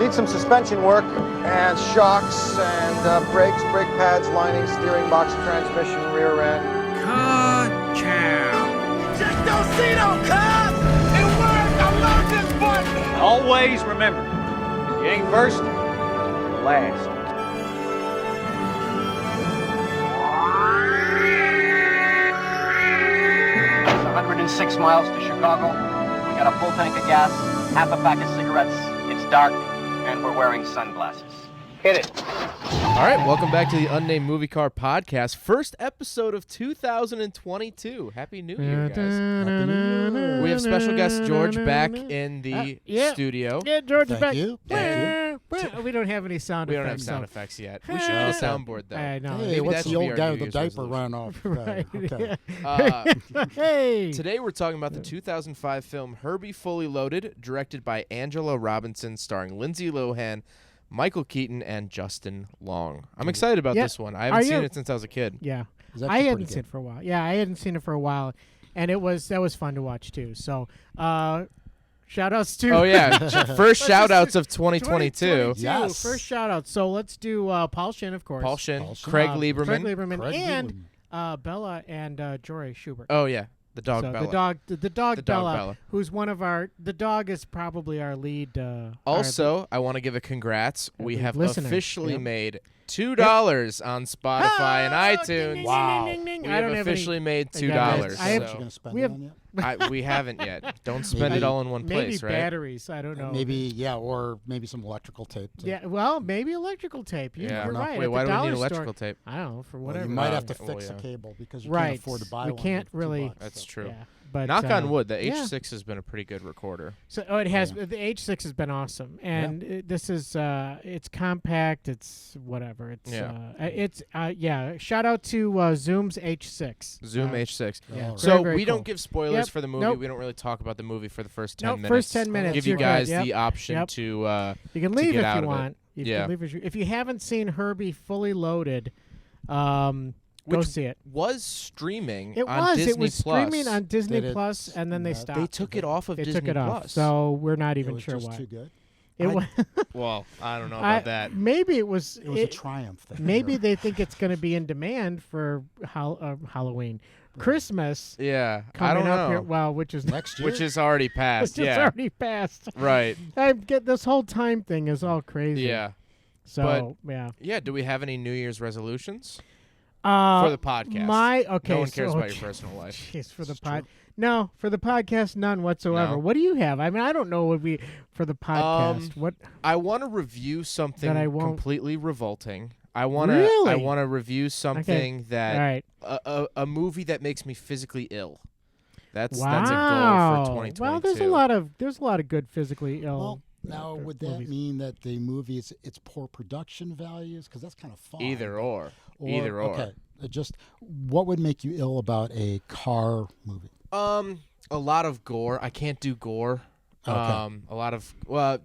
Need some suspension work and shocks and brakes, brake pads, lining, steering box, transmission, rear end. Ka-chow. Just don't see no cars. It works. I love this button. Always remember, if you ain't first, you're last. 106 miles to Chicago. We got a full tank of gas, half a pack of cigarettes. It's dark, and we're wearing sunglasses. Hit it. All right, welcome back to the Unnamed Movie Car Podcast. First episode of 2022. Happy New Year, guys. Happy New Year. We have special guest George back in the studio. Yeah, George is back. Thank We don't have any sound We effects. don't have sound effects yet. We should get a soundboard, though. I know. Maybe Hey, that what's should the be old our guy New with the Year's diaper resolution. run off? Right. Okay. Hey. Today we're talking about the 2005 film Herbie Fully Loaded, directed by Angela Robinson, starring Lindsay Lohan, Michael Keaton, and Justin Long. I'm excited about this one. I haven't seen it since I was a kid. Yeah. I hadn't seen it for a while. Yeah, I hadn't seen it for a while, and that was fun to watch too. So, shout-outs to... Oh, yeah. First shout-outs of 2022. Yes. First shout-outs. So let's do Paul Shin, of course. Paul Shin, Craig Lieberman. And Bella and Jory Schubert. Oh, yeah. The dog so Bella. The dog Bella, who's one of our... The dog is probably our lead... Also, I want to give a congrats. We have officially made $2 on Spotify and iTunes. Wow. We have officially made $2. We have... We haven't yet. Don't spend it all in one place, right? Maybe batteries. I don't know. Or maybe some electrical tape. Yeah, well, maybe electrical tape. You're right. Wait, why do we need electrical tape? I don't know, for whatever. You might have to fix a cable because you can't afford to buy one. We can't really. That's true. Yeah. But knock on wood, the H6 has been a pretty good recorder. So it has. The H6 has been awesome, and this is it's compact. It's whatever. It's Shout out to Zoom's H6. Zoom H6. Yeah. So very we cool. don't give spoilers for the movie. Nope. We don't really talk about the movie for the first 10 minutes. First 10 minutes. Give you guys the option to. You can leave if you want. You can leave if you haven't seen Herbie Fully Loaded. Go see it. Was streaming It on Disney It was Plus. streaming on Disney Plus, and then they stopped. They took it off of Disney took it Plus. off, so we're not even sure why. Too good. It was. Well, I don't know about that. Maybe it was. It was a triumph. Maybe they think it's going to be in demand for Halloween, Christmas. Yeah, coming I don't up know. Here, well, which is next year, which is already passed. It's already passed. Right. I get this whole time thing is all crazy. Yeah. So yeah. Do we have any New Year's resolutions? For the podcast. No one cares about your personal life. Jeez, for the pod. No, for the podcast, none whatsoever. No. What do you have? I mean, I don't know what we for the podcast. What I want to review something completely revolting. I want to review something that a movie that makes me physically ill. That's a goal for 2022. Well, there's a lot of good physically ill. Well, now, would that mean that the movie it's poor production values? Because that's kind of fun. Either or. Okay. Just what would make you ill about a car movie? A lot of gore. I can't do gore. Okay. A lot of I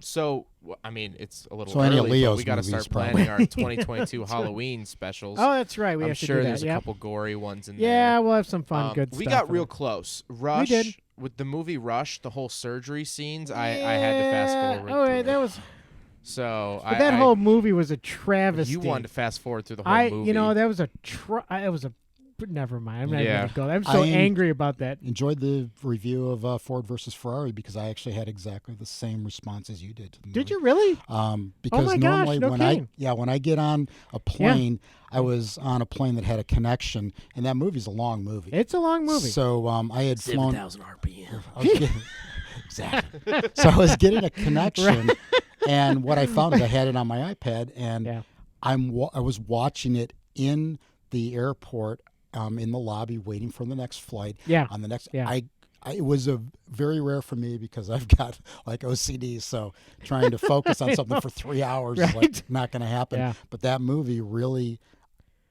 mean, it's a little so any early, Leo's but we got to start planning our 2022 Halloween specials. Oh, that's right. I'm have sure to do there's that. a couple gory ones in there. Yeah, we'll have some fun, good stuff. We got real close. Rush. We did. With the movie Rush, the whole surgery scenes, I had to fast forward. Oh, yeah, that was. So that whole movie was a travesty. You wanted to fast forward through the whole movie. That was a. Never mind. I'm not even gonna go. I'm so angry about that. Enjoyed the review of Ford versus Ferrari because I actually had exactly the same response as you did to the movie. Did you really? Because normally when I get on a plane, I was on a plane that had a connection, and that movie's a long movie. It's a long movie. So I had flown 7,000 RPM. Exactly. So I was getting a connection, and what I found is I had it on my iPad, and I was watching it in the airport. In the lobby, waiting for the next flight. Yeah. On the next, yeah. it was a very rare for me because I've got like OCD, so trying to focus on something for 3 hours is like not going to happen. Yeah. But that movie really,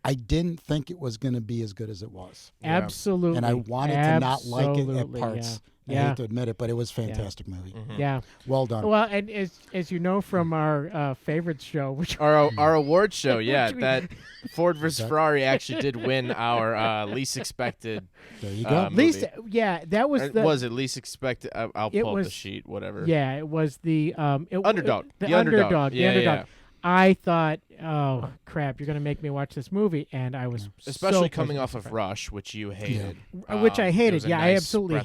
I didn't think it was going to be as good as it was. Absolutely. And I wanted to not like it at parts. I hate to admit it, but it was a fantastic movie. Mm-hmm. Yeah. Well done. Well, and as you know from our favorites show, which our award show, that Ford vs. Ferrari actually did win our least expected. There you go. Least, that was the. Was it least expected? I'll pull up the sheet. Whatever. Yeah, it was the underdog. The underdog. Yeah, the underdog. yeah. I thought, oh crap, you're gonna make me watch this movie, and I was especially coming off of Rush, which you hated, which I hated. Yeah, I absolutely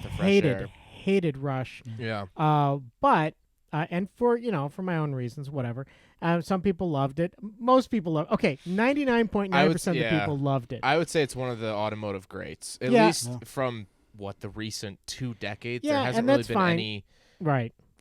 hated Rush. Yeah. But and for my own reasons, whatever. Some people loved it. Most people loved. Okay, 99.9% of the people loved it. I would say it's one of the automotive greats, at least from the recent 2 decades. Yeah, there hasn't and really that's been fine. any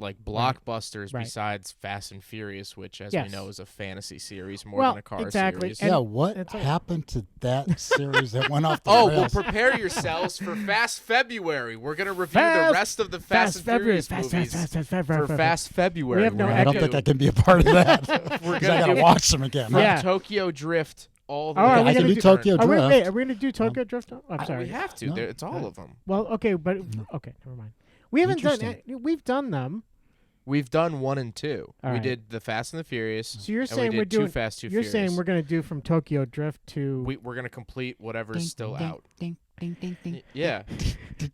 blockbusters besides Fast and Furious, which, as we know, is a fantasy series more than a car series. And what happened to that series that went off the rails? rails? Well, prepare yourselves for Fast February. We're going to review the rest of the Fast and Furious movies for Fast February. We have no I don't think I can be a part of that. We're going to watch them again. From Tokyo Drift all the way. I can do Tokyo Drift. Are we going to do Tokyo Drift? I'm sorry. We have to. No. It's all of them. Well, okay, but never mind. We haven't done. We've done them. We've done 1 and 2. All we did the Fast and the Furious. So you're saying we're doing 2 Fast, 2 You're Furious. saying we're going to do from Tokyo Drift to. We're going to complete whatever's still out. Ding, ding, ding, ding. Yeah,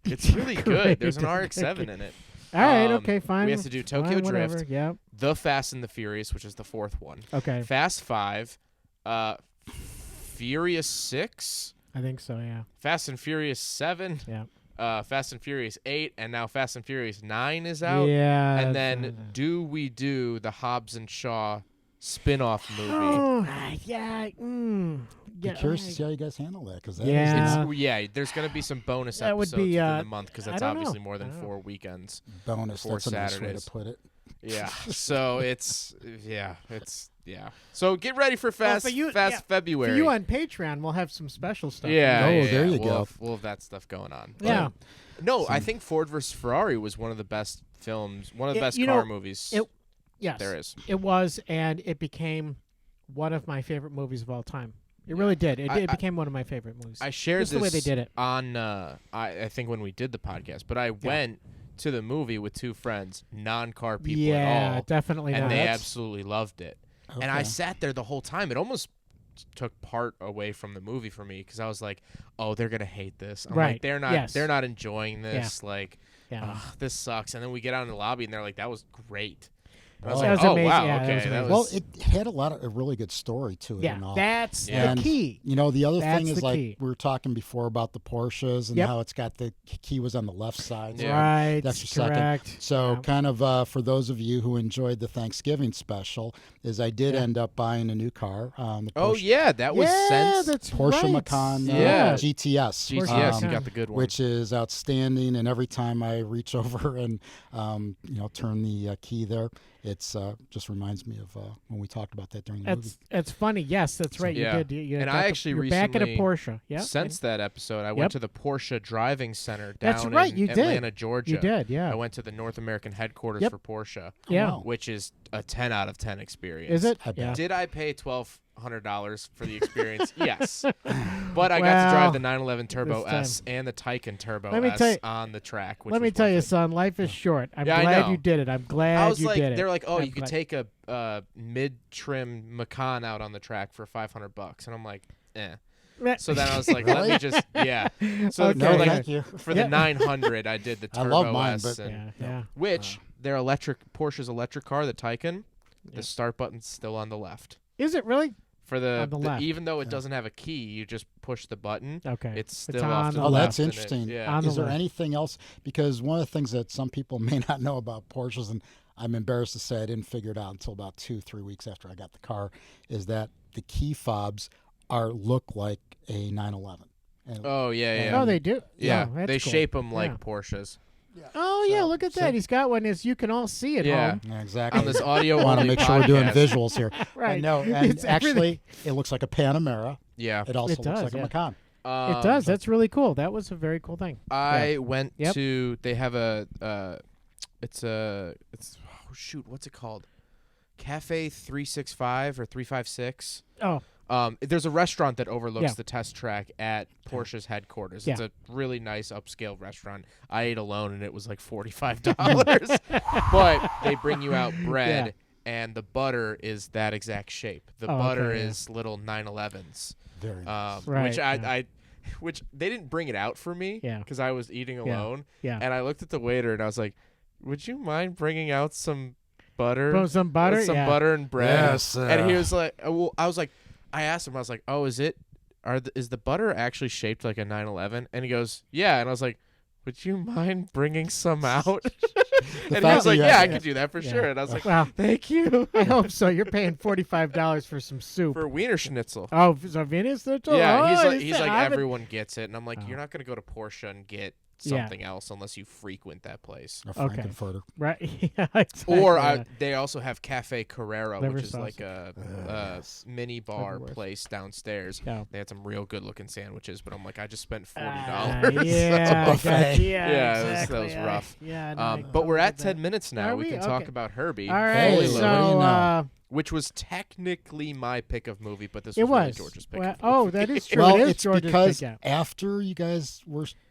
it's really good. There's an RX-7 in it. All right. Okay. Fine. We have to do Tokyo Drift. Yeah. The Fast and the Furious, which is the 4th one. Okay. Fast 5. Furious 6. I think so. Yeah. Fast and Furious 7. Yeah. Fast and Furious 8, and now Fast and Furious 9 is out. Yeah. And then do we do the Hobbs and Shaw spin-off movie? Oh, yeah. I'm curious to see how you guys handle that, because there's going to be some bonus episodes within the month, because that's obviously more than 4 weekends. Bonus, 4 that's Saturdays. a nice way to put it. Yeah. So So get ready for Fast February. For you on Patreon, we'll have some special stuff. There you go. We'll have that stuff going on. Yeah. No, I think Ford vs. Ferrari was one of the best films, one of the best car movies. Yes, there is. It was, and it became one of my favorite movies of all time. It really did. It became one of my favorite movies. I shared this the way they did it on. I think when we did the podcast, but I went to the movie with 2 friends, non-car people at all. Yeah, definitely. And they absolutely loved it. Okay. And I sat there the whole time. It almost took part away from the movie for me, because I was like, "Oh, they're gonna hate this." I'm like, "They're not enjoying this. Yeah. Like, this sucks." And then we get out in the lobby, and they're like, "That was great." I was like, amazing. Wow, yeah, okay. It had a really good story to it. Yeah, and all. That's the key. The other thing is, like, we were talking before about the Porsches and how it's got the key was on the left side. So right, that's your correct. second. So kind of for those of you who enjoyed the Thanksgiving special, is I did end up buying a new car. The Porsche, that was Sense. That's Porsche right. Macan GTS, GTS. you got the good one. Which is outstanding, and every time I reach over and turn the key there, it's just reminds me of when we talked about that during the movie. It's funny. Yes, that's right. You did. You and I actually you're recently, back at a Porsche. Yeah. Since that episode, I went to the Porsche Driving Center down in Atlanta, Georgia. You did, yeah. I went to the North American headquarters for Porsche. Which is a 10 out of 10 experience. Is it? Did I pay $1,200 for the experience? Yes. But I got to drive the 911 Turbo S and the Taycan Turbo S on the track. Which let me tell you, son, life is short. I'm glad you did it. I'm glad you did it. They're like, you could take a mid-trim Macan out on the track for $500, and I'm like, eh. So then I was like, let me just, So for the 900, I did the Turbo I love mine, S, but which their Porsche's electric car, the Taycan, the start button's still on the left. Is it really? For the left. Even though it doesn't have a key, you just push the button. Okay. It's still off to the left. left. That's interesting. Is there anything else? Because one of the things that some people may not know about Porsches, and I'm embarrassed to say I didn't figure it out until about 2-3 weeks after I got the car, is that the key fobs look like a 911. Oh, yeah. Oh, they do? Yeah, they cool. Shape them like Porsches. Yeah. Oh, yeah, look at that. He's got one as you can all see at home. Yeah, exactly. On this audio, I want to make sure we're doing visuals here. Right. No, and actually, it looks like a Panamera. Yeah. It also looks like a Macan. It does. That's really cool. That was a very cool thing. I went to, they have what's it called? Cafe 365 or 356. Oh. There's a restaurant that overlooks the test track at Porsche's headquarters. It's a really nice upscale restaurant. I ate alone, and it was like $45. But they bring you out bread, and the butter is that exact shape. The butter is little 911s. Very nice. Which they didn't bring it out for me because I was eating alone. Yeah. And I looked at the waiter, and I was like, would you mind bringing out some butter? Some butter? Some butter and bread? Yes. And he was like, I was like, I asked him, I was like, oh, is the butter actually shaped like a 911? And he goes, yeah. And I was like, would you mind bringing some out? And he was like, I could do that for sure. And I was like, well, thank you. I hope so. You're paying $45 for some soup. For Wiener Schnitzel. Oh, so Wiener Schnitzel? Yeah, he's like everyone gets it. And I'm like, you're not going to go to Porsche and get something else unless you frequent that place. A Frankenfurter. Right. Yeah, exactly. Or they also have Cafe Carrera, which is like a mini bar place downstairs. Yeah. They had some real good looking sandwiches, but I'm like, I just spent $40. Yeah, exactly. That was rough. But we're at 10 minutes now. We can talk about Herbie. All right. So, which was technically my pick of movie, but this was really George's pick of movie. Oh, that is true. Well, it's George's because after you guys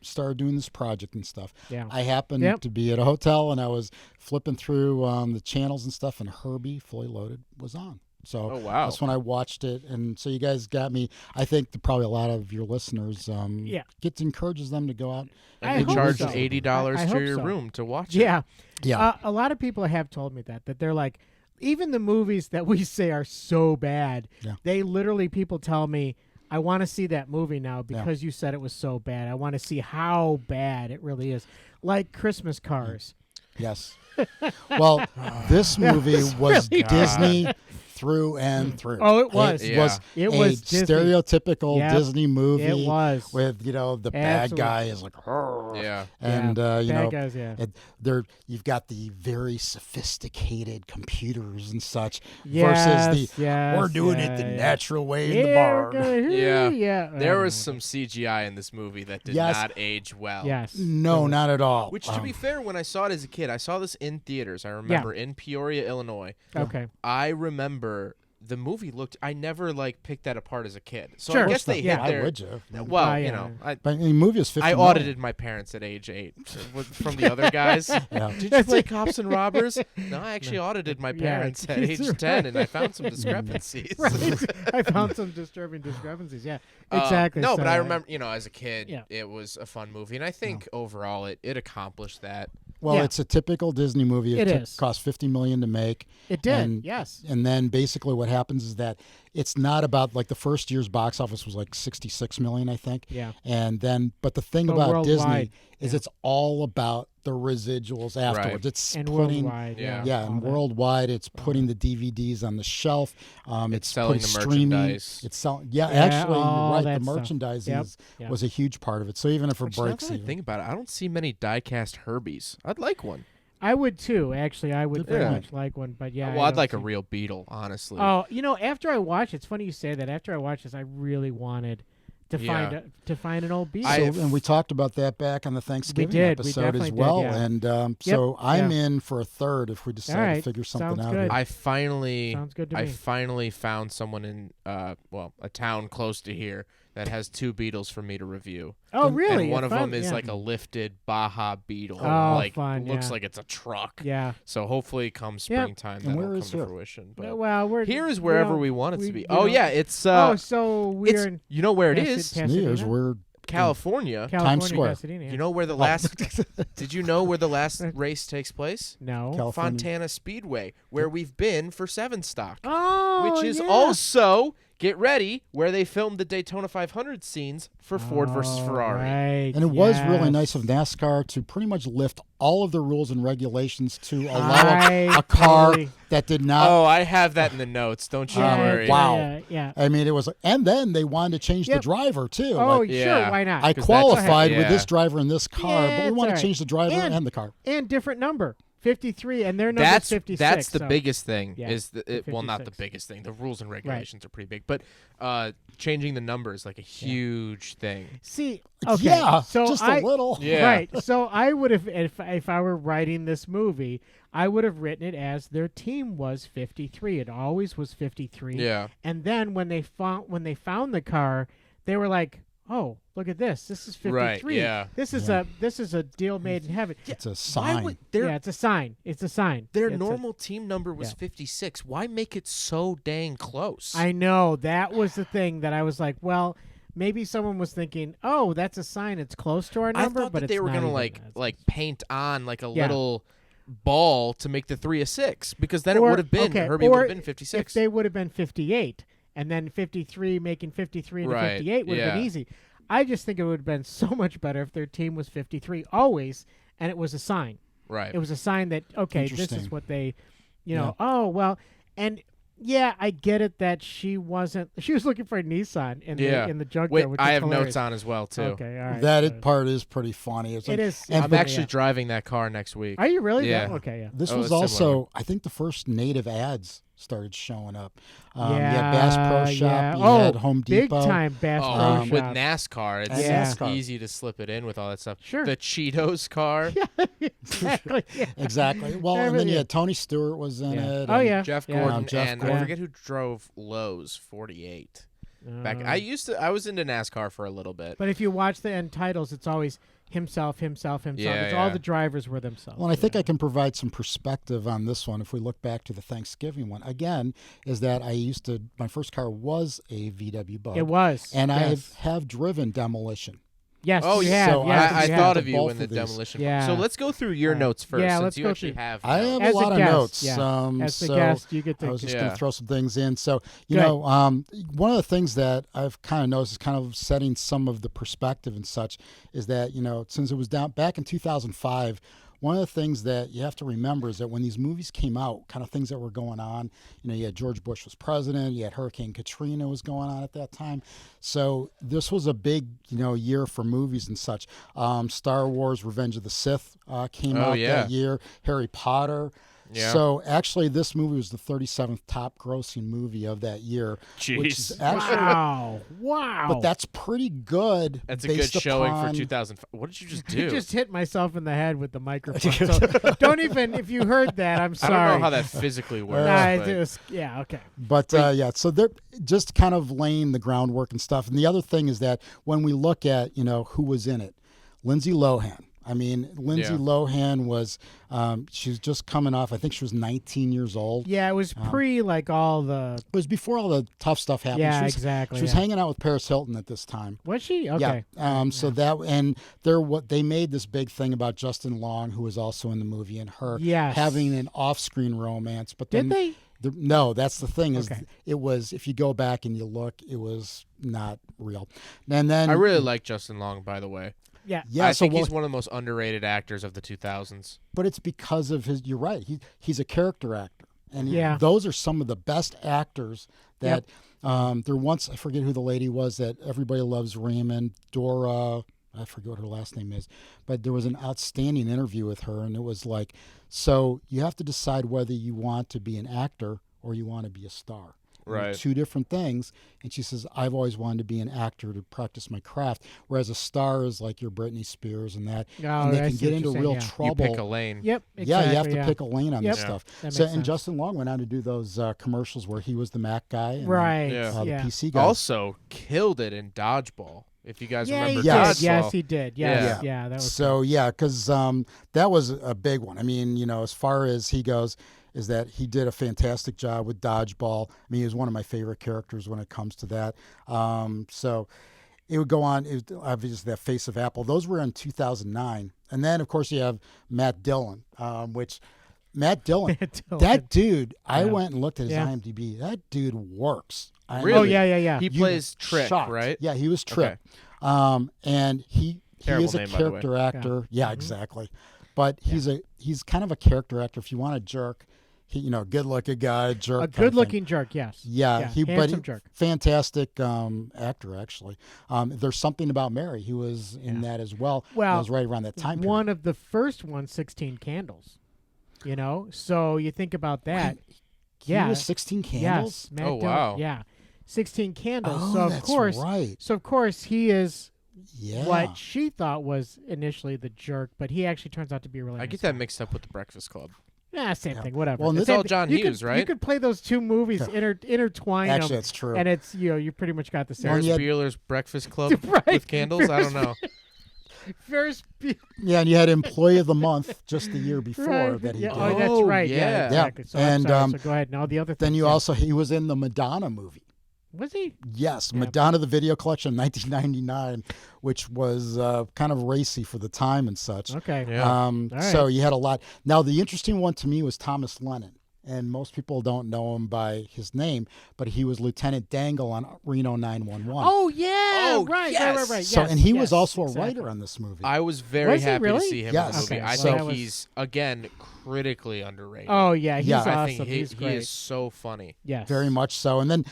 started doing this project and stuff, I happened to be at a hotel, and I was flipping through the channels and stuff, and Herbie Fully Loaded was on. So that's when I watched it, and so you guys got me. I think probably a lot of your listeners encourages them to go out. And they charge $80 to your room to watch it. Yeah. A lot of people have told me that they're like, even the movies that we say are so bad, they literally, people tell me, I want to see that movie now because you said it was so bad. I want to see how bad it really is. Like Christmas Cars. Yes. Well, this movie was really Disney through and through. Oh, it was. It was Disney. Stereotypical Disney movie. It was. With, the bad guy is like, and, bad guys, you've got the very sophisticated computers and such versus we're doing it the natural way in the barn. There was some CGI in this movie that did not age well. Yes. No, not at all. Which, to be fair, when I saw it as a kid, I saw this in theaters. I remember in Peoria, Illinois. Okay. I remember the movie looked. I never picked that apart as a kid. So sure. I guess they hit their. Why would you? Well, but the movie is 50 I audited my parents at age 8 from the other guys. Did you play Cops and Robbers? No, I actually audited my parents at age 10, and I found some discrepancies. I found some disturbing discrepancies. Yeah, exactly. No, but I remember, as a kid, it was a fun movie, and I think overall it accomplished that. Well, it's a typical Disney movie. It cost $50 million to make. It did, yes. And then basically what happens is that it's not about the first year's box office was $66 million, I think. Yeah. And then, but the thing about worldwide, Disney is it's all about the residuals afterwards. Right. It's and putting worldwide, and worldwide, it's putting the DVDs on the shelf. It's selling the merchandise. It's selling. Yeah, actually, you're right. The stuff. merchandising was a huge part of it. So even if it breaks, now that I think about it, I don't see many die-cast Herbies. I'd like one. I would too. Actually, I would very much like one. But well, I'd like a real Beetle, honestly. Oh, after I watched, it's funny you say that. After I watched this, I really wanted to find an old Beetle. And we talked about that back on the Thanksgiving episode as well. Did, And so I'm in for a third if we decide to figure something out. Good. I finally found someone in a town close to here that has 2 Beetles for me to review. Oh, really? And one of them is like a lifted Baja Beetle. Fun, looks like it's a truck. Yeah. So hopefully come springtime that'll come to fruition. But here is wherever we want it to be. It's so we're you know where it is? We're California, Times Square. Pasadena, You know where the last? Did you know where the last race takes place? No. California. Fontana Speedway, where we've been for 7 Stock. Oh, which is also, get ready, where they filmed the Daytona 500 scenes for Ford versus Ferrari. Right. And it was really nice of NASCAR to pretty much lift all of the rules and regulations to allow a car that did not. Oh, I have that in the notes. Don't you worry. Wow. Yeah. I mean, it was, and then they wanted to change the driver too. Oh, sure. Why not? I qualified with this driver in this car, but we want to change the driver and the car. And different number. 53, and their number's 56. That's the so. biggest thing. Yeah, Is well, not the biggest thing. The rules and regulations are pretty big, but changing the number is like a huge thing. See, okay, yeah, so just a little. Yeah. Right. So I would have, if I were writing this movie, I would have written it as their team was 53. It always was 53. Yeah. And then when they found the car, they were like, "Oh, look at this! This is 53. Right, yeah. This is a deal made in heaven." It's a sign. It's a sign. It's a sign. Their It's normal team number was 56. Why make it so dang close? I know, that was the thing that I was like, well, maybe someone was thinking, "Oh, that's a sign. It's close to our number." I thought but that they it's were not gonna even like paint on like a little ball to make the 3 a 6, because then it would have been Herbie would have been 56. If they would have been 58, and then 53 making 53 into 58 would have been easy. I just think it would have been so much better if their team was 53 always, and it was a sign. Right. It was a sign that, okay, this is what they, oh, well, and yeah, I get it that she was looking for a Nissan in the junkyard. Wait, which I is have hilarious. notes on as well, too. Okay, all right. That part is pretty funny. It is. I'm actually driving that car next week. Are you really? Yeah. Okay, yeah. This Oh, was a similar also, one. I think, the first native ads started showing up. You had Bass Pro Shop, you oh, had Home Depot. big time Bass Pro Shop. With NASCAR, it's NASCAR. easy to slip it in with all that stuff. Sure. The Cheetos car. Exactly. Yeah. Exactly. Well, and then you had Tony Stewart was in it. Oh, and- yeah. Jeff Yeah. Gordon, Jeff and Gordon. I forget who drove Lowe's 48. I was into NASCAR for a little bit. But if you watch the end titles, it's always himself. Yeah, It's all the drivers were themselves. Well, and I think I can provide some perspective on this one if we look back to the Thanksgiving one. Again, is that my first car was a VW Bug. It was. And yes. I have driven Demolition. Yes, Oh, you yeah. have. So yes, I you thought have. of you both in the of these. demolition. Yeah. So let's go through your notes first, Yeah, since let's you go actually through- have. I have As a a lot of guest, notes. yeah. As the so guest, you get to. I was just going Yeah. to throw some things in. So, you Good. know, one of the things that I've kind of noticed is kind of setting some of the perspective and such is that, since it was down back in 2005, one of the things that you have to remember is that when these movies came out, kind of things that were going on, you had George Bush was president, you had Hurricane Katrina was going on at that time. So this was a big, year for movies and such. Star Wars Revenge of the Sith came out that year. Harry Potter. Yeah. So actually, this movie was the 37th top grossing movie of that year. Jeez. Which is actually, Wow. but that's pretty good. That's a good based showing upon, for 2005. What did you just I do? just hit myself in the head with the microphone. So don't even, if you heard that, I'm I sorry. don't know how that physically works. Nah, but- it was, yeah, okay. But so they're just kind of laying the groundwork and stuff. And the other thing is that when we look at, who was in it, Lindsay Lohan. I mean, Lindsay Lohan was, she was just coming off, I think she was 19 years old. Yeah, it was all the. It was before all the tough stuff happened. Yeah, she was, exactly. She was hanging out with Paris Hilton at this time. Was she? Okay. Yeah. So that, and they made this big thing about Justin Long, who was also in the movie, and her having an off-screen romance. But then, Did they? No, that's the thing is Okay. it was, if you go back and you look, it was not real. And then I really like Justin Long, by the way. Yeah. Yeah, I so think he's one of the most underrated actors of the 2000s. but it's because of his. You're right. He's a character actor, and Yeah. those are some of the best actors that. There once, I forget who the lady was that everybody loves Raymond, Dora. I forget what her last name is, but there was an outstanding interview with her, and it was like, so you have to decide whether you want to be an actor or you want to be a star. They're Right. two different things. And she says, I've always wanted to be an actor to practice my craft, whereas a star is like your Britney Spears and that, Oh, and they I can see get what into you're real saying, yeah. trouble. You pick a lane. Yep. Exactly, Yeah, you have to pick a lane on this Yep. stuff. That So, makes and sense. Justin Long went on to do those commercials where he was the Mac guy, and Right. Yeah. the yeah. PC guy. Also killed it in Dodgeball. If you guys Yeah, remember he Yes. did. Yes, Dodgeball. he did. Yes. Yeah. That was. So yeah, because that was a big one. I mean, as far as he goes, is that he did a fantastic job with Dodgeball. I mean, he was one of my favorite characters when it comes to that. So it would go on. It was obviously that Face of Apple. Those were in 2009, and then of course you have Matt Dillon, which. Matt Dillon, that dude, I went and looked at his IMDb. That dude works. Really? Oh yeah. He plays Trick, shocked. right? Yeah, he was Trick. Okay. And he Terrible is a name, by the way. character actor. Yeah, Mm-hmm. exactly. But he's kind of a character actor. If you want a jerk, good looking guy, jerk. A kind of thing. good-looking jerk. Yes. Yeah, handsome jerk. Fantastic actor actually. There's Something About Mary. He was in that as well. Well, it was right around that time period. One of the first ones, 16 Candles. You know, so you think about that. He was 16 Candles? Yes. Matt Dillon, wow. Yeah. 16 Candles. Oh, so of that's course, right. So of course he is Yeah. what she thought was initially the jerk, but he actually turns out to be a really I nice get that guy. mixed up with The Breakfast Club. Yeah, same thing. Whatever. Well, It's Same all thing. John You Hughes, could, right? You could play those two movies, intertwine them. Actually, that's true. And it's, you pretty much got the same. Ferris you had- Bueller's Breakfast Club Right. with candles? I don't know. Ferris Bueller. Yeah, and you had Employee of the Month just the year before Right. that he yeah. did. Oh, that's right. yeah. Yeah, exactly. So, I'm And, sorry. So go ahead. Now the other thing. Then he was in the Madonna movie. Was he? Yes, Yeah. Madonna the Video Collection, 1999, which was kind of racy for the time and such. Okay. Yeah. All right. So you had a lot. Now, the interesting one to me was Thomas Lennon. And most people don't know him by his name, but he was Lieutenant Dangle on Reno 911. Oh yeah. Oh, right. yes. Right. So, yes, and he yes, was also a exactly. writer on this movie. I was very Was he happy really? to see him Yes. in the movie. Okay, I well, think that was- he's, again, critically underrated. Oh yeah. He's Yeah. awesome. I think He's he great. is so funny. Yes. Very much so. And then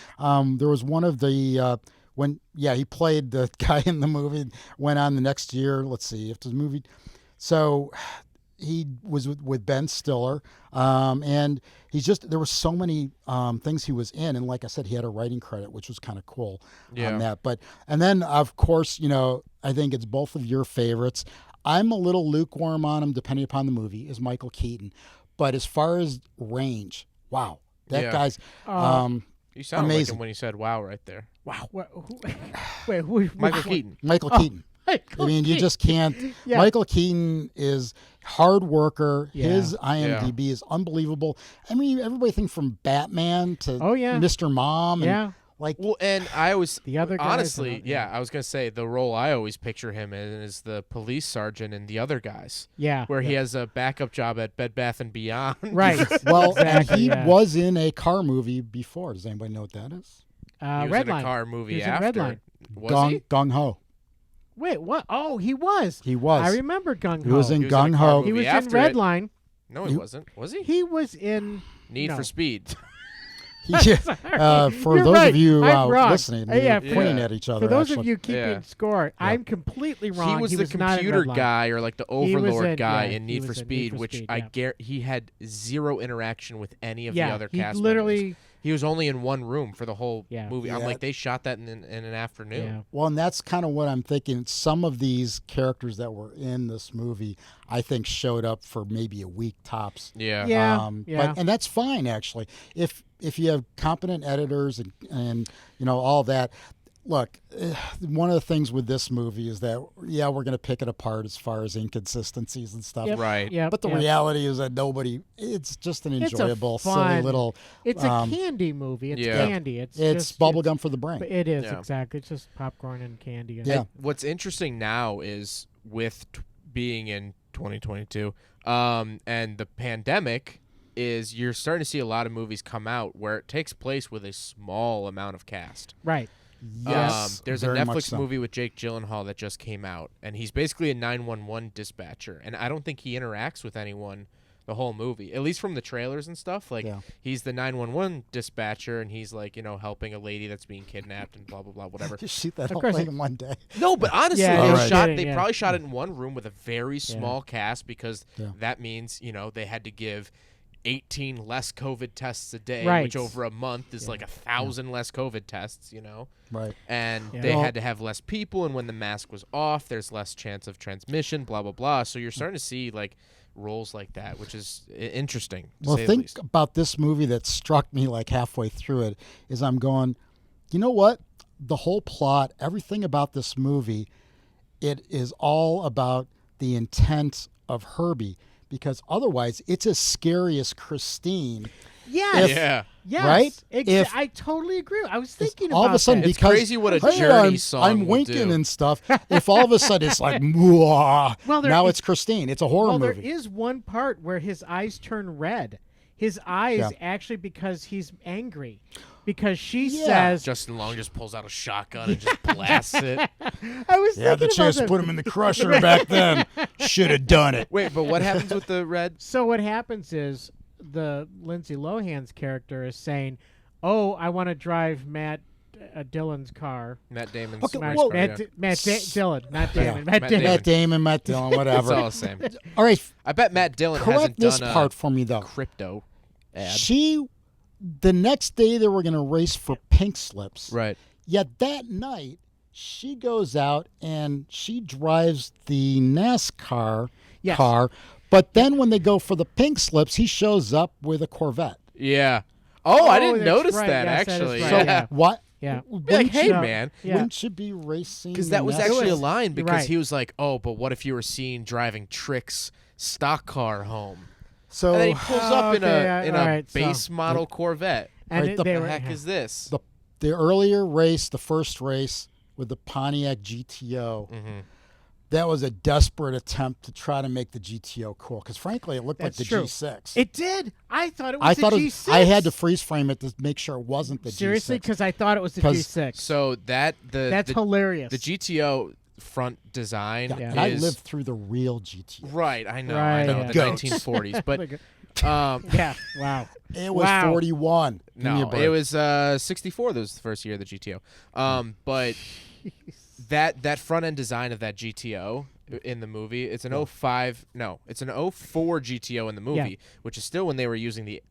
there was one of the he played the guy in the movie. Went on the next year. Let's see if the movie. So he was with Ben Stiller, and there were so many things he was in, and like I said, he had a writing credit, which was kind of cool on that. And then of course, I think it's both of your favorites. I'm a little lukewarm on him, depending upon the movie. Is Michael Keaton, but as far as range, wow, that guy's. You sound amazing. like him when he said "wow" right there. Wow. Who? Michael Keaton. Michael Keaton. Michael I mean, you just can't. Yeah. Michael Keaton is hard worker. Yeah. His IMDb is unbelievable. I mean, everybody thinks from Batman to Mr. Mom. And Yeah. Like, Well, and I always The other guys honestly, and- I was gonna say the role I always picture him in is the police sergeant in The Other Guys, Yeah. where he has a backup job at Bed Bath and Beyond. Right. well, Exactly, and he yeah. was in a car movie before. Does anybody know what that is? He was Redline. in a car movie He was in after. Redline. Was he? Gung Ho. Wait, what? Oh, he was. He was. I remember Gung Ho. He was in He was in a Gung car Ho. movie. He was in after it. Redline. No, he wasn't. Was he? He was in Need no. for Speed. For You're those right. of you I'm wrong. listening, Yeah, we're pointing at each other. For those actually. of you keeping score, I'm completely wrong. He was the not in computer Redline. guy or like the He was overlord in- guy yeah, in he Need for was in Speed, Need for which Speed, he had zero interaction with any of the Yeah, other he cast literally- members. He was only in one room for the whole Yeah. movie. I'm Yeah. like, they shot that in an afternoon. Yeah. Well, and that's kind of what I'm thinking. Some of these characters that were in this movie, I think, showed up for maybe a week tops. Yeah. Yeah. Yeah. And that's fine, actually. If you have competent editors and all that. Look, one of the things with this movie is that, we're going to pick it apart as far as inconsistencies and stuff. Yep. Right. Yep. But the Yep. reality is that it's just an It's a enjoyable, fun- silly little. It's a candy movie. It's Yeah. candy. It's just, bubblegum for the brain. It is Yeah. exactly. It's just popcorn and candy. And Yeah. What's interesting now is with being in 2022 and the pandemic is you're starting to see a lot of movies come out where it takes place with a small amount of cast. Right. Yes, There's a very much Netflix so. movie with Jake Gyllenhaal that just came out, and he's basically a 911 dispatcher, and I don't think he interacts with anyone the whole movie, at least from the trailers and stuff. Like, he's the 911 dispatcher, and he's like, helping a lady that's being kidnapped and blah blah blah, whatever. Just shoot that Of whole course thing it- in one day. No, but honestly, Yeah, no kidding, they yeah. probably shot it in one room with a very small cast because Yeah. that means they had to give 18 less COVID tests a day, Right. which over a month is like 1,000 less COVID tests, Right. and Yeah. they Well- had to have less people, and when the mask was off, there's less chance of transmission, blah, blah, blah. So you're starting to see like roles like that, which is interesting, to Well, say the think least. about this movie that struck me like halfway through it is I'm going, you know what? The whole plot, everything about this movie, it is all about the intent of Herbie, because otherwise it's as scary as Christine. Yes. Yeah. Yes. Right? I totally agree. I was thinking all about of a sudden, that. It's because crazy what a hey, Journey song I'm will winking do. and stuff. If all of a sudden it's like, "Mwah," Well, there now is- it's Christine. It's a horror well, movie. there is one part where his eyes turn red. His eyes actually because he's angry. Because she says, Justin Long just pulls out a shotgun and just blasts it. I was You had the thinking chance about to put him in the crusher back then. Should have done it. Wait, but what happens with the red? So what happens is the Lindsay Lohan's character is saying, "Oh, I want to drive Matt Dylan's car. Matt Damon's Okay, race well- car, yeah. Dylan, not Damon. Yeah. Matt Damon. Matt Damon, Matt Dillon, whatever. It's all the same. All right, I bet Matt Dillon correct hasn't this done part a for me though. crypto ad. The next day they were going to race for pink slips. Right. Yet that night, she goes out and she drives the NASCAR Yes. car. But then when they go for the pink slips, he shows up with a Corvette. Yeah. Oh, I didn't that's notice right. that, Yes, that is actually. right. So Yeah. what? Yeah. Be like, hey, No. man. Yeah. Wouldn't you be racing? Because the that was NASCAR? actually a was- line because right. he was like, oh, but what if you were seen driving Trick's stock car home? So And then he pulls up in okay, a all right, so- base model Corvette. And Right, it- the they What were, the heck is this? the earlier race, the first race with the Pontiac Gto, Mm-hmm. that was a desperate attempt to try to make the GTO cool. Because frankly, it looked That's like the true. G6. It did. I thought it was I the thought G6. I had to freeze frame it to make sure it wasn't the Seriously, G6. because I thought it was the 'Cause- G6. So that's That's hilarious. The GTO front design Yeah, Yeah. and I is lived through the real GTO. right. I know. Right, I know yeah. the Goats. 1940s, but Like, yeah. Wow. It was Wow. 41. Give me a No, break. it was 64. That was the first year of the GTO. But that front end design of that GTO in the movie, it's an 05. No, it's an 04 GTO in the movie, Yeah. which is still when they were using the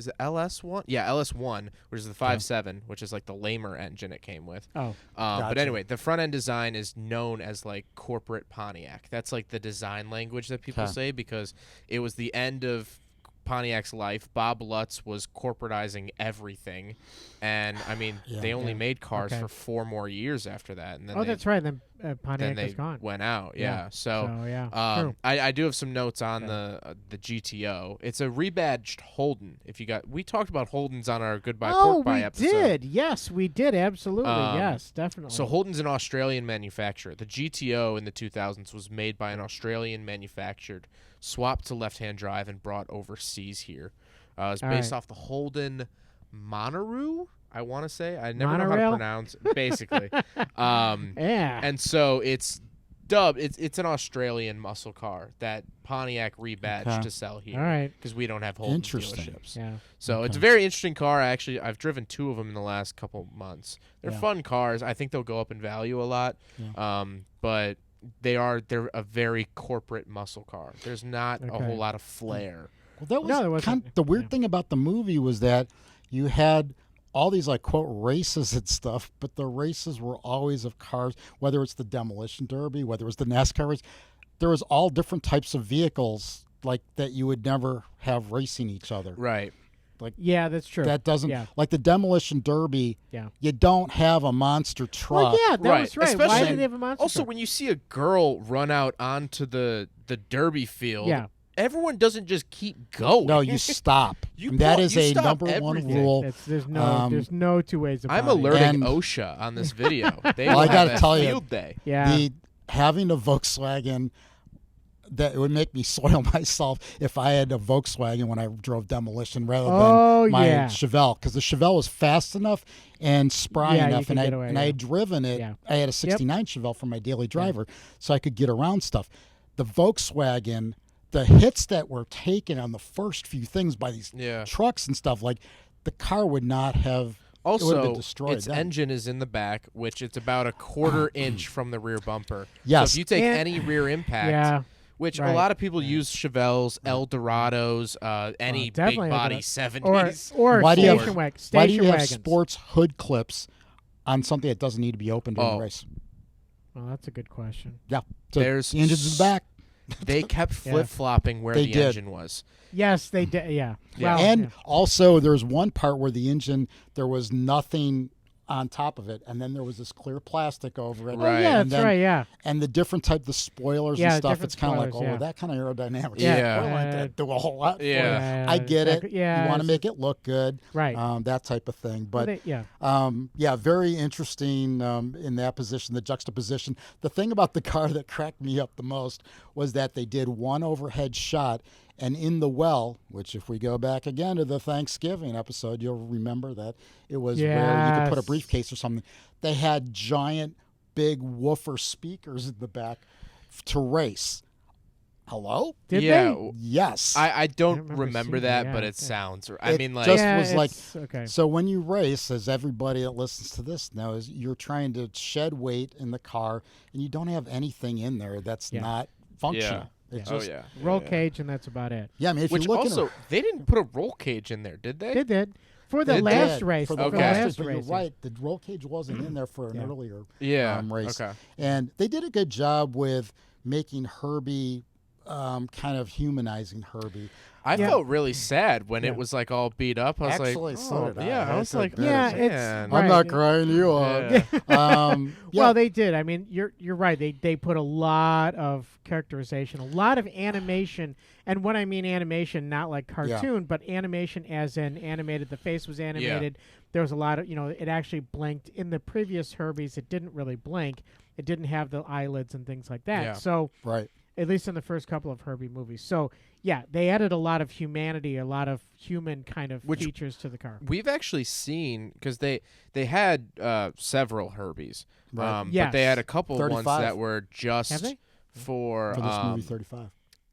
Is it LS1? Yeah, LS1, which is the 5.7, which is like the lamer engine it came with. Oh. But Gotcha. anyway, the front end design is known as like corporate Pontiac. That's like the design language that people Okay. say because it was the end of Pontiac's life. Bob Lutz was corporatizing everything, and I mean Yeah. they only Yeah. made cars Okay. for 4 more years after that, and then Oh, they, that's right. Then then Pontiac they is gone. went out. Yeah. Yeah, so. yeah. True. I do have some notes on the GTO. It's a rebadged Holden. We talked about Holdens on our Goodbye Oh, Pork Pie we episode. did. Yes, we did. Absolutely. Yes, definitely. So Holden's an Australian manufacturer. The GTO in the 2000s was made by an Australian manufactured, swapped to left-hand drive, and brought overseas here. It's All based right. off the Holden Monero, I want to say. I never know how Monorail? to pronounce basically. yeah. And so it's dubbed. It's an Australian muscle car that Pontiac rebadged Okay. to sell here. All right. Because we don't have Holden Interesting. dealerships. Yeah. So it's a very interesting car. I've driven 2 of them in the last couple months. They're Yeah. fun cars. I think they'll go up in value a lot. But they're a very corporate muscle car. There's not a Okay. whole lot of flair. Well, that was No, there wasn't. the weird Yeah. thing about the movie was that you had all these like quote races and stuff, but the races were always of cars, whether it's the Demolition Derby, whether it was the NASCAR race, there was all different types of vehicles like that you would never have racing each other. Right. Yeah, that's true. That doesn't Yeah. like the Demolition Derby. Yeah. You don't have a monster truck. Well, yeah, that Right. was right. Why Especially- did they have a monster Also, truck? when you see a girl run out onto the derby field, Yeah. everyone doesn't just keep going. No, you stop. You And that pull- is you a stop number one everything. rule. There's no 2 ways about I'm it. alerting And- OSHA on this video. They Well, will I gotta have a tell you, field day. Yeah. Having a Volkswagen, that it would make me soil myself if I had a Volkswagen when I drove Demolition rather Oh, than my yeah. Chevelle, because the Chevelle was fast enough and spry Yeah, you enough, could and get away, I yeah. had driven it. Yeah. I had a '69 Chevelle for my daily driver, so I could get around stuff. The Volkswagen, the hits that were taken on the first few things by these Yeah. trucks and stuff, like the car would not have. it would have Also, been destroyed its then. engine is in the back, which it's about a quarter inch from the rear bumper. Yes. So if you take And- any rear impact, Yeah. which a Right. lot of people use Chevelles, Eldorados, any big definitely body Eldorado. 70s. Or Why do you have- station wagon. Why do you have wagons. sports hood clips on something that doesn't need to be opened during Oh. the race? Well, that's a good question. Yeah. So There's the engine's in the back. They kept Yeah. flip-flopping where They the did. engine was. Yes, they did. Yeah. Yeah. Well, And yeah. also, there's one part where the engine, there was nothing on top of it, and then there was this clear plastic over it. Oh, Right. yeah, And that's then- right. Yeah. And the different type, the spoilers Yeah, and stuff, different it's kind of like, spoilers, oh, yeah. well, that kind of aerodynamics. Yeah. Well, ain't that do a whole lot for you. Yeah. I get it. Yeah. You want to make it look good. Right. That type of thing. Well, But yeah. very interesting in that position, the juxtaposition. The thing about the car that cracked me up the most was that they did one overhead shot, and in the well, which if we go back again to the Thanksgiving episode, you'll remember that it was where you could put a Yes. briefcase or something. They had giant, big woofer speakers in the back to race. Hello? Did they? Yes. I don't remember that, seeing but it, it sounds. I mean, like just was like. Okay. So when you race, as everybody that listens to this knows, you're trying to shed weight in the car, and you don't have anything in there that's not functional. It's just roll cage, and that's about it. Yeah, I mean, if which you look also they didn't put a roll cage in there, did they? They did. For the last race. For the last race. race. You're right. The roll cage wasn't in there for an earlier race. Okay. And they did a good job with making Herbie kind of humanizing Herbie. I felt really sad when it was like all beat up. I was Actually, like, so did I. yeah, I was like, it's I'm not crying you up. Well, they did. I mean, you're right. They put a lot of characterization, a lot of animation, and when I mean animation, not like cartoon, but animation as in animated. The face was animated. There was a lot of, it actually blinked. In the previous Herbies, it didn't really blink. It didn't have the eyelids and things like that. Yeah. So, right. At least in the first couple of Herbie movies. So, yeah, they added a lot of humanity, a lot of human kind of features to the car. We've actually seen, because they had several Herbies, Right. but they had a couple 35. ones that were just for this movie, 35.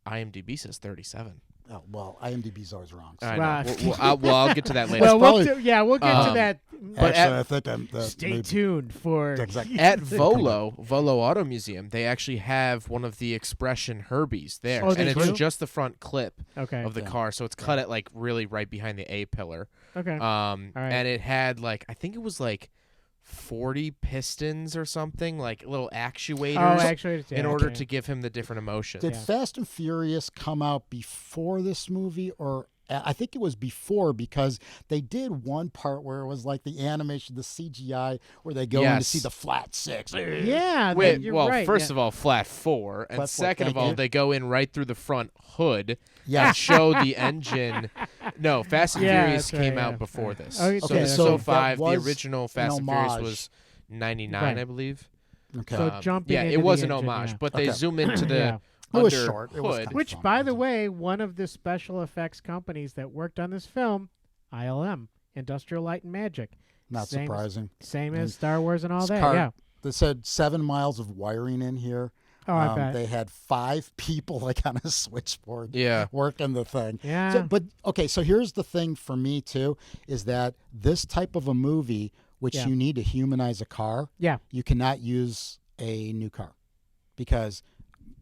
IMDb says 37. Oh, well, IMDb's always wrong. So. I know. I'll get to that later. Well, we'll get to that. But actually, I think I'm. Stay tuned for exactly. At Volo Auto Museum, they actually have one of the expression Herbies there, and it's just the front clip of the Yeah. car, so it's cut at like really right behind the A pillar. Okay. All right. And it had like I think it was like 40 pistons or something, like little actuators, in order to give him the different emotions. Did Fast and Furious come out before this movie, or I think it was before, because they did one part where it was like the animation, the CGI, where they go in to see the flat six. Yeah, you're well, right. first of all, flat four, and second of all, they go in right through the front hood Yeah. and show the engine. No, Fast and Furious came out before this. Okay, so that 05, the was original Fast and Furious was 99, I believe. Okay. So jumping into it was the an engine, homage, yeah. but they zoom into the It was under short. It was hood. kind Which, fun. by the way, one of the special effects companies that worked on this film, ILM, Industrial Light and Magic. Not surprising. Same as Star Wars and all This that, car, yeah. They said 7 miles of wiring in here. Oh, I bet. They had 5 people like on a switchboard working the thing. Yeah. So, but, okay, so here's the thing for me, too, is that this type of a movie, which you need to humanize a car, you cannot use a new car. Because...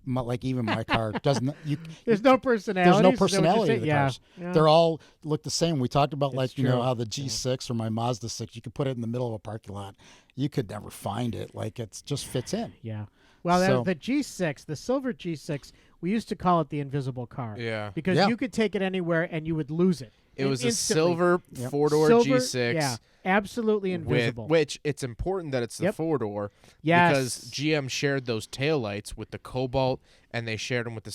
like even my car doesn't. There's no personality. There's no personality in the cars. Yeah. They're all look the same. We talked about It's how the G6 or my Mazda 6, you could put it in the middle of a parking lot. You could never find it. Like it just fits in. Yeah. Well, the G6, the silver G6, we used to call it the invisible car. Yeah. Because you could take it anywhere and you would lose it. It was instantly. a silver four-door G6. Yeah. Absolutely invisible. Which it's important that it's the four-door because GM shared those taillights with the Cobalt and they shared them with the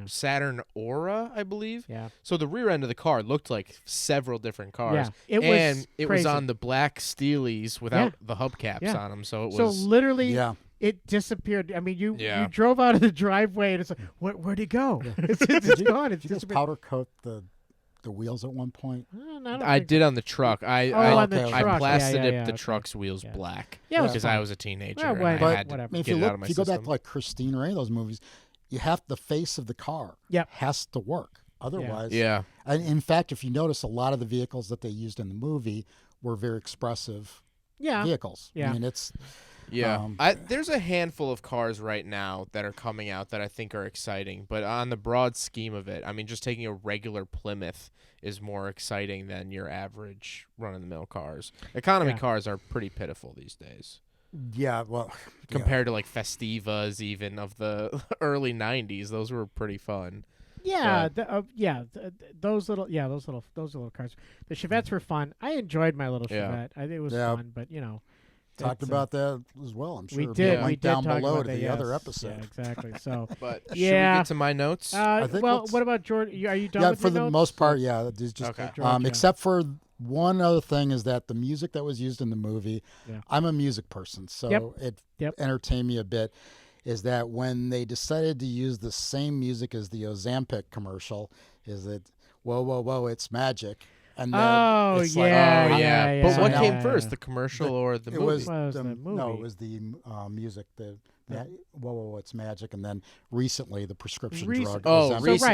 Saturn Aura, I believe. Yeah. So the rear end of the car looked like several different cars. Yeah. It was on the black Steelies without the hubcaps on them. So it was literally it disappeared. I mean, you drove out of the driveway and it's like, where'd it go? It's gone. It's Did you just powder coat the wheels at one point? I did on the truck. I plastered the truck's wheels black because I was a teenager. Well, and I had to if get you it out of my if you go back system. to like Christine or any of those movies, you have the face of the car has to work. Otherwise, and in fact, if you notice, a lot of the vehicles that they used in the movie were very expressive vehicles. Yeah. I mean, it's there's a handful of cars right now that are coming out that I think are exciting, but on the broad scheme of it, I mean, just taking a regular Plymouth is more exciting than your average run-of-the-mill cars. Economy cars are pretty pitiful these days. Yeah, well, compared to like Festivas, even of the early '90s, those were pretty fun. Yeah, those little cars. The Chevettes were fun. I enjoyed my little Chevette. I think it was fun, but talked about that as well. I'm sure we did. Link down talk below about to that, the other episode. Yeah, exactly. So, but should we get to my notes? I think what about Jordan? Are you done? Yeah, with for your the notes? most part, yeah. There's just okay. Except for one other thing is that the music that was used in the movie. Yeah. I'm a music person, so it entertained me a bit. Is that when they decided to use the same music as the Ozempic commercial? Is it whoa, whoa, whoa? It's magic. And it's But what came first, the commercial or the movie? No, it was the music. The It's magic, and then recently the prescription drug.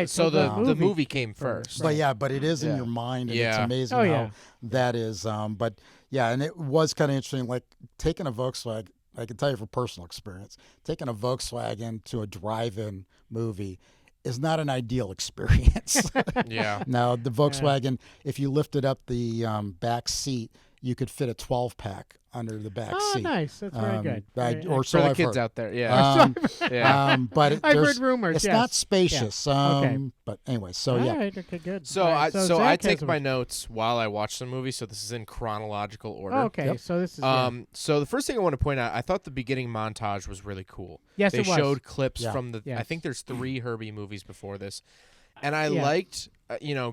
So the movie came first. But it is in your mind, and it's amazing how that is. But yeah, and it was kind of interesting, like taking a Volkswagen. I can tell you from personal experience, taking a Volkswagen to a drive-in movie is not an ideal experience. Yeah. Now, the Volkswagen, if you lifted up the back seat, you could fit a 12-pack under the back seat. Oh, nice. That's very good. Or so for the I've kids heard. out there, yeah. But I've heard rumors. It's not spacious. Okay. But anyway, so All yeah. right, okay, good. So All right, I Zach take has my notes while I watch the movie, so this is in chronological order. Oh, okay, so this is So the first thing I want to point out, I thought the beginning montage was really cool. Yes, they it was. showed clips from the. Yes. I think there's 3 Herbie movies before this, and I liked,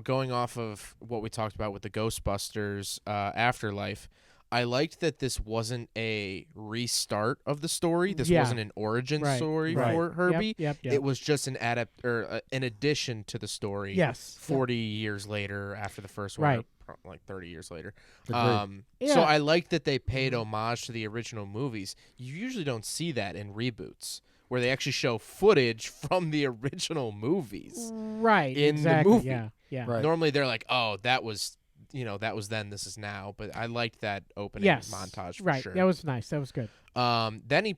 going off of what we talked about with the Ghostbusters Afterlife. I liked that this wasn't a restart of the story. This wasn't an origin story for Herbie. Yep. It was just an an addition to the story. Yes. 40 years later after the first one, or like 30 years later. So Yeah. I liked that they paid homage to the original movies. You usually don't see that in reboots, where they actually show footage from the original movies. Right. In exactly. the movie. Yeah. Right. Normally they're like, oh, that was then, this is now. But I liked that opening montage for sure. That was nice. That was good. Then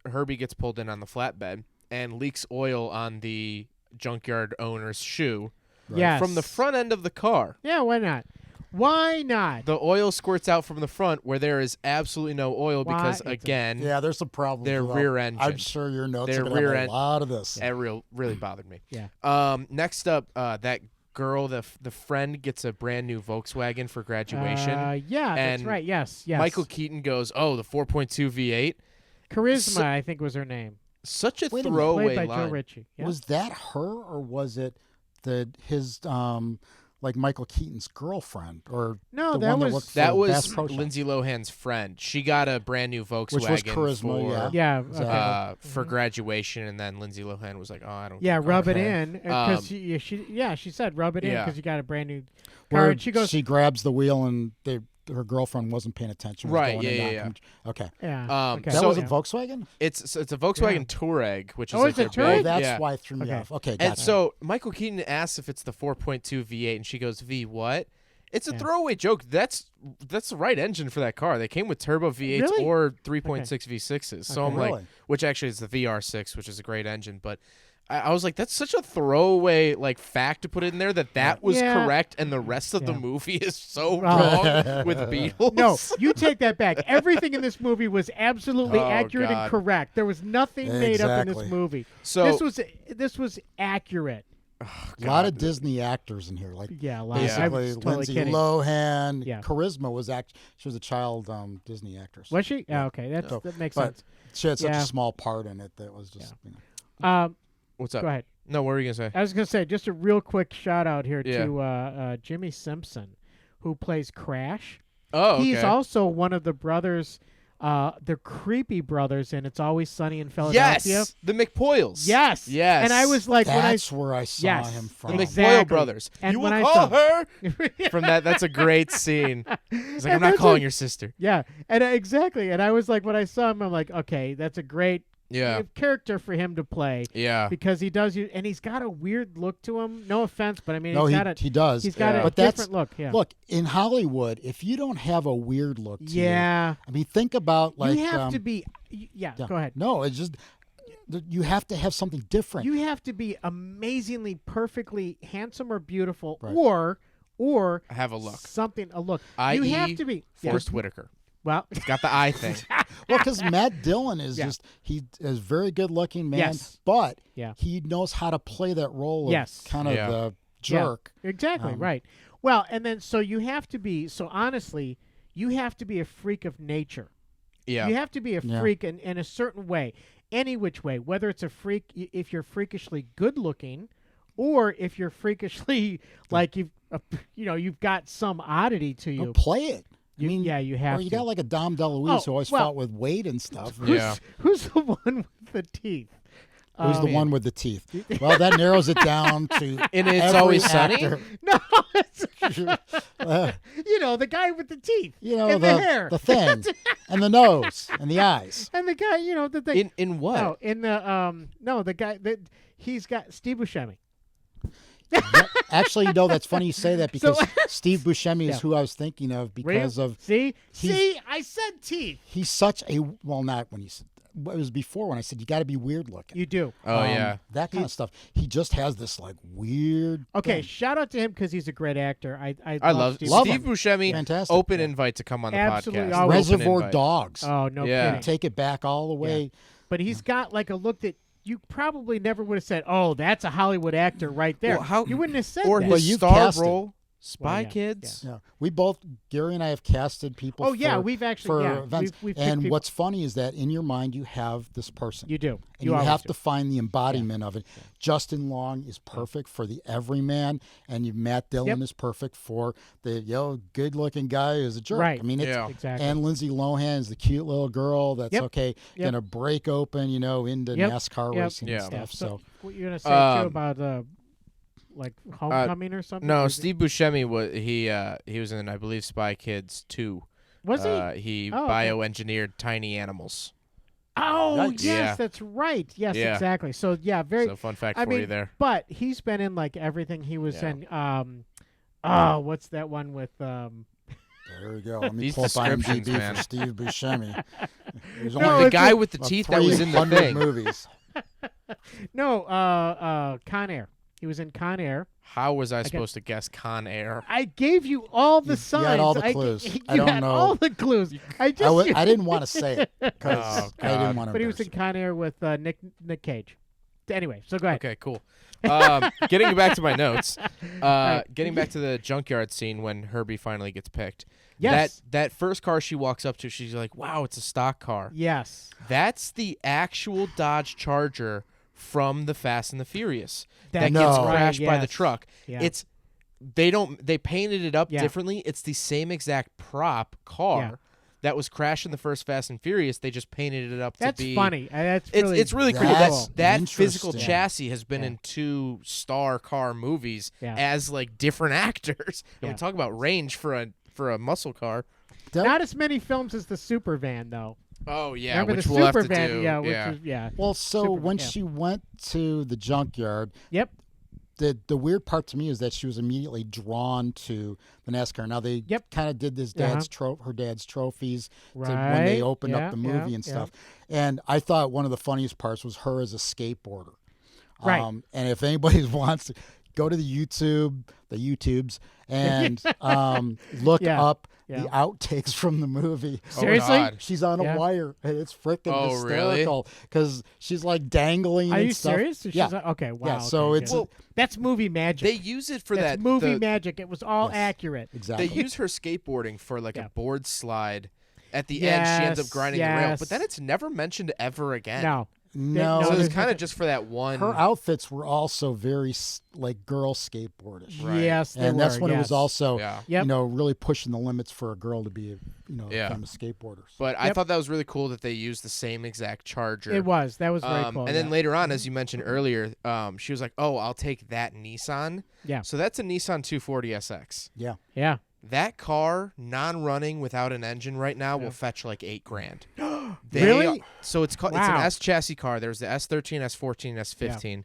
Herbie gets pulled in on the flatbed and leaks oil on the junkyard owner's shoe from the front end of the car. Yeah, why not? Why not? The oil squirts out from the front where there is absolutely no oil because, again, there's some problems. Their rear engine. I'm sure your notes Their are going to rear have a lot of this. That really bothered me. Yeah. Next up, that girl, the friend, gets a brand new Volkswagen for graduation. That's right. Yes. Michael Keaton goes, oh, the 4.2 V8. Charisma, I think, was her name. Such a Played throwaway by line. Joe Ritchie. Yeah. Was that her, or was it his like Michael Keaton's girlfriend, or No, the that one was that was Bass Pro Shops? Lindsay Lohan's friend. She got a brand new Volkswagen Which was Charisma, for graduation, and then Lindsay Lohan was like, "Oh, I don't." Yeah, get rub that." it in because she said rub it in Yeah. because you got a brand new car. Where And she goes, she grabs the wheel, and her girlfriend wasn't paying attention. Was Right, going to yeah. knock him. Okay. yeah, okay. That So- was a Volkswagen? It's a Volkswagen Touareg, which is Oh, like it's a their Touareg? big- Oh, that's yeah. why it threw me Okay. off. Okay, And gotcha. so Michael Keaton asks if it's the 4.2 V8, and she goes, "V what?" It's a throwaway joke. That's the right engine for that car. They came with turbo V8s Really? or 3.6 V6s. So I'm like, Really? which actually is the VR6, which is a great engine. But I was like, that's such a throwaway fact to put in there that was correct, and the rest of the movie is so wrong with Beatles. No, you take that back. Everything in this movie was absolutely accurate God. and correct. There was nothing made up in this Exactly. movie. So this was accurate. a lot of Disney actors in here, like Yeah, a lot. I basically was totally Lindsay kidding. Lohan. Yeah. Charisma was she was a child Disney actress. Was she? Yeah, okay, that makes but sense. she had such Yeah. a small part in it that was just. You know. what's up? Go ahead. No, what were you gonna say? I was going to say, just a real quick shout out here Yeah. to Jimmy Simpson, who plays Crash. Oh, okay. He's also one of the brothers, the creepy brothers in It's Always Sunny in Philadelphia. Yes, the McPoyles. Yes. Yes. And I was like, That's where I saw Yes. him the from. Exactly. McPoyle brothers. And you when will I call saw- her from that. That's a great scene. He's like, I'm And not that's calling what- your sister. Yeah, and exactly. And I was like, when I saw him, I'm like, okay, that's a great character for him to play. Yeah. Because he does, and he's got a weird look to him. No offense, but I mean, No, he does. He's got a But different look. Yeah. Look, in Hollywood, if you don't have a weird look to you, Yeah. I mean, think about like you have to be. Yeah, go ahead. No, it's just you have to have something different. You have to be amazingly, perfully handsome or beautiful, Right. or Have a look. a look. I.e. You have to be Forrest Whitaker. Well, He's got the eye thing. Well, because Matt Dillon is he is a very good looking man, Yes. but Yeah. he knows how to play that role Yes. of kind of Yeah. the jerk. Yeah, exactly, right. Well, and then so you have to be, so honestly, you have to be a freak of nature. Yeah. You have to be a freak in a certain way, any which way, whether it's a freak, if you're freakishly good looking, or if you're freakishly like you've got some oddity to you. No, play it. I mean, you have or you to. got like a Dom DeLuise who always well, fought with weight and stuff. Who's the one with the teeth? Who's the one with the teeth? Well, that narrows it down to And It's every Always Sunny? actor. No, You know, the guy with the teeth. You know, and the hair. The thing. And the nose. And the eyes. And the guy, you know, the thing. In what? No, in the the guy that he's got Steve Buscemi. Actually, no, that's funny you say that because Steve Buscemi is who I was thinking of because of. See, I said teeth. He's such a not when he's. It was before when I said you got to be weird looking. You do. Oh yeah, that kind of stuff. He just has this like weird. Okay, thing. Shout out to him because he's a great actor. I love Steve Buscemi. Fantastic. Open invite to come on the Absolutely podcast. Reservoir Dogs. Oh no, yeah. kidding. Take it back all the way. Yeah. But he's got like a look that you probably never would have said. Oh, that's a Hollywood actor right there. Well, you wouldn't have said or that. his star role. Spy Kids. Yeah. We both, Gary and I have casted people. Oh yeah, we've actually events. We've and what's funny is that in your mind you have this person. You do. And you have to find the embodiment of it. Justin Long is perfect for the everyman, and Matt Dillon is perfect for the good-looking guy who's a jerk. Right. I mean, it's, exactly. And Lindsay Lohan is the cute little girl that's gonna break open, into NASCAR racing and stuff. So what you're gonna say too about like Homecoming or something? No, Steve Buscemi he was in, I believe, Spy Kids 2. Was he? He bioengineered tiny animals. Oh yes, that's right. Yes, exactly. So very. So fun fact for you there. But he's been in like everything. He was in. What's that one with? There we go. Let me These pull up descriptions, IMDb man. for Steve Buscemi. There's the guy with the teeth that was in the 300 thing. movies. No, Con Air. He was in Con Air. How was I supposed to guess Con Air? I gave you all the signs. You had all the clues. I don't know. All the clues. I didn't want to say it because I didn't want to. But he was in Con Air with Nick Cage. Anyway, so go ahead. Okay, cool. Getting back to my notes. Getting back to the junkyard scene when Herbie finally gets picked. Yes. That first car she walks up to, she's like, "Wow, it's a stock car." Yes. That's the actual Dodge Charger from the Fast and the Furious that No. gets crashed by the truck. Yeah. They painted it up Yeah. differently. It's the same exact prop car that was crashed in the first Fast and Furious. They just painted it up to be. That's funny. It's really cool. That's That physical interesting. chassis has been in 2 star car movies as like different actors. And we talk about range for a muscle car. Not as many films as the Super Van though. Oh yeah, Remember which the we'll Super have to Van? do. Yeah. Well, so Super- when yeah. she went to the junkyard, Yep. the weird part to me is that she was immediately drawn to the NASCAR. Now they kind of did this her dad's trophies when they opened up the movie and stuff. And I thought one of the funniest parts was her as a skateboarder. Right. And if anybody wants to go to the YouTubes, and look up the outtakes from the movie. Seriously? God. She's on a wire, and it's freaking Oh, hysterical because she's like dangling. Are and you stuff. serious? She's Yeah. Okay. Wow. Yeah. So okay, it's good. That's movie magic. They use it for That's that movie magic. It was all accurate. exactly. They use her skateboarding for like a board slide. At the end, she ends up grinding the rail, but then it's never mentioned ever again. No. So there's it's kind of just for that one. Her outfits were also very like girl skateboardish. Right. Yes, they and that's were, when it was yes. also Yep. really pushing the limits for a girl to be become a skateboarder. But I thought that was really cool that they used the same exact Charger. It was. That was very cool. And then later on, as you mentioned earlier, she was like, "Oh, I'll take that Nissan." Yeah. So that's a Nissan 240 SX. Yeah. Yeah. That car, non-running without an engine right now, will fetch like $8,000. Really? So it's called. Wow. It's an S chassis car. There's the S13, S14, S15.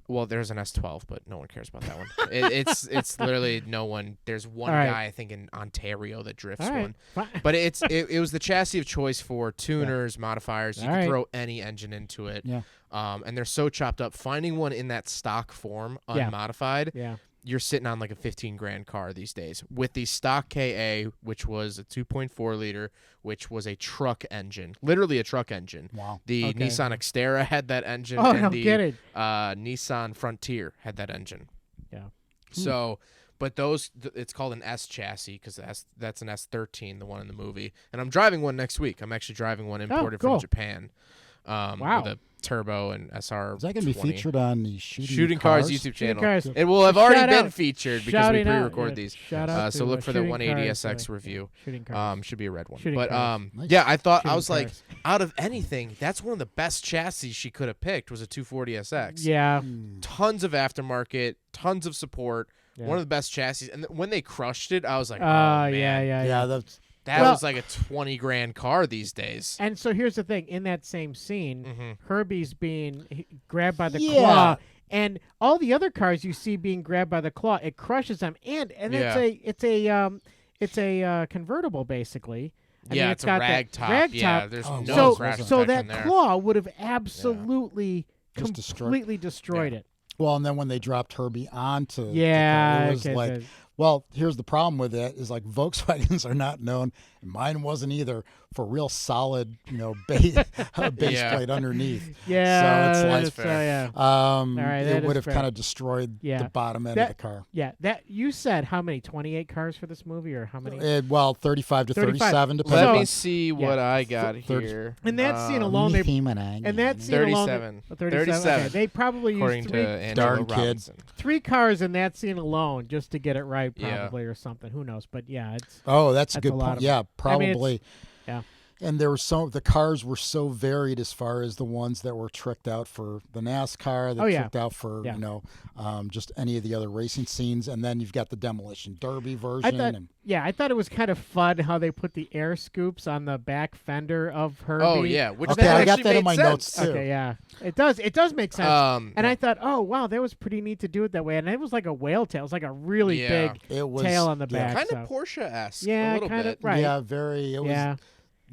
Well, there's an S12, but no one cares about that one. It's literally no one. There's one guy I think in Ontario that drifts one. But it was the chassis of choice for tuners, modifiers. You can throw any engine into it. Yeah. And they're so chopped up. Finding one in that stock form, unmodified. Yeah. You're sitting on like a $15,000 car these days with the stock KA, which was a 2.4 liter, which was a truck engine, literally a truck engine. Wow. The Nissan Xterra had that engine, Oh, and no the kidding. Nissan Frontier had that engine. Yeah. So, but it's called an S chassis because that's an S13, the one in the movie. And I'm driving one next week. I'm actually driving one imported from Japan. Wow. With a turbo and SR. Is that going to be featured on the Shooting Cars Cars YouTube channel? Cars. It will have already Shout been out. featured because we Shouting out. pre-record these. Shout out So to, look for the Shooting 180 Cars, SX review. Shooting Cars. Should be a red one. Shooting But Cars. yeah, I thought I Shooting was like, Cars. out of anything, that's one of the best chassis she could have picked was a 240 SX. Yeah. Tons of aftermarket, tons of support. One of the best chassis. And when they crushed it, I was like, oh, man. Yeah, that was like a 20 grand car these days. And so here's the thing. In that same scene, Herbie's being grabbed by the claw. And all the other cars you see being grabbed by the claw, it crushes them. And it's a convertible, basically. I mean, it's a rag top. Yeah, there's no crash so that claw would have absolutely completely destroyed it. Well, and then when they dropped Herbie onto the car, it was like, well, here's the problem with it is like Volkswagens are not known, and mine wasn't either, for real solid, base plate underneath. Yeah, so it's like, it would have kind of destroyed the bottom end of the car. Yeah, that you said how many? 28 cars for this movie, or how many? 35 to 37. Let me see what I got here. In that scene alone, and that scene 37. 37. Okay. They probably used three cars in that scene alone just to get it right, probably, or something. Who knows? But yeah, it's. Oh, that's a good point. Yeah, probably. Yeah. And there were the cars were so varied as far as the ones that were tricked out for the NASCAR, tricked out for just any of the other racing scenes, and then you've got the Demolition Derby version. I thought it was kind of fun how they put the air scoops on the back fender of Herbie. Oh yeah, which I got that in my notes too. Okay, yeah, it does make sense. And I thought, oh wow, that was pretty neat to do it that way, and it was like a whale tail. It was like a really big tail on the back, kind of Porsche-esque. Yeah, a little kind bit. of right. Yeah, very. It was.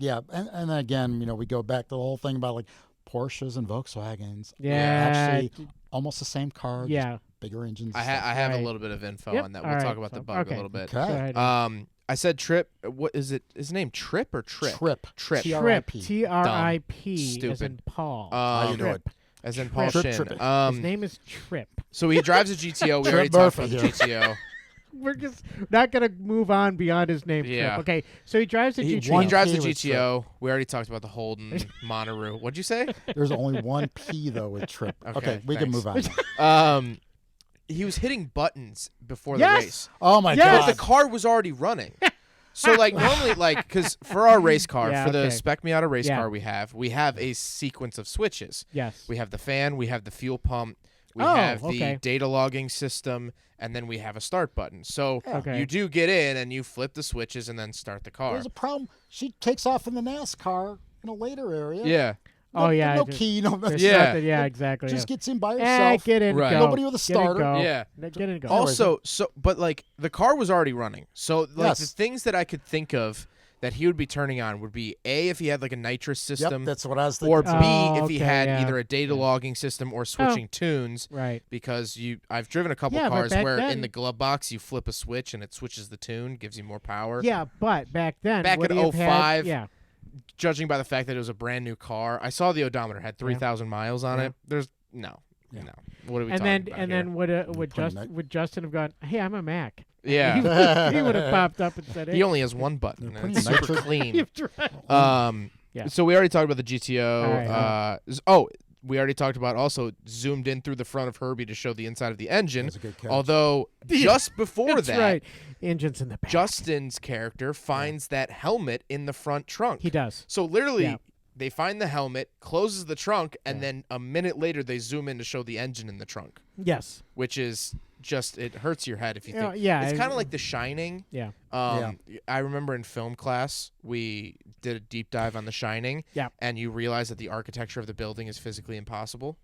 Yeah, and again, we go back to the whole thing about like Porsches and Volkswagens. Yeah, actually, almost the same car. Yeah, just bigger engines. I have a little bit of info on that. We'll talk about the bug a little bit. Okay. I said Trip. What is it? Is his name Trip or Trip? Trip. T-R-I-P. Stupid. As in Paul. How you doing? As in Paul Shin. His name is Trip. So he drives a GTO. We already talked about the GTO. We're just not going to move on beyond his name. Yeah. Trip. Okay, so he drives the GTO. He drives the GTO. We already talked about the Holden, Monero. What'd you say? There's only one P, though, with Trip. Okay, we can move on now. He was hitting buttons before the race. Oh, my God. Because the car was already running. So, normally, because for our race car, for the Spec Miata race car we have a sequence of switches. Yes. We have the fan, we have the fuel pump, we have the data logging system, and then we have a start button. So you do get in and you flip the switches and then start the car. There's a problem. She takes off in the NASCAR in a later area. Yeah. No key, no nothing. Yeah, exactly. Just gets in by herself. Get in, right. go. Nobody with a starter. Yeah. Get in, go. Also, but the car was already running. So the things that I could think of that he would be turning on would be A, if he had like a nitrous system. Yep, that's what I was thinking. Or B, if he had either a data logging system or switching tunes. Right. Because I've driven a couple cars where in the glove box you flip a switch and it switches the tune, gives you more power. Yeah, but back then. Back in 05, judging by the fact that it was a brand new car, I saw the odometer had 3,000 miles on it. There's no. What are we talking about And then would Justin have gone, hey, I'm a Mac? Yeah. He would have popped up and said, hey. He only has one button, and it's super clean. So we already talked about the GTO. We already talked about also zoomed in through the front of Herbie to show the inside of the engine. That's a good catch. Although just before that, right. Engine's in the back. Justin's character finds that helmet in the front trunk. He does. So literally, they find the helmet, closes the trunk, and then a minute later they zoom in to show the engine in the trunk. Yes. Which is just, it hurts your head if you think. Yeah. It's kind of like The Shining. Yeah. I remember in film class, we did a deep dive on The Shining. Yeah. And you realize that the architecture of the building is physically impossible.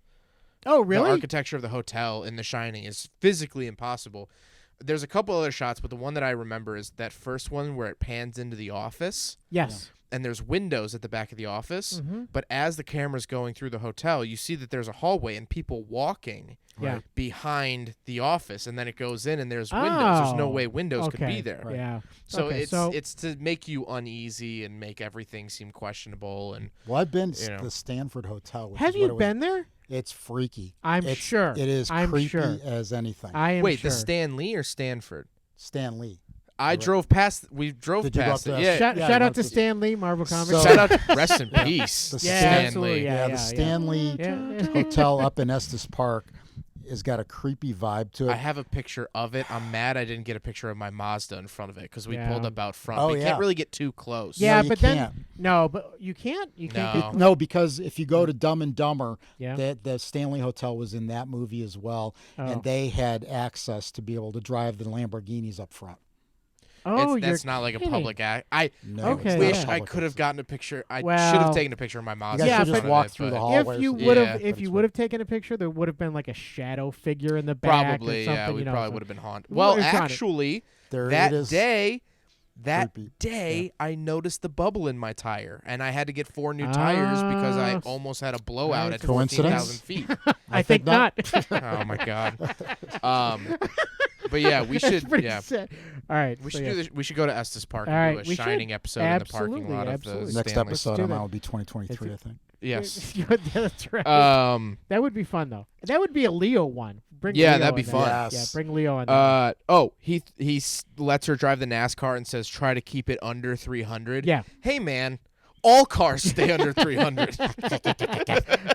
Oh, really? The architecture of the hotel in The Shining is physically impossible. There's a couple other shots, but the one that I remember is that first one where it pans into the office. Yes. And there's windows at the back of the office. But as the camera's going through the hotel, you see that there's a hallway and people walking behind the office. And then it goes in and there's windows. There's no way windows could be there. Yeah. So it's to make you uneasy and make everything seem questionable. And I've been to the Stanford Hotel. Have you been there? It's freaky. I'm sure. It is creepy as anything. Wait, the Stan Lee or Stanford? Stan Lee. We drove past it. Yeah. Shout out to Stan Lee, Marvel Comics. Shout out, rest in peace. The Stan Lee. The Stan Lee Hotel up in Estes Park has got a creepy vibe to it. I have a picture of it. I'm mad I didn't get a picture of my Mazda in front of it because we pulled up out front. Oh, But you can't really get too close. Yeah, No, but can't. then no, but you can't. You can't. No. No, because if you go to Dumb and Dumber, Yeah. the Stanley Hotel was in that movie as well, and they had access to be able to drive the Lamborghinis up front. Oh, that's not like a public act. I Okay, wish yeah. I could have gotten a picture. I Well, should have taken a picture of my Mazda. You guys Yeah, should just but- walk through the hallway. If you would have, if you would have taken a picture, there would have been like a shadow figure in the back. Probably, or something, yeah. We you know, probably so- would have been haunted. Well, Well, it's haunted. actually, There that it is. day, Creepy. I noticed the bubble in my tire, and I had to get 4 new tires because I Ah, almost had a blowout at Coincidence? 14,000 feet. I think not. Oh my god. But yeah, we should. That's pretty Yeah, sad. All right, we so should yeah. do this. We should go to Estes Park All and right, do we a should. shining episode in the parking Absolutely, lot of absolutely. the Next Stanley. episode do on that. mine will be 2023, I think. Yes. That's right. Um. That would be fun though. That would be a Leo one. Bring Yeah, Leo that'd be in fun. there. Yes. Yeah, bring Leo on. There. He lets her drive the NASCAR and says try to keep it under 300. Yeah. Hey man, all cars stay under 300.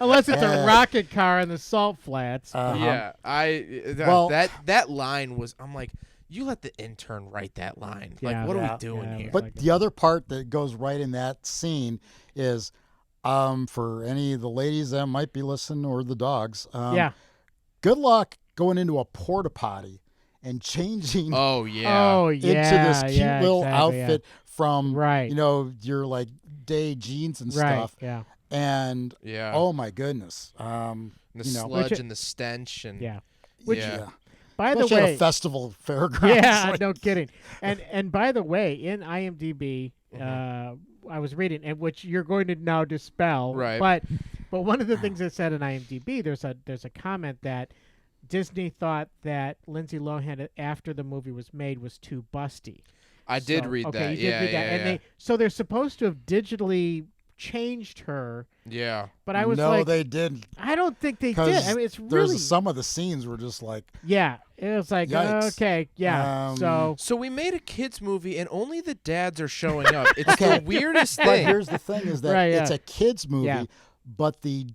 Unless it's a rocket car in the salt flats. Yeah. Well- that line was. I'm like, you let the intern write that line. Yeah. Like, what are Yeah. we doing Yeah, here? But like the other part that goes right in that scene is, for any of the ladies that might be listening or the dogs, Yeah. good luck going into a porta potty and changing Oh yeah. Oh into yeah. this cute yeah, little exactly, yeah. outfit from Right. your like day jeans and Right. stuff. Yeah. And Yeah. oh my goodness, And the you know, sludge Which- and the stench and Yeah. Which, yeah. by the especially at way, a festival fairgrounds. yeah, like- no kidding. And by the way, in IMDb, Mm-hmm. I was reading, and which you're going to now dispel. Right. But one of the things that said in IMDb, there's a comment that Disney thought that Lindsay Lohan after the movie was made was too busty. I did So- read okay, that. you did Yeah, read yeah, that. And so they're supposed to have digitally changed her, yeah. but I was no, like, they didn't. I don't think they did. 'Cause I mean, it's There's really some of the scenes were just like, yeah. It was like Yikes. okay, yeah. So So we made a kids movie, and only the dads are showing up. It's Okay. the weirdest but thing. here's the thing: is that Right, it's yeah. a kids movie, Yeah. but the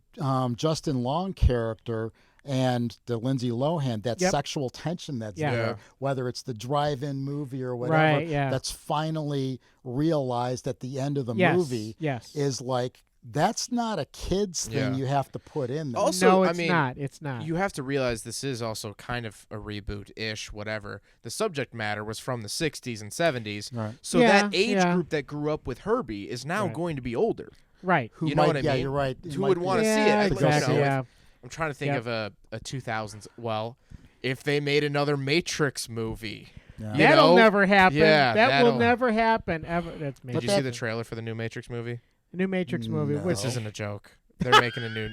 Justin Long character and the Lindsay Lohan, that Yep. sexual tension that's Yeah. Yeah. there, whether it's the drive-in movie or whatever, Right, yeah. that's finally realized at the end of the yes, movie yes. is like, that's not a kids thing Yeah. you have to put in there. Also, no, I it's mean, not. It's not. You have to realize this is also kind of a reboot-ish, whatever. The subject matter was from the 60s and 70s. Right. So Yeah, that age yeah. group that grew up with Herbie is now Right. going to be older. right. Who you know might, what I yeah, mean? you're right. It Who might would be- want to see Yeah, it? exactly. You know, Yeah. I'm trying to think Yep. of a 2000s. Well, if they made another Matrix movie. Yeah. You That'll know? never happen. Yeah, that will that'll- never happen ever. That's me. Did you see the trailer for the new Matrix movie? new Matrix movie? No. Which This isn't a joke. They're making a new.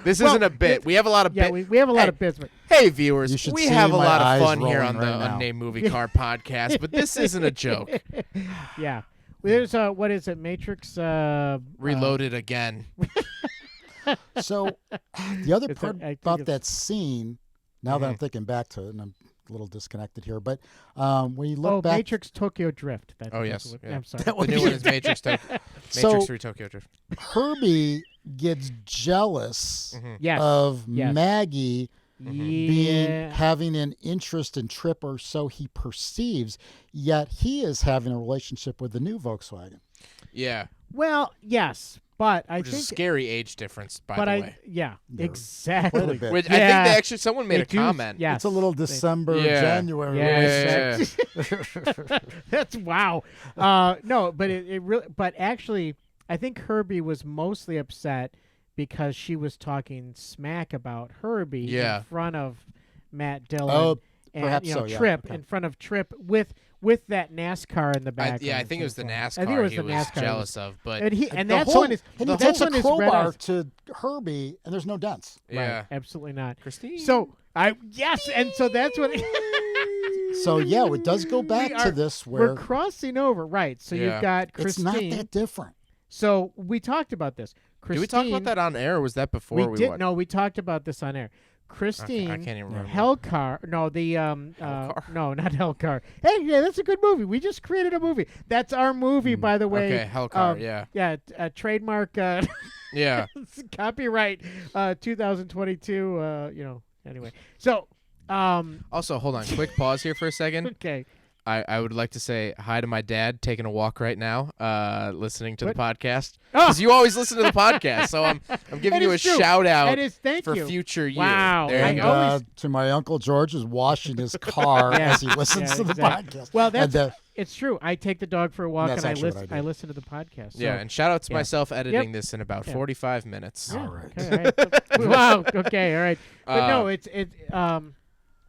This Well, isn't a bit. We have a lot of yeah, bit. we have a lot Hey, of bits, but Hey You viewers, should we see have a my lot of eyes fun here rolling on the right now. Unnamed Movie Car podcast, but this isn't a joke. yeah. There's what is it? Matrix Reloaded again. So the other It's part I think about it's- that scene, now that I'm thinking back to it, and I'm a little disconnected here, but when you look Oh, back, Matrix Tokyo Drift. Oh, yes, what- yeah. I'm sorry. The new one is Matrix. Matrix So- 3 Tokyo Drift. Herbie gets jealous Yes. of Yes. Maggie being Yeah. having an interest in Trip, or so he perceives, yet he is having a relationship with the new Volkswagen. Yeah, Well, yes, but I which is a think. scary age difference, by But the I way. yeah Quite exactly. a bit. Which I think Yeah. they actually someone made They a do- comment. Yes. It's a little December, Yeah. January. Yeah, Yeah. That's wow. No, but it really. But actually, I think Herbie was mostly upset because she was talking smack about Herbie Yeah. in front of Matt Dillon. Oh, and, perhaps you know, so, yeah. Trip Okay. in front of Trip with that NASCAR in the back. Yeah, I think it was the NASCAR I think it was he the was NASCAR jealous of, but And he The that's whole- one is and he that's takes a one is red crowbar eyes. to Herbie, and there's no dents. yeah. Right, absolutely not. Christine. So yes, and so that's what. So yeah, it does go back We to are- this We're where crossing over, right? So Yeah. you've got it's Christine. not that different. So we talked about this. Christine, Did we talk about that on air, or was that before We we did. watched? No, we talked about this on air. Okay, Christine, I can't even remember. Hellcar. No, the Hellcar? no, not Hellcar. Hey, yeah, that's a good movie. We just created a movie. That's our movie, by the way. Okay, Hellcar, yeah. Yeah, trademark. Yeah. Copyright 2022. Anyway, so Also, hold on. Quick pause here for a second. okay. I would like to say hi to my dad taking a walk right now, listening to the podcast. Oh! Because you always listen to the podcast, so I'm giving you a shout out for future you. Wow. There you go. And to my Uncle George who's washing his car as he listens to the podcast. Well, it's true. I take the dog for a walk and I listen to the podcast. So. Yeah, and shout out to myself editing this in about 45 minutes. Yeah. All right. Okay, all right. Wow. Okay. All right. But no, it's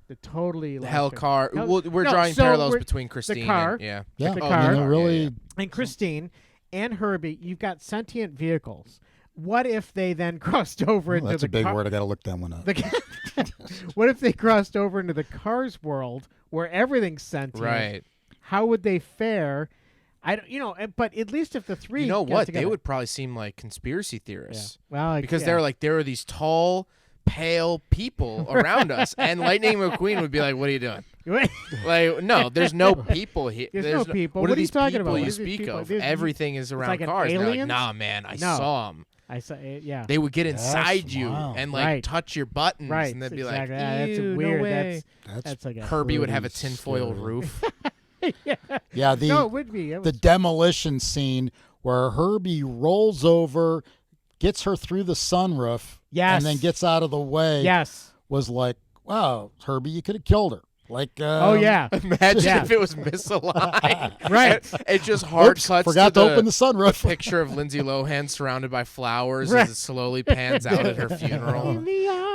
the totally hell car. We're drawing parallels between Christine the car, and the car, I mean, really, and Christine and Herbie. You've got sentient vehicles. What if they then crossed over into that's the a big car? word. I got to look that one up. What if they crossed over into the Cars world where everything's sentient? Right. How would they fare? But at least if the three, you know got what, together, they would probably seem like conspircy theorists. Yeah. Well, because there are these tall, pale people around us, and Lightning McQueen would be like, "What are you doing?" Like, no, there's no people here. There's no people. What What are are you these talking people about? you What are these speak people? of? There's- Everything is around like an cars. And they're like, aliens? nah, man, I No. saw them. I saw it. Yeah. They would get inside you wow. and like Right. touch your buttons, Right. and they'd be exactly. like, That's "Ew, weird. no way." That's like a Herbie would have a pretty tinfoil scary. roof. Yeah, no, it would be. It the was- demolition scene where Herbie rolls over, gets her through the sunroof, Yes. and then gets out of the way. yes. Was like, wow, Herbie, you could have killed her. Like, Oh yeah. Imagine Yeah. if it was misaligned. Right. It just hard oops, cuts forgot to to open the sunroof. picture of Lindsay Lohan surrounded by flowers Right. as it slowly pans out at her funeral.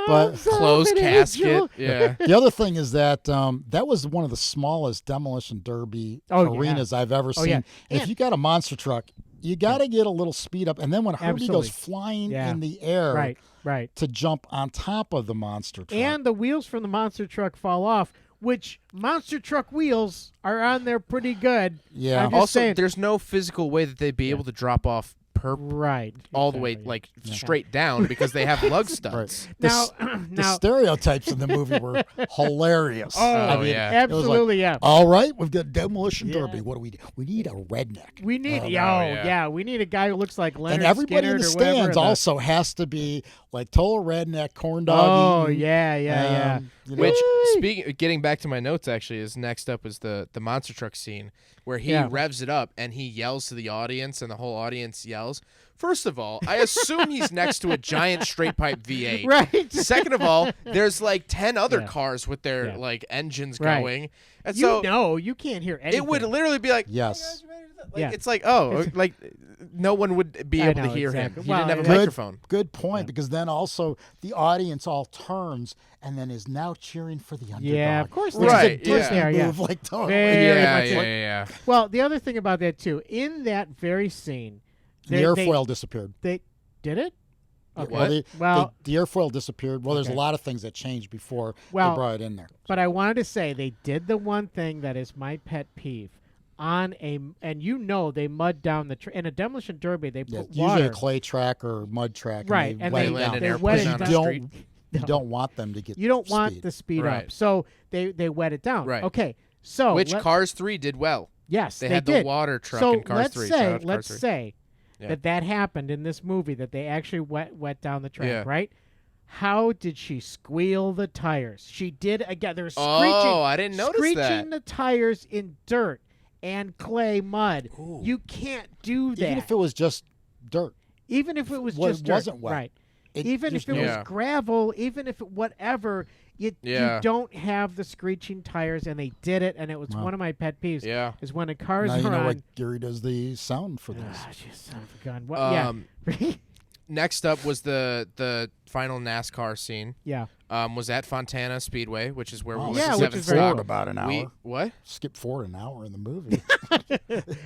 But Closed casket. Yeah. the other thing is that that was one of the smallest Demolition Derby Oh, yeah. arenas I've ever seen. yeah. And if And- you got a monster truck, you got to get a little speed up. And then when Herbie Absolutely. goes flying Yeah. in the air Right. to jump on top of the monster truck. And the wheels from the monster truck fall off, which monster truck wheels are on there pretty good. Yeah. I'm just Also, saying. there's no physical way that they'd be able to drop off Right. all the way exactly. like straight down because they have lug studs. The Now, the stereotypes in the movie were hilarious. Oh, I mean, yeah. it was absolutely, like, yeah. all right, we've got Demolition Derby. What do we do? We need a redneck. We need, yeah. we need a guy who looks like Leonard And everybody Skinner in the or whatever, stands and also has to be like total redneck, corn dog. Oh, eating, yeah. you know. Which, getting back to my notes, actually, is next up is the monster truck scene where he revs it up and he yells to the audience and the whole audience yells. First of all, I assume he's next to a giant straight pipe V8. Right. Second of all, there's like 10 other cars with their like engines Right. going. And so you can't hear anything. it would literally be like, Yes. like it's like, like no one would be I able know, to hear exactly. him. He Well, didn't have a Good- microphone. Good point, because then also the audience all turns and then is now cheering for the underdog. Yeah, of course they Which are. is a Right, Of course Disney they are, yeah. move, like totally. Very Yeah, much yeah, like- yeah. Well, the other thing about that, too, in that very scene, The airfoil disappeared. They did it? Okay. What? Well, the airfoil disappeared. Well, there's a Okay. lot of things that changed before Well, they brought it in there. but I wanted to say they did the one thing that is my pet peeve. And they mud down the in a demolition derby. They Yeah, put usually water, a clay track or mud track. right? And And they they, wet it land down. an wet airplane it on down. the don't, street. You don't want them to get. You don't want speed. the speed Right. up, so they wet it down. Right. Okay, so Which Cars 3 did well. Yes, They had the did. water truck so in Cars 3. Shout out to let's Cars 3. say Yeah. that happened in this movie, that they actually wet down the track, Yeah. right? How did she squeal the tires? She did again. They're screeching. Oh, I didn't notice screeching that. the tires in dirt and clay mud. Ooh. You can't do that. Even if it was just dirt. Even if it was Well, just it dirt, wasn't wet. right? It Even just if it Yeah. was gravel, even if it, whatever, you don't have the screeching tires, and they did it, and it was Wow. one of my pet peeves. Yeah. Is when the cars Now are you know on. what Gary does the sound for this. Ah, you son of a gun. What? Yeah. Next up was the final NASCAR scene. Yeah. Was at Fontana Speedway, which is where we Oh, went Yeah, to which Seven is very Stock. cool. about an hour. What? Skip forward an hour in the movie.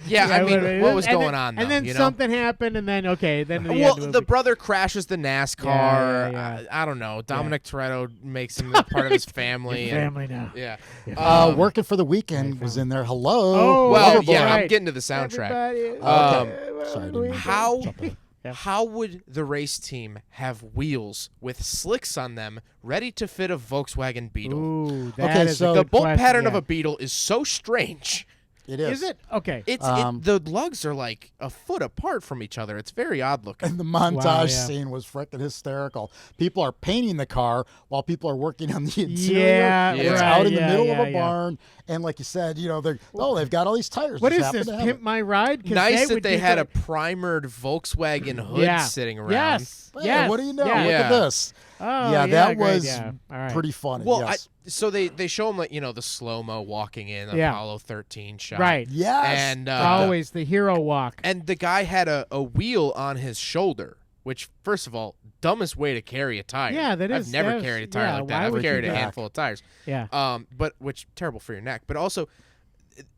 Yeah, I mean, but- what was and going then- on? And though, then you know? something happened, and then then Well, the brother crashes the NASCAR. Yeah. I don't know. Dominic Toretto makes him part of his family. family now. Yeah. Working for the Weekend was in there. Hello. Oh, Well, Loverboy. yeah, I'm Right. getting to the soundtrack. Everybody- Sorry, I didn't mean to How jump in. how would the race team have wheels with slicks on them ready to fit a Volkswagen Beetle? Ooh, that Okay, is so- a The good bolt question, pattern of yeah. a Beetle is so strange. It is. Is it? Okay. The lugs are like a foot apart from each other. It's very odd looking. And the montage scene was freaking hysterical. People are painting the car while people are working on the interior. Yeah, It's out in the middle of a barn. And like you said, they've got all these tires. What is this? Pimp My Ride? Nice that they had a primered Volkswagen hood sitting around. Yes. Hey, what do you know? Yeah. Look at this. Oh, that great, was pretty funny. Well, yes. so they show him the slow-mo walking in Apollo 13 shot. Right. Yes. And always the hero walk. And the guy had a wheel on his shoulder, which, first of all, dumbest way to carry a tire. Yeah, that is. I've never carried a tire like that. I've carried a handful of tires. Yeah. Which terrible for your neck. But also,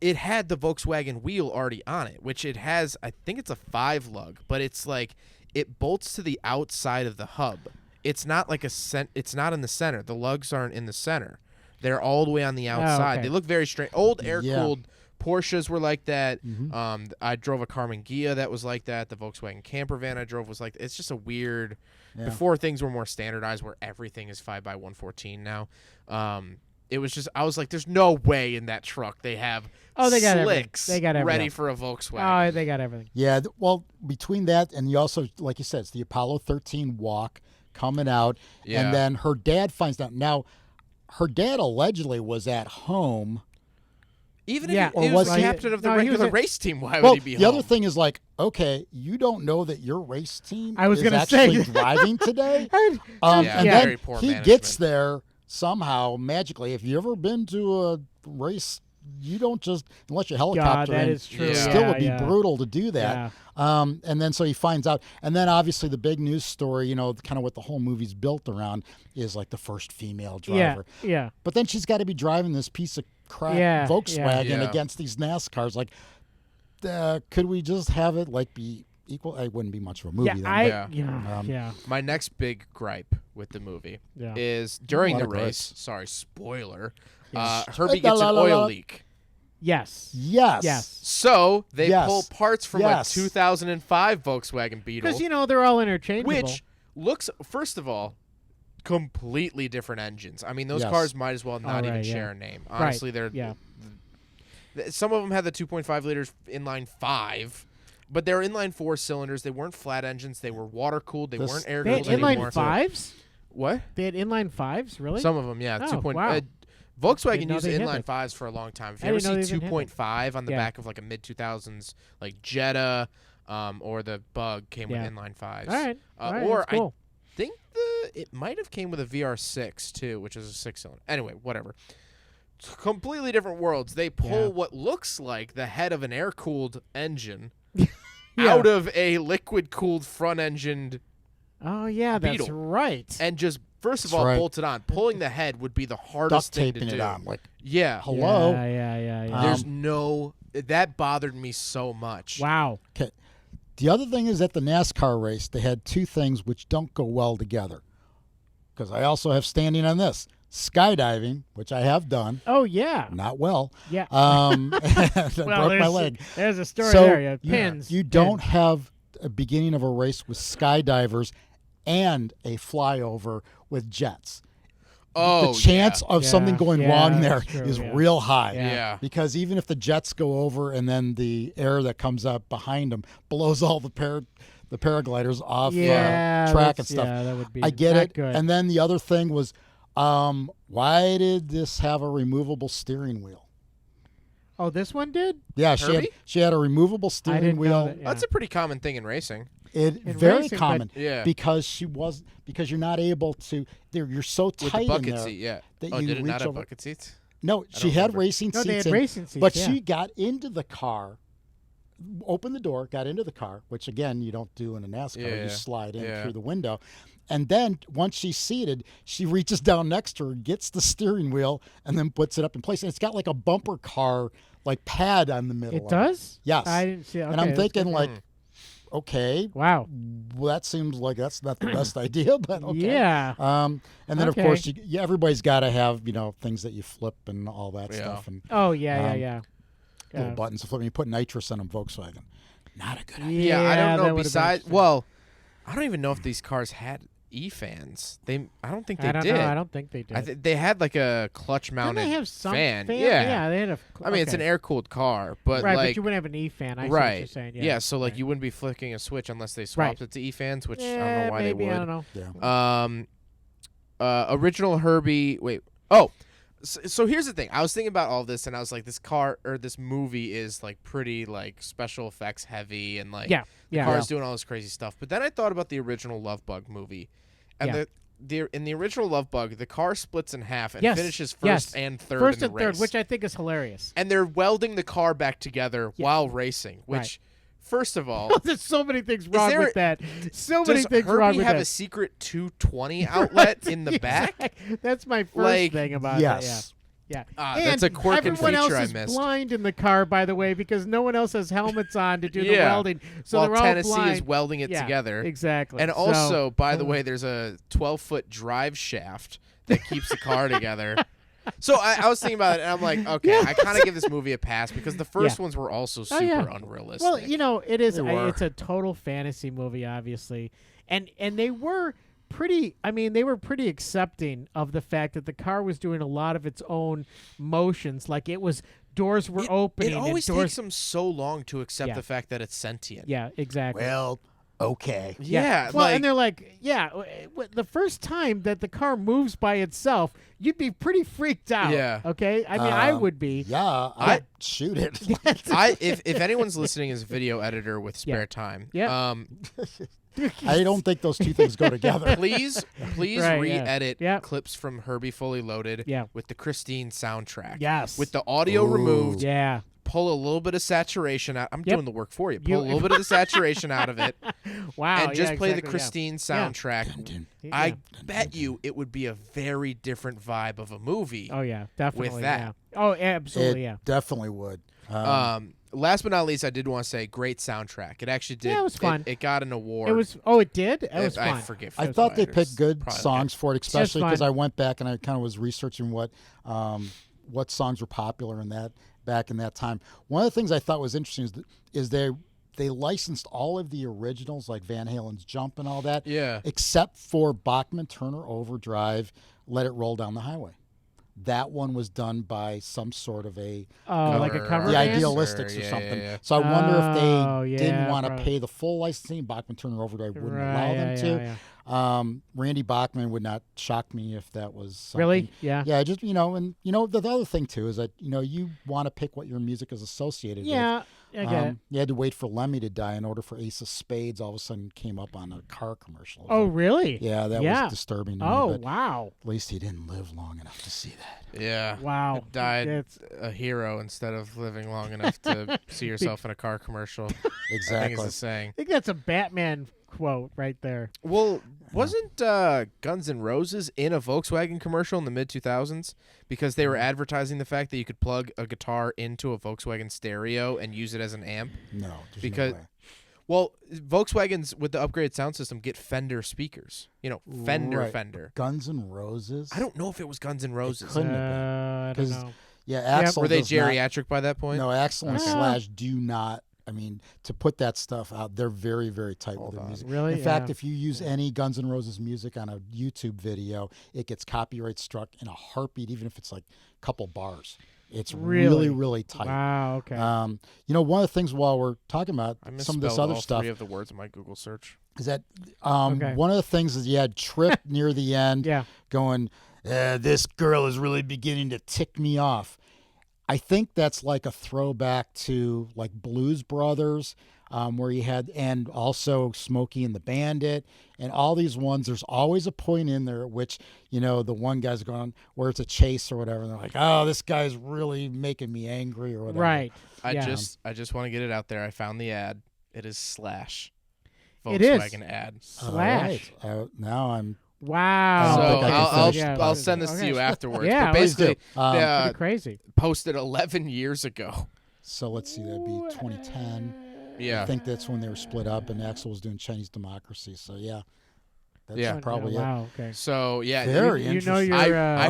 it had the Volkswagen wheel already on it, which it has. I think it's a 5-lug, but it's like it bolts to the outside of the hub. It's not like it's not in the center. The lugs aren't in the center. They're all the way on the outside. Okay. They look very strange. Old air-cooled Porsches were like that. Mm-hmm. I drove a Carmen Ghia that was like that. The Volkswagen camper van I drove was like that. It's just a weird. Yeah. Before things were more standardized, where everything is 5x114 now. It was just, I was like, there's no way in that truck they have they got slicks they got ready for a Volkswagen. Oh, they got everything. Yeah, well, between that and you also, like you said, it's the Apollo 13 walk coming out, and then her dad finds out. Now, her dad allegedly was at home. Even if he was captain of the regular race team, why would he be home? The other thing is like, okay, you don't know that your race team is actually driving today? And then he gets there somehow, magically. If you ever been to a race, you don't just, unless you're helicopter, that is true. Still would be brutal to do that. And then so he finds out. And then obviously the big news story, kind of what the whole movie's built around is like the first female driver. Yeah. But then she's got to be driving this piece of crap Volkswagen against these NASCARs. Like, could we just have it like be equal? It wouldn't be much of a movie then. My next big gripe with the movie is during the race. Sorry, spoiler. Herbie gets an oil leak. Yes. So they pull parts from a 2005 Volkswagen Beetle. Because, they're all interchangeable. Which looks, first of all, completely different engines. I mean, those cars might as well not even share a name. Honestly, they're some of them had the 2.5 liters inline 5, but they're inline 4 cylinders. They weren't flat engines. They were water cooled. They weren't air cooled anymore. They had inline 5s? What? They had inline 5s, really? Some of them, yeah. Wow. Volkswagen used inline 5s for a long time. If you ever see 2.5 on the back of like a mid-2000s like Jetta or the Bug came with inline 5s. All right. Or cool. I think it might have came with a VR6 too, which is a 6-cylinder. Anyway, whatever. It's completely different worlds. They pull what looks like the head of an air-cooled engine out of a liquid-cooled front-engined Beetle. That's right. And just first of all, bolt it on. Pulling the head would be the hardest thing to do. Duct taping it on, like, hello. Yeah. There's that bothered me so much. Wow. Okay. The other thing is at the NASCAR race, they had two things which don't go well together. Because I also have standing on this. Skydiving, which I have done. Oh, yeah. Not well. Yeah. I broke my leg. There's a story there. You have pins. You don't have a beginning of a race with skydivers and a flyover with jets. Oh, the chance of something going wrong there is real high. Yeah. Because even if the jets go over and then the air that comes up behind them blows all the paragliders off track and stuff. Yeah, that would be I get it. Good. And then the other thing was, why did this have a removable steering wheel? Oh, this one did? Yeah, she had a removable steering wheel. That's a pretty common thing in racing. Very racing, common. but Because because you're not able to. You're so tight with the bucket in there seat. that Oh, you did it reach not have over. bucket seats? No, she had racing seats. No, they had racing seats. But she got into the car, opened the door, got into the car, which again you don't do in a NASCAR. You slide in through the window. And then once she's seated, she reaches down next to her, gets the steering wheel, and then puts it up in place. And it's got like a bumper car like pad on the middle. It does? Yes. I didn't see it. And I'm thinking like, okay. Wow. Well, that seems like that's not the best idea, but okay. Yeah. And then of course everybody's got to have things that you flip and all that stuff. And yeah. Little buttons to flip. You put nitrous on them, Volkswagen. Not a good idea. Yeah, I don't know. Besides, I don't even know if these cars had E-fans. I don't think they I don't did. know. I don't think they did. They had like a clutch-mounted Didn't they have some fan. Yeah, they had a. I mean, it's an air-cooled car, but right, like but you wouldn't have an E-fan. I see right. what you're saying. Yeah, so like right. you wouldn't be flicking a switch unless they swapped it to E-fans, which I don't know why maybe, they would. I don't know. Yeah. Original Herbie. Wait. Oh. So here's the thing. I was thinking about all this, and I was like, this movie is like pretty like special effects heavy, and like the car's doing all this crazy stuff. But then I thought about the original Love Bug movie, and in the original Love Bug, the car splits in half and finishes first and third in the race. Which I think is hilarious. And they're welding the car back together while racing, which. First of all, there's so many things wrong with that. So many things Herbie wrong with that. Does Herbie have a secret 220 outlet in the back? That's my first thing about that. Yeah. That's a quirk and feature everyone I else missed. is blind in the car, by the way, because no one else has helmets on to do the welding. So while they're all Tennessee blind. is welding it together. Exactly. And also, by the way, there's a 12-foot drive shaft that keeps the car together. So I was thinking about it, and I'm like, okay, I kind of give this movie a pass because the first ones were also super unrealistic. Well, it is. It's a total fantasy movie, obviously, and they were pretty. I mean, they were pretty accepting of the fact that the car was doing a lot of its own motions, like doors were opening. It always and doors, takes them so long to accept the fact that it's sentient. Yeah, exactly. Well. Okay. Yeah. Well, and they're like, the first time that the car moves by itself, you'd be pretty freaked out. Yeah. Okay. I mean, I would be. Yeah. I'd shoot it. If anyone's listening as a video editor with spare time, I don't think those two things go together. Please re-edit clips from Herbie Fully Loaded with the Christine soundtrack. Yes. With the audio removed. Yeah. Pull a little bit of saturation out. I'm doing the work for you. Pull a little bit of the saturation out of it. Wow. And just play the exactly, Christine soundtrack. I bet you it would be a very different vibe of a movie. Oh, yeah. Definitely. With that. Yeah. Oh, absolutely. It definitely would. Last but not least, I did want to say great soundtrack. It actually did. Yeah, it was fun. It got an award. It was. Oh, it did. It was fun. I forget. I thought they picked good songs for it, especially because fun. I went back and I kind of was researching what songs were popular in that back in that time. One of the things I thought was interesting is they licensed all of the originals like Van Halen's Jump and all that, except for Bachman Turner Overdrive, Let It Roll Down the Highway. That one was done by some sort of a like a cover the band? Idealistics or something. So I wonder if they didn't want to pay the full licensing. Bachman Turner Overdrive wouldn't allow them to. Randy Bachman would not shock me if that was something. Really? Yeah. Yeah, just the other thing too is that you want to pick what your music is associated with. Yeah. I get it. You had to wait for Lemmy to die in order for Ace of Spades all of a sudden came up on a car commercial. Oh, really? Yeah, that was disturbing to me. Oh, but wow. At least he didn't live long enough to see that. Yeah. Wow. Died a hero instead of living long enough to see yourself in a car commercial. Exactly. I think it's the saying. I think that's a Batman quote right there. Well, wasn't Guns N' Roses in a Volkswagen commercial in the mid-2000s because they were advertising the fact that you could plug a guitar into a Volkswagen stereo and use it as an amp? No, because no way. Well, Volkswagens with the upgraded sound system get Fender speakers. Fender. Guns N' Roses? I don't know if it was Guns N' Roses. It couldn't have been. I don't know. Yeah, Axl were they geriatric by that point? No, Axl and Slash do not. I mean, to put that stuff out, they're very, very tight with their music. Really? In fact, if you use any Guns N' Roses music on a YouTube video, it gets copyright struck in a heartbeat, even if it's like a couple bars. It's really, really tight. Wow. Okay. One of the things while we're talking about some of this other all stuff, 3 of the words in my Google search. is that one of the things is you had Tripp near the end, going, "This girl is really beginning to tick me off." I think that's like a throwback to like Blues Brothers, where you had, and also Smokey and the Bandit, and all these ones. There's always a point in there at which, the one guy's going where it's a chase or whatever. And they're like, "Oh, this guy's really making me angry" or whatever. Right. I just want to get it out there. I found the ad. It is Slash. It is. Volkswagen ad. Slash. Now I'm. Wow. So I'll send this to you afterwards. Yeah, but basically, pretty crazy. Posted 11 years ago. So let's see, that'd be 2010. Yeah. I think that's when they were split up and Axl was doing Chinese Democracy. So yeah. That's probably it. Wow. Okay. So very interesting. I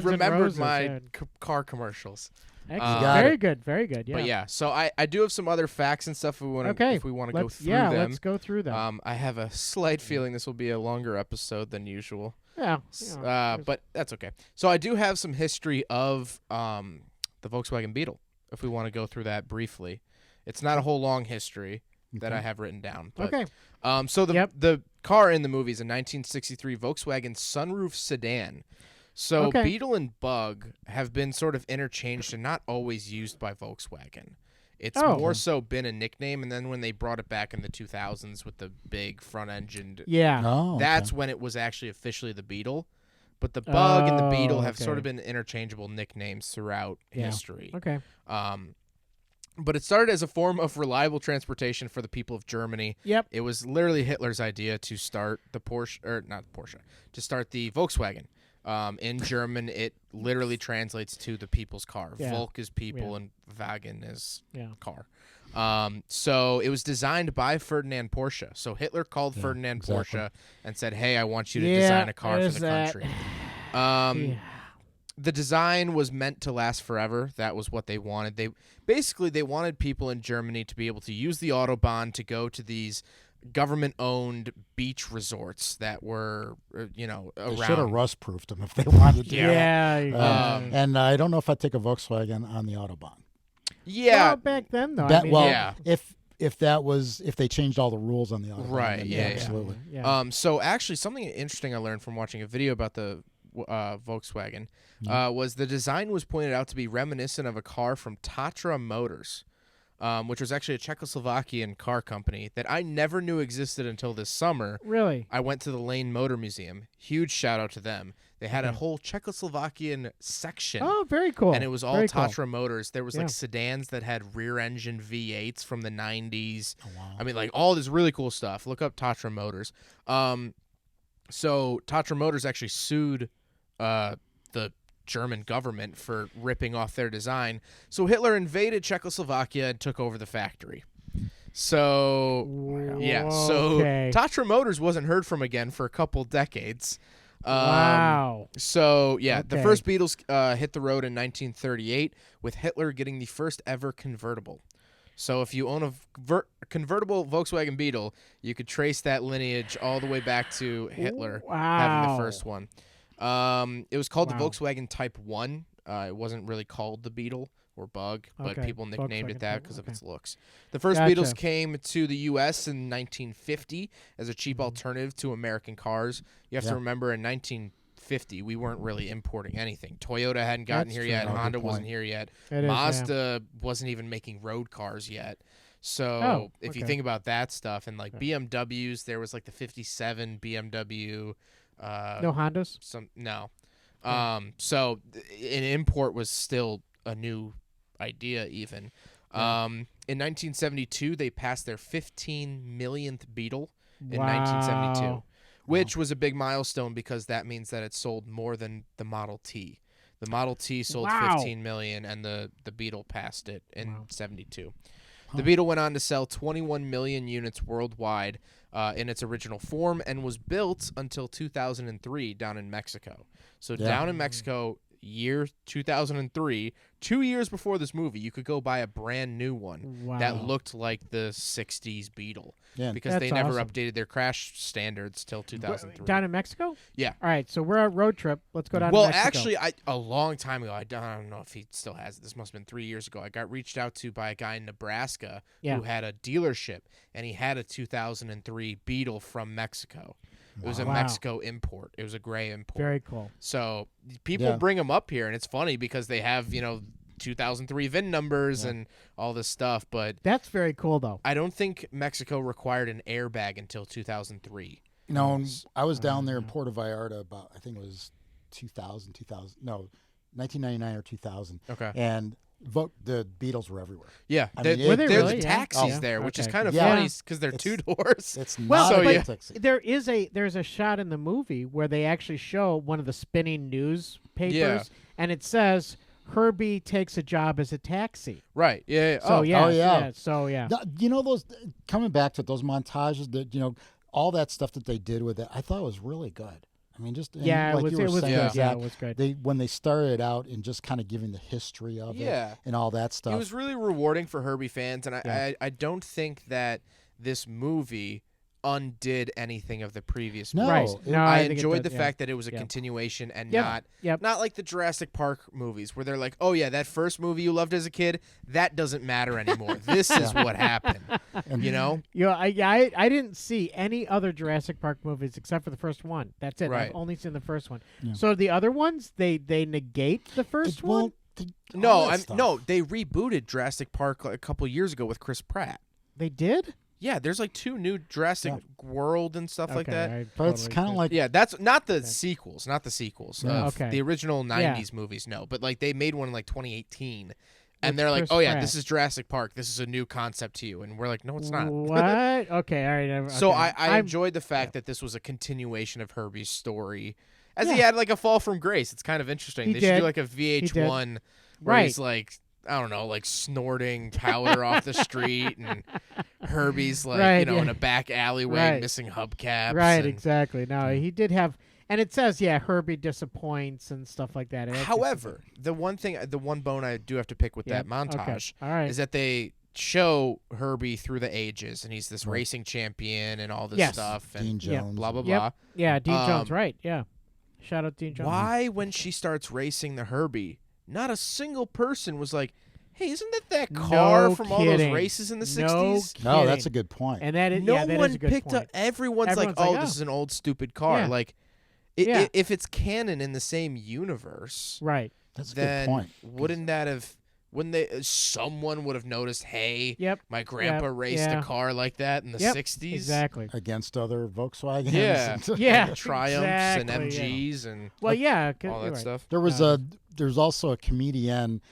remembered my car commercials. Very good. Very good. Yeah. But yeah, so I do have some other facts and stuff if we want to go through them. Yeah, let's go through them. I have a slight feeling this will be a longer episode than usual. Yeah. But that's okay. So I do have some history of the Volkswagen Beetle, if we want to go through that briefly. It's not a whole long history that I have written down. But, okay. So the car in the movie is a 1963 Volkswagen Sunroof sedan. So Beetle and Bug have been sort of interchanged and not always used by Volkswagen. It's more so been a nickname, and then when they brought it back in the 2000s with the big front-engined, that's when it was actually officially the Beetle. But the Bug and the Beetle have sort of been interchangeable nicknames throughout history. Okay. But it started as a form of reliable transportation for the people of Germany. Yep. It was literally Hitler's idea to start the to start the Volkswagen. In German, it literally translates to the people's car. Yeah. Volk is people and Wagen is car. So it was designed by Ferdinand Porsche. So Hitler called Ferdinand Porsche and said, hey, I want you to design a car for the country. The design was meant to last forever. That was what they wanted. They wanted people in Germany to be able to use the Autobahn to go to these government-owned beach resorts that were, around. They should have rust-proofed them if they wanted to. And I don't know if I'd take a Volkswagen on the Autobahn. Yeah. Well, back then, though. If they changed all the rules on the Autobahn. Right, absolutely. Yeah. So actually, something interesting I learned from watching a video about the Volkswagen was the design was pointed out to be reminiscent of a car from Tatra Motors. Which was actually a Czechoslovakian car company that I never knew existed until this summer. Really? I went to the Lane Motor Museum. Huge shout out to them. They had a whole Czechoslovakian section. Oh, very cool. And it was all Tatra Motors. There was like sedans that had rear engine V8s from the 90s. Oh, wow. I mean, like all this really cool stuff. Look up Tatra Motors. So Tatra Motors actually sued the German government for ripping off their design. So Hitler invaded Czechoslovakia and took over the factory. So Tatra Motors wasn't heard from again for a couple decades. Wow. So the first Beetles hit the road in 1938 with Hitler getting the first ever convertible. So if you own a convertible Volkswagen Beetle, you could trace that lineage all the way back to Hitler having the first one. It was called the Volkswagen Type 1. It wasn't really called the Beetle or Bug, but people nicknamed it that because of its looks. The first Beetles came to the U.S. in 1950 as a cheap alternative to American cars. You have to remember in 1950, we weren't really importing anything. Toyota hadn't gotten here yet. Honda wasn't here yet. Mazda wasn't even making road cars yet. So if you think about that stuff and like BMWs, there was like the 57 BMW. No Hondas? No. So an import was still a new idea even. In 1972, they passed their 15 millionth Beetle in 1972, which was a big milestone because that means that it sold more than the Model T. The Model T sold 15 million, and the Beetle passed it in 72. The Beetle went on to sell 21 million units worldwide in its original form and was built until 2003 down in Mexico. So down in Mexico, year 2003, 2 years before this movie, you could go buy a brand new one that looked like the 60s Beetle because they never updated their crash standards till 2003. Down in Mexico? Yeah. All right, so we're on a road trip. Let's go down to Mexico. Well, actually, a long time ago, I don't know if he still has it. This must have been 3 years ago. I got reached out to by a guy in Nebraska who had a dealership, and he had a 2003 Beetle from Mexico. It was a Mexico import. It was a gray import. Very cool. So people bring them up here, and it's funny because they have, 2003 VIN numbers and all this stuff. But that's very cool, though. I don't think Mexico required an airbag until 2003. No, I was down there in Puerto Vallarta about, I think it was 1999 or 2000. Okay. And the Beetles were everywhere. Yeah, I mean, were they there's really? taxis there, which is kind of funny because they're 2 doors. It's not a taxi. There's a shot in the movie where they actually show one of the spinning newspapers, and it says Herbie takes a job as a taxi. Right. Yeah. So yeah. So those coming back to those montages that all that stuff that they did with it, I thought it was really good. I mean, just yeah, like you were saying, good. Zach, Yeah, it was good. When they started out and just kind of giving the history of it and all that stuff. It was really rewarding for Herbie fans, and I don't think that this movie undid anything of the previous movie. Right. No, I think enjoyed the did, fact that it was a continuation and Yep. not like the Jurassic Park movies where they're like, oh yeah, that first movie you loved as a kid, that doesn't matter anymore. This is what happened. You know? I didn't see any other Jurassic Park movies except for the first one. That's it. Right. I've only seen the first one. Yeah. So the other ones, they negate the first one? No, they rebooted Jurassic Park like a couple years ago with Chris Pratt. They did? Yeah, there's like 2 new Jurassic World and stuff like that. But it's kind of like that's not the sequels, not the sequels. No. The original 90s movies, no. But like they made one in like 2018. And they're like, oh, yeah, this is Jurassic Park. This is a new concept to you. And we're like, no, it's not. What? Okay, all right. Okay. So I enjoyed the fact that this was a continuation of Herbie's story. As he had like a fall from grace. It's kind of interesting. They should do like a VH1 where he's like, I don't know, like snorting powder off the street, and Herbie's like, in a back alleyway missing hubcaps. Right, exactly. No, he did have, and it says, Herbie disappoints and stuff like that. However, the one bone I do have to pick with that montage is that they show Herbie through the ages, and he's this racing champion and all this stuff, and Dean Jones. blah blah blah. Yeah, Dean Jones, right? Yeah. Shout out Dean Jones. Why, when she starts racing the Herbie, not a single person was like, hey, isn't that car from all those races in the 60s? No, that's a good point. And that is, no that one is a good picked point. up. Everyone's like, oh, this is an old stupid car. Yeah. Like, if it's canon in the same universe, right? That's a then good point. Wouldn't that have? Someone would have noticed, hey, my grandpa raced a car like that in the 60s? Exactly. Against other Volkswagens. And Triumphs and MGs and all that stuff. There's also a comedian,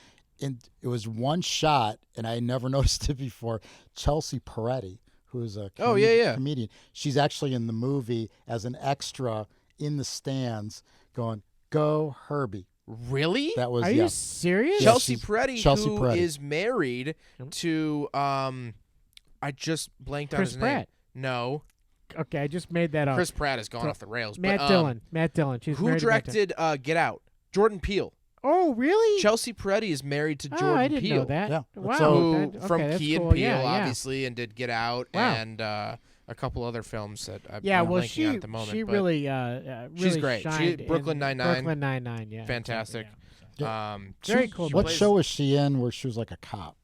and it was one shot, and I never noticed it before, Chelsea Peretti, who is a comedian. She's actually in the movie as an extra in the stands going, "Go Herbie." Really? That was. Are you serious? Chelsea Peretti, who is married to I just blanked on his name. Pratt. No. Okay, I just made that up. Chris Pratt has gone off the rails. Matt Dillon. She's who directed Get Out? Jordan Peele. Oh, really? Chelsea Peretti is married to Jordan Peele. I didn't know that. Yeah. Wow. From Key and Peele, obviously, and did Get Out and a couple other films that I'm blanking on at the moment. She really she's great. Brooklyn Nine-Nine. Brooklyn Nine-Nine, yeah. Fantastic. Very cool. What show was she in where she was like a cop?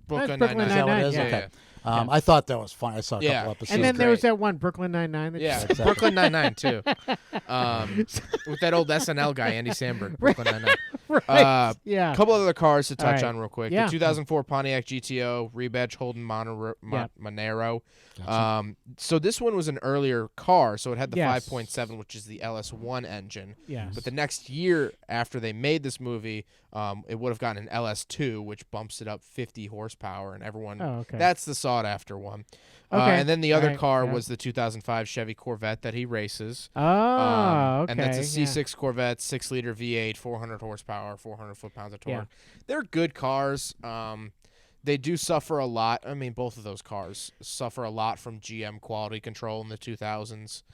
Brooklyn Nine-Nine. Is that what it is? Yeah. Okay. I thought that was fun. I saw a couple episodes. And then there was that one, Brooklyn Nine-Nine. Exactly. Brooklyn Nine-Nine, too. With that old SNL guy, Andy Samberg. Brooklyn Nine-Nine. Right. A couple other cars to touch on real quick. Yeah. The 2004 Pontiac Gto, Rebadge, Holden, Monero. Gotcha. So this one was an earlier car, so it had the 5.7, which is the LS1 engine. Yes. But the next year after they made this movie, it would have gotten an LS2, which bumps it up 50 horsepower, and everyone that's the sought-after one. And then the other car was the 2005 Chevy Corvette that he races. Oh, And that's a C6 Corvette, 6-liter V8, 400 horsepower, 400 foot-pounds of torque. Yeah. They're good cars. They do suffer a lot. I mean, both of those cars suffer a lot from GM quality control in the 2000s.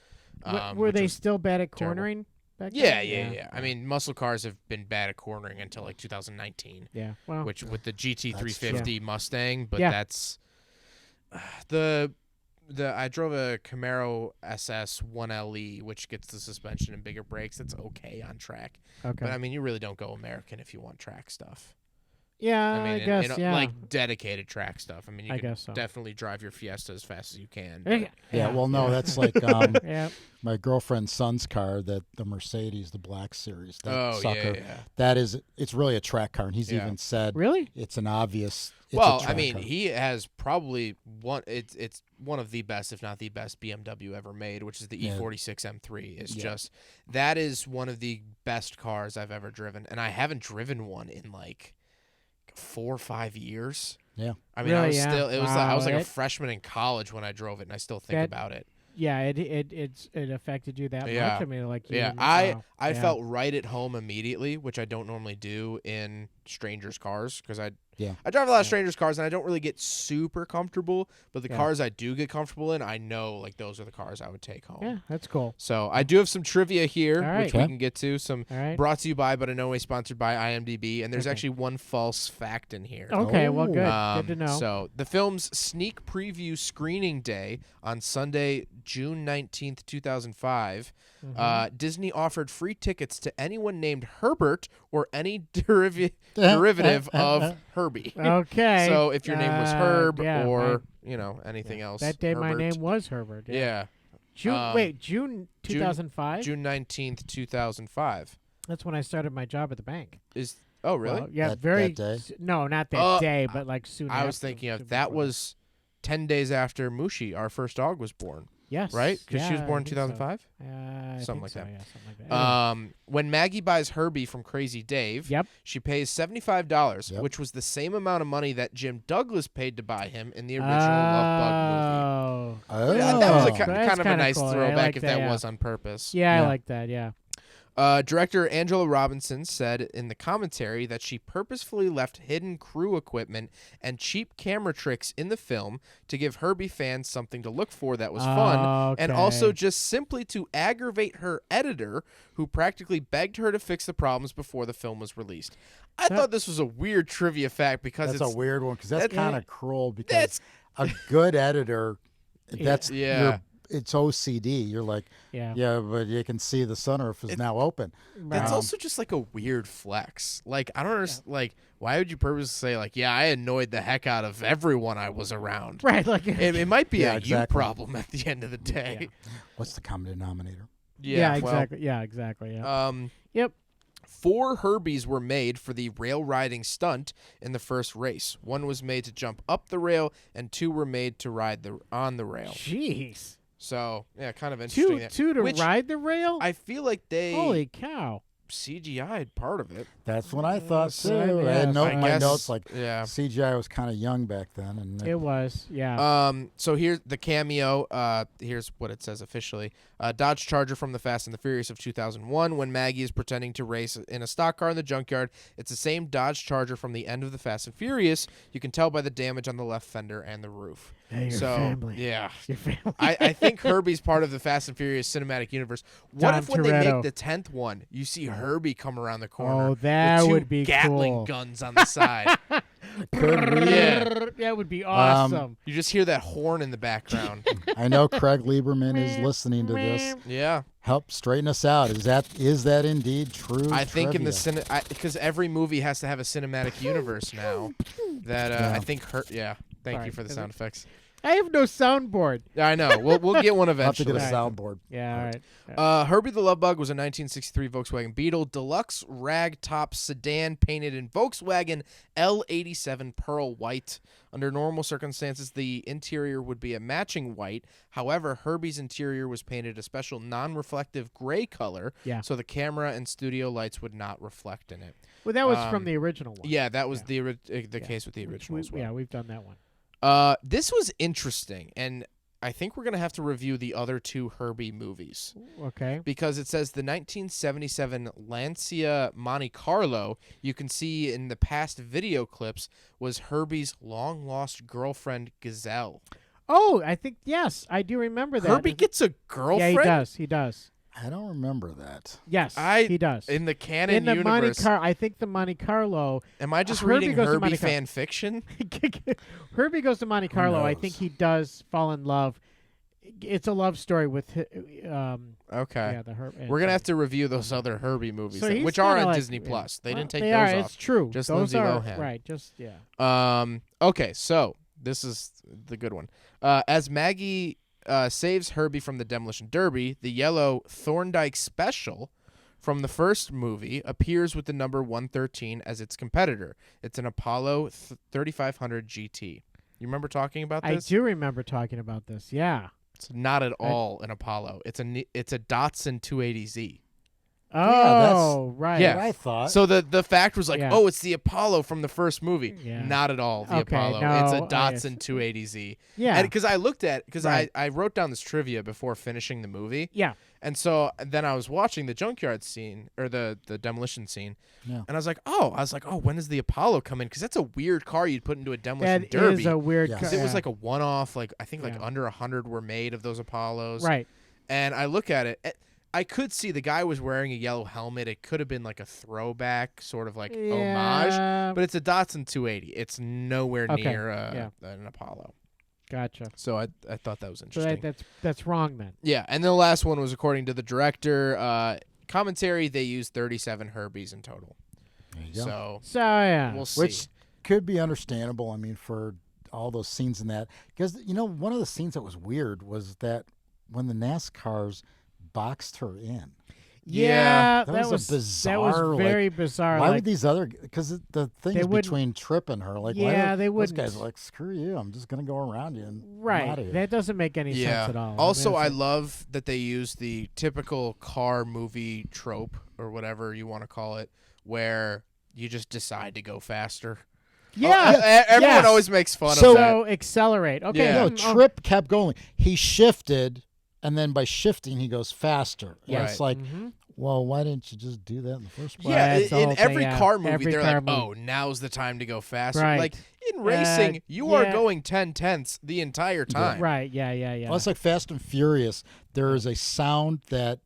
Were they still bad at cornering? Back then? Yeah. I mean, muscle cars have been bad at cornering until like 2019. Yeah. Well, which with the GT350 Mustang, but Yeah. that's the I drove a Camaro SS 1LE, which gets the suspension and bigger brakes. It's okay on track. Okay. But I mean, you really don't go American if you want track stuff. Yeah, I mean, guess, like dedicated track stuff. I mean, you can so. definitely drive your Fiesta as fast as you can. Yeah, well, no, that's like Yeah. my girlfriend's son's car, the Mercedes, the Black Series. That Oh, sucker. yeah. That is, it's really a track car, and he's even said Really? it's an obvious. It's a Well, I track mean, car. he has probably one. It's one of the best, if not the best, BMW ever made, which is the E46 M3. It's just that is one of the best cars I've ever driven, and I haven't driven one in like 4 or 5 years. Yeah. I mean, Really, I was still. It was like I was like a it- freshman in college when I drove it, and I still think about it. Yeah, it affected you that much. I mean, like I felt right at home immediately, which I don't normally do in strangers' cars because I Yeah. I drive a lot of strangers' cars, and I don't really get super comfortable. But the cars I do get comfortable in, I know like those are the cars I would take home. Yeah, that's cool. So I do have some trivia here, All right. which we can get to. Some All right. brought to you by, but in no way sponsored by IMDb. And there's actually one false fact in here. Okay, well, good. Good to know. So the film's sneak preview screening day on Sunday, June 19th, 2005, Disney offered free tickets to anyone named Herbert or any derivative of Herbie. Okay. So if your name was Herb yeah, or anything else. That day my Herbert. name was Herbert. Yeah. June 2005? June 19th, 2005. That's when I started my job at the bank. Oh, really? Well, yeah, That day? No, not that day, but like soon I was after, thinking soon of that before. was 10 days after Mushi, our first dog, was born. Yes. Right? Because she was Yeah, born I in think so. 2005? I Something think like so, that. Yeah, something like that. Anyway. When Maggie buys Herbie from Crazy Dave, she pays $75, which was the same amount of money that Jim Douglas paid to buy him in the original Love Bug movie. Oh. Yeah, that was a That's kind of a nice cool. I throwback like if that, that yeah. was on purpose. Yeah, I like that, yeah. Director Angela Robinson said in the commentary that she purposefully left hidden crew equipment and cheap camera tricks in the film to give Herbie fans something to look for that was fun, and also just simply to aggravate her editor, who practically begged her to fix the problems before the film was released. I thought this was a weird trivia fact because That's it's a weird one because that's kind of cruel because that's- a good editor, that's Yeah. it's OCD. You're like, yeah, but you can see the sunroof is now open. It's also just like a weird flex. Like, I don't understand. Like, why would you purposely say, like, yeah, I annoyed the heck out of everyone I was around? Right. Like it might be Yeah, a you problem at the end of the day. What's the common denominator? Yeah, well, exactly. Yeah, exactly. Yeah. Yep. 4 Herbies were made for the rail riding stunt in the first race. 1 was made to jump up the rail, and 2 were made to ride on the rail. Jeez. So, yeah, kind of interesting. Two to ride the rail? I feel like they Holy cow. CGI'd part of it. That's what I thought too. yeah, I had I my guess, notes like yeah. CGI was kind of young back then, and It was, yeah. So here's the cameo. Here's what it says officially. Dodge Charger from the Fast and the Furious of 2001. When Maggie is pretending to race in a stock car in the junkyard, it's the same Dodge Charger from the end of the Fast and Furious. You can tell by the damage on the left fender and the roof. Hey, your So family. yeah, Your family. I think Herbie's part of the Fast and Furious cinematic universe. What Dom if when they Toretto. make the 10th one, you see Herbie come around the corner? Oh, that with 2 would be Gatling cool. guns on the side. Yeah. That would be awesome. You just hear that horn in the background. I know Craig Lieberman is listening to this. Yeah. Help straighten us out. Is that indeed true? I think in trivia? the because every movie has to have a cinematic universe now. That I think Thank you for the sound effects. I have no soundboard. I know. We'll get one I'll have to eventually. get a soundboard. Yeah, all right. Herbie the Love Bug was a 1963 Volkswagen Beetle deluxe ragtop sedan painted in Volkswagen L87 pearl white. Under normal circumstances, the interior would be a matching white. However, Herbie's interior was painted a special non-reflective gray color, so the camera and studio lights would not reflect in it. Well, that was from the original one. Yeah, that was the case with the original as well. Yeah, we've done that one. This was interesting, and I think we're going to have to review the other 2 Herbie movies. Okay. Because it says the 1977 Lancia Monte Carlo, you can see in the past video clips, was Herbie's long-lost girlfriend, Gazelle. Oh, I think, yes, I do remember that. Herbie gets a girlfriend? Yeah, he does. I don't remember that. Yes, he does. In the canon universe. I think the Monte Carlo. Am I just Herbie reading goes to Herbie Monte fan fiction? Herbie Goes to Monte Carlo. I knows? think he does fall in love. It's a love story with. Okay. Yeah, We're gonna have to review those other Herbie movies, So he's which are kinda on like- Disney Plus. They didn't take they those are, off. It's true. Just those Lindsay are, Lohan. Right. Just yeah. Okay, so this is the good one. As Maggie saves Herbie from the Demolition Derby, the yellow Thorndike Special from the first movie appears with the number 113 as its competitor. It's an Apollo 3500 GT. You remember talking about this? I do remember talking about this. Yeah. It's not at all an Apollo. It's a Datsun 280Z. Oh, right. Yeah, what I thought. So the fact was like, oh, it's the Apollo from the first movie. Yeah. Not at all the Apollo. No, it's a Datsun 280Z. Yeah. Because I looked at I wrote down this trivia before finishing the movie. Yeah. And so then I was watching the junkyard scene or the demolition scene. Yeah. And I was like, when does the Apollo come in? Because that's a weird car you'd put into a demolition derby. That is a weird car. Because it was like a one-off. Like I think like under 100 were made of those Apollos. Right. And I look at it. I could see the guy was wearing a yellow helmet. It could have been like a throwback, sort of like homage, but it's a Datsun 280. It's nowhere near an Apollo. Gotcha. So I thought that was interesting. So that's wrong then. Yeah, and the last one was according to the director. Commentary, they used 37 Herbies in total. There you go. So yeah, we'll see. Which could be understandable. I mean, for all those scenes in that, because one of the scenes that was weird was that when the NASCARs boxed her in. Yeah, that was bizarre. That was very bizarre. Why would these other? Because the thing is between Tripp and her. Like, yeah, they wouldn't. Those guys are like, screw you. I'm just gonna go around you and right. I'm out of here. That doesn't make any sense at all. Also, I love that they use the typical car movie trope or whatever you want to call it, where you just decide to go faster. Yeah, everyone always makes fun of that. So accelerate. Okay, No, Tripp kept going. He shifted. And then by shifting, he goes faster. And it's like, well, why didn't you just do that in the first place? Yeah, in every car movie, they're like, oh, now's the time to go faster. Right. Like, in racing, you are going 10/10 the entire time. Right, yeah. Well, it's like Fast and Furious. There is a sound that,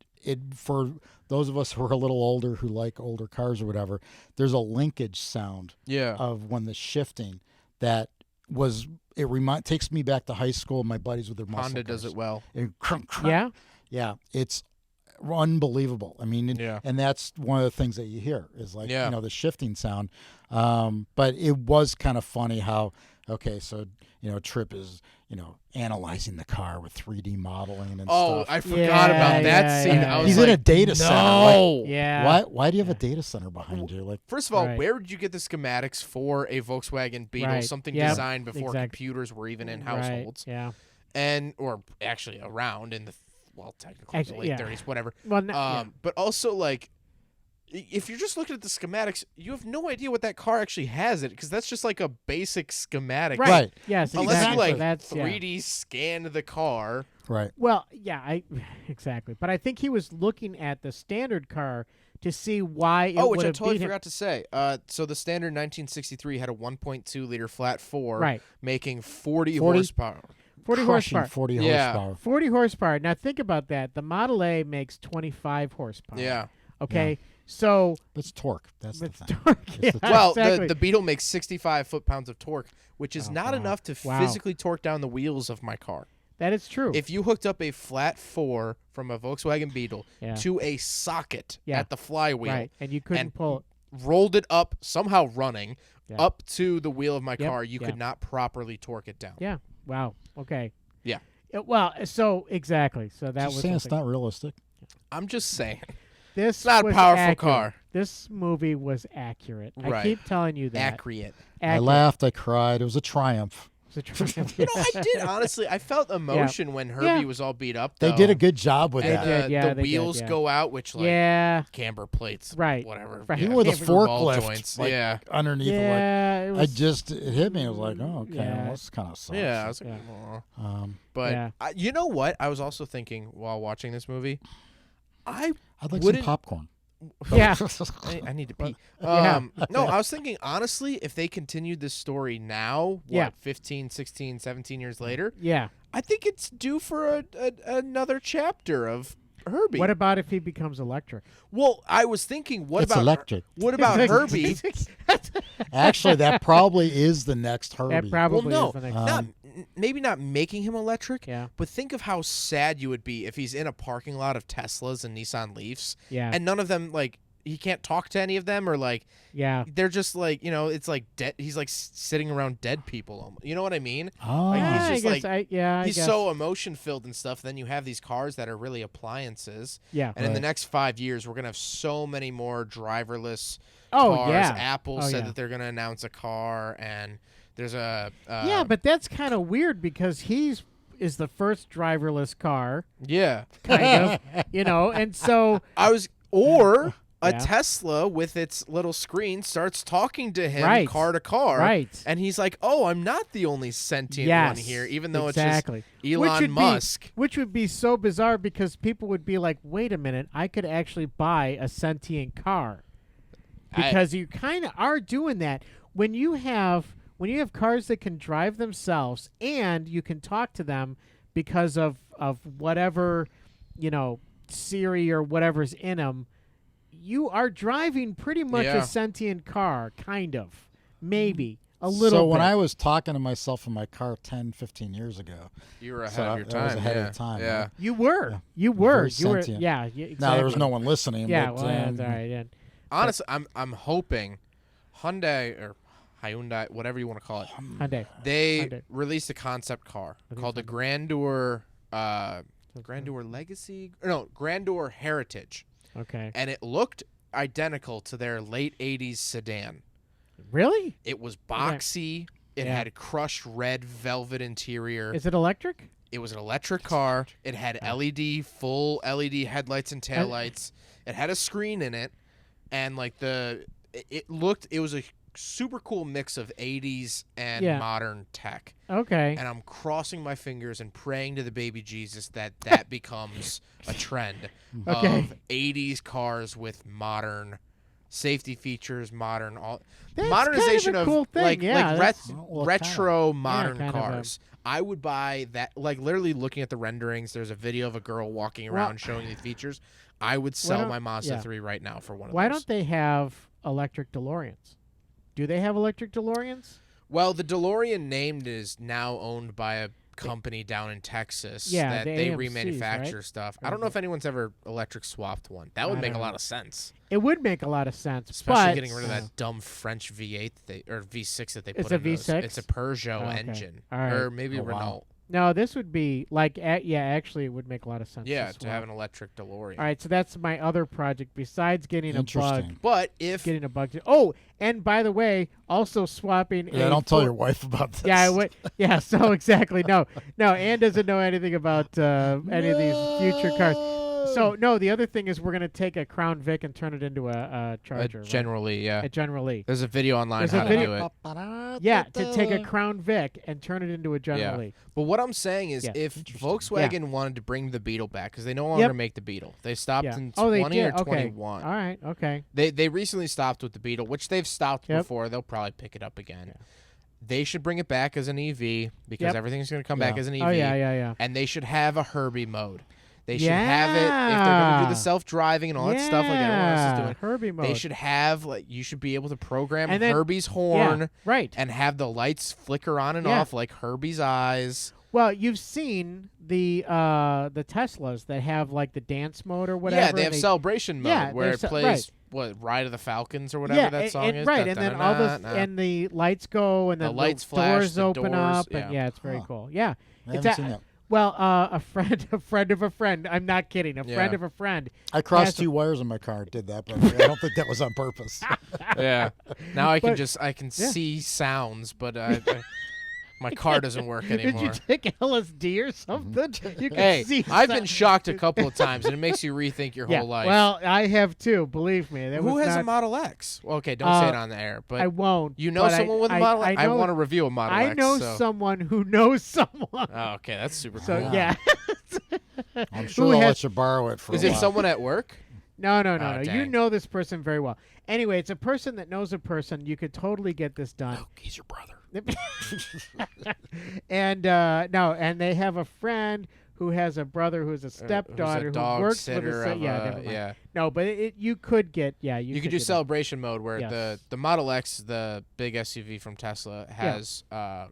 for those of us who are a little older, who like older cars or whatever, there's a linkage sound of when the shifting that was... It takes me back to high school. My buddies with their muscle Honda cars. does it well. Yeah, it's unbelievable. I mean, and that's one of the things that you hear is like the shifting sound. But it was kind of funny how so Tripp is analyzing the car with 3D modeling and stuff. Oh, I forgot about that scene. I was He's like, in a data center. Like, why do you have a data center behind you? Like, first of all, where did you get the schematics for a Volkswagen Beetle? Something designed before computers were even in households. Yeah. Or actually around in the technically the late 30s, whatever. Well, but also like, if you're just looking at the schematics, you have no idea what that car actually has in it, because that's just like a basic schematic. Right. Yes, unless exactly. you like 3D scanned the car. Right. Well, yeah, exactly. But I think he was looking at the standard car to see why it which I totally beat forgot to say. So the standard 1963 had a 1.2 liter flat four, making 40 horsepower. 40 horsepower. 40 horsepower. 40 horsepower. Now think about that. The Model A makes 25 horsepower. Yeah. Okay. Yeah. So it's torque. That's the thing. Torque. Well, exactly. the Beetle makes 65 foot-pounds of torque, which is not enough to physically torque down the wheels of my car. That is true. If you hooked up a flat four from a Volkswagen Beetle to a socket at the flywheel, and you couldn't pull it, rolled it up, somehow running, up to the wheel of my car, you could not properly torque it down. Yeah. Wow. Okay. Yeah. So exactly. So that was saying it's not realistic. I'm just saying. This not was a powerful accurate. car. This movie was accurate. Right. I keep telling you that. Accurate. I laughed. I cried. It was a triumph. I did honestly. I felt emotion when Herbie was all beat up. Though. They did a good job with that. The wheels go out, which camber plates, whatever. Right. Even with a forklift, joints, underneath. Yeah, it hit me. I was like, oh, okay, well, this kind of sucks. Yeah, I was like, but you know what? I was also thinking while watching this movie, I'd like some popcorn. Yeah. I need to pee. No, I was thinking, honestly, if they continued this story now, 15, 16, 17 years later, I think it's due for another chapter of Herbie. What about if he becomes electric? Well, I was thinking, what about Herbie? Actually, that probably is the next Herbie. That probably is the next maybe not making him electric, but think of how sad you would be if he's in a parking lot of Teslas and Nissan Leafs, and none of them, like, he can't talk to any of them, or like, they're just like, it's like dead. He's like sitting around dead people. You know what I mean? Oh, like, he's just he's so emotion filled and stuff. Then you have these cars that are really appliances. Yeah. And in the next 5 years, we're gonna have so many more driverless cars. Apple said that they're gonna announce a car, and there's a but that's kind of weird because is the first driverless car. Yeah. Kind of. And so Or a Tesla with its little screen starts talking to him car to car. Right. And he's like, oh, I'm not the only sentient one here, even though it's just Elon Musk. Which would be so bizarre because people would be like, wait a minute, I could actually buy a sentient car. Because you kind of are doing that. When you have cars that can drive themselves and you can talk to them because of whatever, Siri or whatever's in them, you are driving pretty much a sentient car, kind of. Maybe. A little So bit. when I was talking to myself in my car 10, 15 years ago. You were ahead of your time. I was ahead of the time. Yeah. Right? You were. Yeah. You were. Very You were. sentient. Yeah, exactly. Now, there was no one listening. Yeah, but, well, that's all right. Yeah. Honestly, I'm hoping Hyundai or Hyundai, whatever you want to call it. Hyundai. They released a concept car called the Grandeur Legacy. No, Grandeur Heritage. Okay. And it looked identical to their late 80s sedan. Really? It was boxy. It had crushed red velvet interior. Is it electric? It was an electric car. It had full LED headlights and taillights. It had a screen in it. And like it was a super cool mix of 80s and modern tech. Okay. And I'm crossing my fingers and praying to the baby Jesus that becomes a trend of 80s cars with modern safety features, modernization kind of a cool thing. retro modern kind of cars. I would buy that. Like literally looking at the renderings, there's a video of a girl walking around showing the features. I would sell my Mazda 3 right now for one of those. Why don't they have electric DeLoreans? Do they have electric DeLoreans? Well, the DeLorean named is now owned by a company down in Texas that they AMCs, remanufacture stuff. I don't know if anyone's ever electric swapped one. That would make a lot of sense. It would make a lot of sense, especially getting rid of that dumb French V8 or V6 that they put in V6? those. It's a Peugeot engine, or maybe Renault. No, this would be like, actually, it would make a lot of sense. Yeah, to have an electric DeLorean. All right, so that's my other project besides getting a bug. But if getting a bug, oh, and by the way, also swapping. Yeah, don't tell your wife about this. Yeah, I would. Yeah, so exactly. No, Ann doesn't know anything about any of these future cars. So no, the other thing is we're gonna take a Crown Vic and turn it into a Charger. A Generally, A Generally. There's a video online how to do it. Yeah, to take a Crown Vic and turn it into a Generally. Yeah. But what I'm saying is, if Volkswagen wanted to bring the Beetle back, because they no longer make the Beetle, they stopped in 20 or 21. All right, okay. They recently stopped with the Beetle, which they've stopped before. They'll probably pick it up again. Yeah. They should bring it back as an EV because everything's going to come back as an EV. Oh yeah. And they should have a Herbie mode. They should have it if they're going to do the self-driving and all that stuff like everyone else is doing. Herbie mode. They should have you should be able to program Herbie's horn, and have the lights flicker on and off like Herbie's eyes. Well, you've seen the Teslas that have like the dance mode or whatever. Yeah, they have celebration mode where it plays Ride of the Falcons or whatever that song is. Right, and then all and the lights go and then the lights flash, doors open up, and it's very cool. Yeah, I haven't seen that. Well, a friend of a friend. I'm not kidding. A friend of a friend. I crossed two wires in my car. Did that, but I don't think that was on purpose. Yeah. Now I can see sounds, but my car doesn't work anymore. Did you take LSD or something? You can see I've been shocked a couple of times, and it makes you rethink your whole life. Well, I have too. Believe me. Who has a Model X? Well, okay, don't say it on the air, but I won't. You know someone with a Model X? I want to review a Model X. I know someone who knows someone. Oh, okay, that's super cool. So yeah. I'm sure I'll let you borrow it for. Is it someone at work? No. You know this person very well. Anyway, it's a person that knows a person. You could totally get this done. Oh, he's your brother. And and they have a friend who has a brother who's a stepdaughter who works with a No, but you could get you could do celebration mode where the Model X, the big SUV from Tesla, has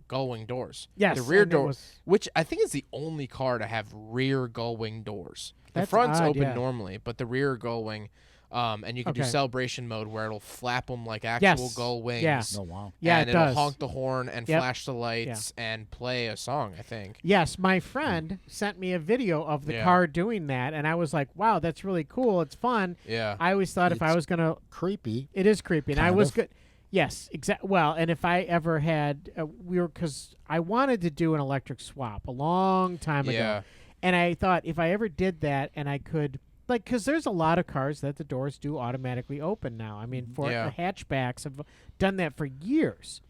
gull-wing doors. Yes, the rear door, which I think is the only car to have rear gull-wing doors. The front's open normally, but the rear gull-wing. And you can do celebration mode where it'll flap them like actual gull wings. Yeah. Oh, wow. Yeah, and it'll honk the horn and flash the lights and play a song, I think. Yes, my friend sent me a video of the car doing that, and I was like, wow, that's really cool. It's fun. Yeah. I always thought if I was going to... Creepy. It is creepy. And I was good. Yes, exactly. Well, and if I ever had... because I wanted to do an electric swap a long time ago. And I thought if I ever did that and I could... like, because there's a lot of cars that the doors do automatically open now. I mean, for hatchbacks have done that for years.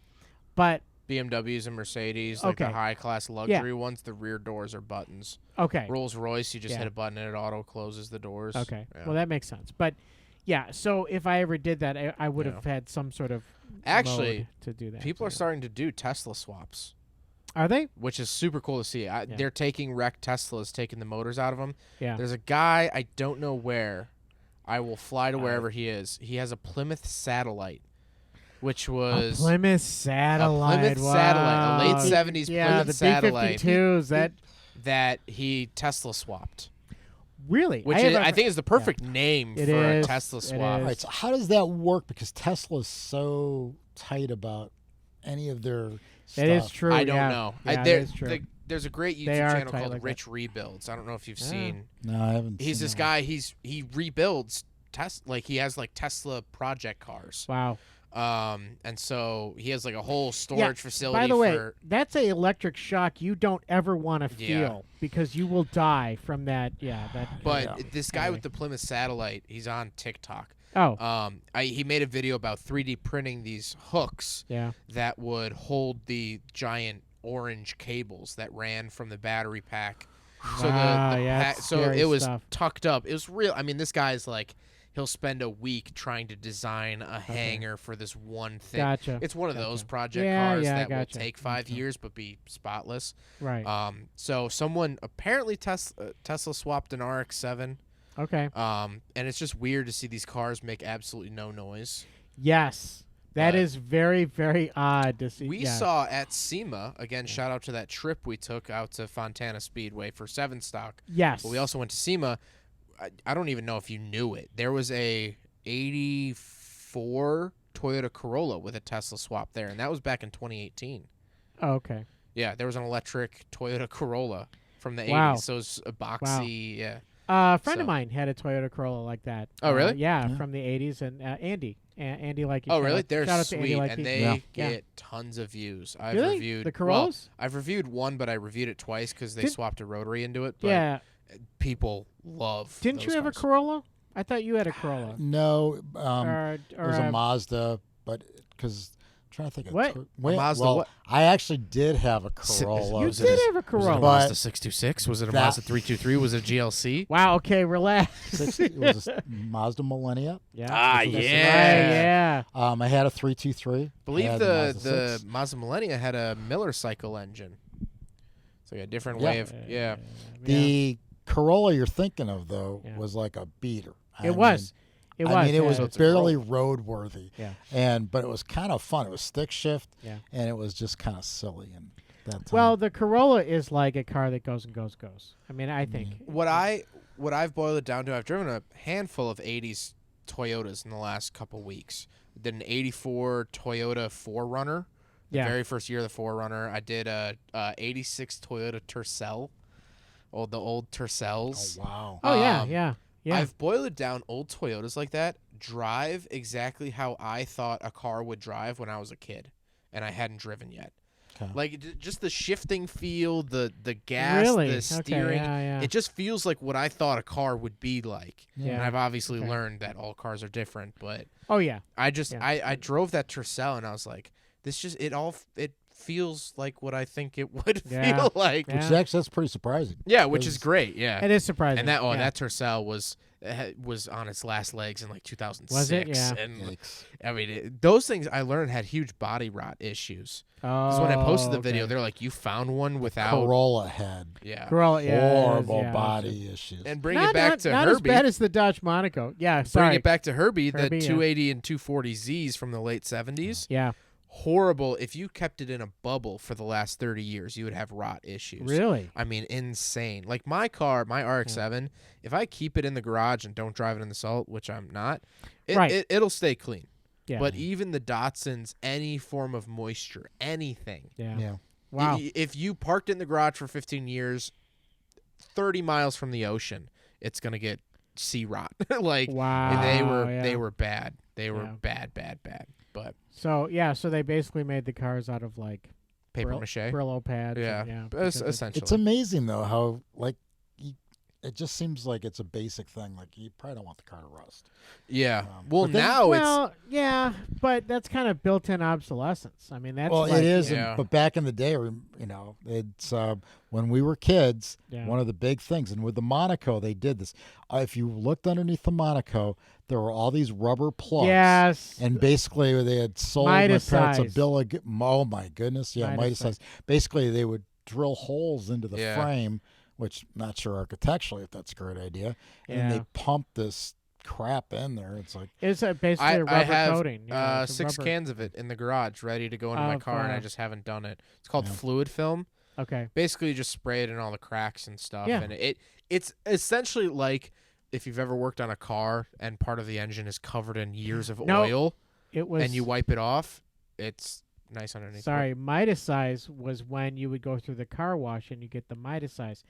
But BMWs and Mercedes, like the high-class luxury ones, the rear doors are buttons. Okay. Rolls-Royce, you just hit a button and it auto-closes the doors. Okay. Yeah. Well, that makes sense. But, yeah, so if I ever did that, I would have had some sort of mode to do that. People are starting to do Tesla swaps. Are they? Which is super cool to see. They're taking wrecked Teslas, taking the motors out of them. Yeah. There's a guy, I don't know where. I will fly to wherever he is. He has a Plymouth Satellite, which was... A Plymouth Satellite. A Plymouth Satellite. A late 70s Plymouth Satellite. The B-52s. That he Tesla swapped. Really? Which I think is the perfect name for a Tesla swap. All right, so how does that work? Because Tesla's so tight about any of their stuff. It is true. I don't know. Yeah, it is true. There's a great YouTube channel called Rich Rebuilds. I don't know if you've seen. No, I haven't. He's this guy. He rebuilds he has like Tesla project cars. Wow. And so he has like a whole storage facility. By the way, that's an electric shock you don't ever want to feel because you will die from that. This guy with the Plymouth Satellite, he's on TikTok. Oh. He made a video about 3D printing these hooks that would hold the giant orange cables that ran from the battery pack. So it was tucked up. It was real. I mean, this guy's like, he'll spend a week trying to design a hanger for this one thing. Gotcha. It's one of those project cars that will take 5 years but be spotless. Right. So someone apparently Tesla swapped an RX-7. Okay. And it's just weird to see these cars make absolutely no noise. Yes. That is very, very odd to see. We saw at SEMA, again, shout out to that trip we took out to Fontana Speedway for 7-stock. Yes. But we also went to SEMA. I don't even know if you knew it. There was a 84 Toyota Corolla with a Tesla swap there, and that was back in 2018. Oh, okay. Yeah, there was an electric Toyota Corolla from the 80s, so it was a boxy, A friend of mine had a Toyota Corolla like that. Oh, really? Yeah, from the 80s, and Andy Likey. Oh, really? They're sweet, and they get tons of views. I've really? reviewed the Corollas? Well, I've reviewed one, but I reviewed it twice because they swapped a rotary into it. But yeah. People love Didn't you have a Corolla? I thought you had a Corolla. No. It was a Mazda, but because... Trying to think of what? Mazda, what? I actually did have a Corolla. You did have a Corolla. Was it a Mazda 626? Was it a Mazda 323? Was it a GLC? Wow, okay, relax. It was a Mazda Millennia. Yeah. Yeah. I had a 323. I believe the Mazda Millennia had a Miller cycle engine. It's like a different way of, The Corolla you're thinking of, though, was like a beater. It was barely roadworthy. Yeah. But it was kind of fun. It was stick shift. Yeah. And it was just kind of silly. And that time. Well, the Corolla is like a car that goes and goes. I mean, I think what I've boiled it down to. I've driven a handful of '80s Toyotas in the last couple weeks. I did an '84 Toyota 4Runner. The very first year of the 4Runner. I did a '86 Toyota Tercel. The old Tercels. Oh wow. Oh yeah. I've boiled it down. Old Toyotas like that drive exactly how I thought a car would drive when I was a kid, and I hadn't driven yet. Okay. Like just the shifting feel, the gas, the steering. It just feels like what I thought a car would be like. Yeah. And I've obviously learned that all cars are different, but I drove that Tercel and I was like, it feels like what I think it would feel like. Which that's pretty surprising. Yeah, which is great. Yeah, it is surprising. And that Tercel was on its last legs in like 2006. Was it? Yeah. And I mean, those things I learned had huge body rot issues. Because when I posted the video, they're like, "You found one without Corolla head." Yeah, Corolla, horrible body issues. And bring it back to not Herbie. Not as bad as the Dodge Monaco. Yeah, sorry. Bring it back to Herbie the 280 and 240Zs from the late 70s. Yeah. Horrible. If you kept it in a bubble for the last 30 years, you would have rot issues. Really? I mean, insane. Like my car, my RX-7, if I keep it in the garage and don't drive it in the salt, which I'm not, it'll stay clean. Yeah. But even the Datsuns, any form of moisture, anything. Yeah. Wow. If you parked it in the garage for 15 years, 30 miles from the ocean, it's going to get sea rot. Wow. And they were bad. They were bad. But so they basically made the cars out of like paper mache, Brillo pads. Yeah, essentially. It's amazing though how it just seems like it's a basic thing. Like you probably don't want the car to rust. Yeah. Yeah, but that's kind of built-in obsolescence. I mean, that's it is. Yeah. But back in the day, it's when we were kids. One of the big things, and with the Monaco, they did this. If you looked underneath the Monaco, there were all these rubber plugs. Yes. And basically, they had sold Midas my parents size. a bill of. Oh my goodness! Yeah, Midas size. Basically, they would drill holes into the frame, which I'm not sure architecturally if that's a great idea. And they pump this crap in there. It's like it's basically a rubber coating. I have 6 cans of it in the garage ready to go into my car, and I just haven't done it. It's called fluid film. Okay. Basically, you just spray it in all the cracks and stuff, Yeah. and it's essentially like if you've ever worked on a car and part of the engine is covered in years of oil, and you wipe it off. It's nice underneath. Sorry, Midas size was when you would go through the car wash and you get the Midas size.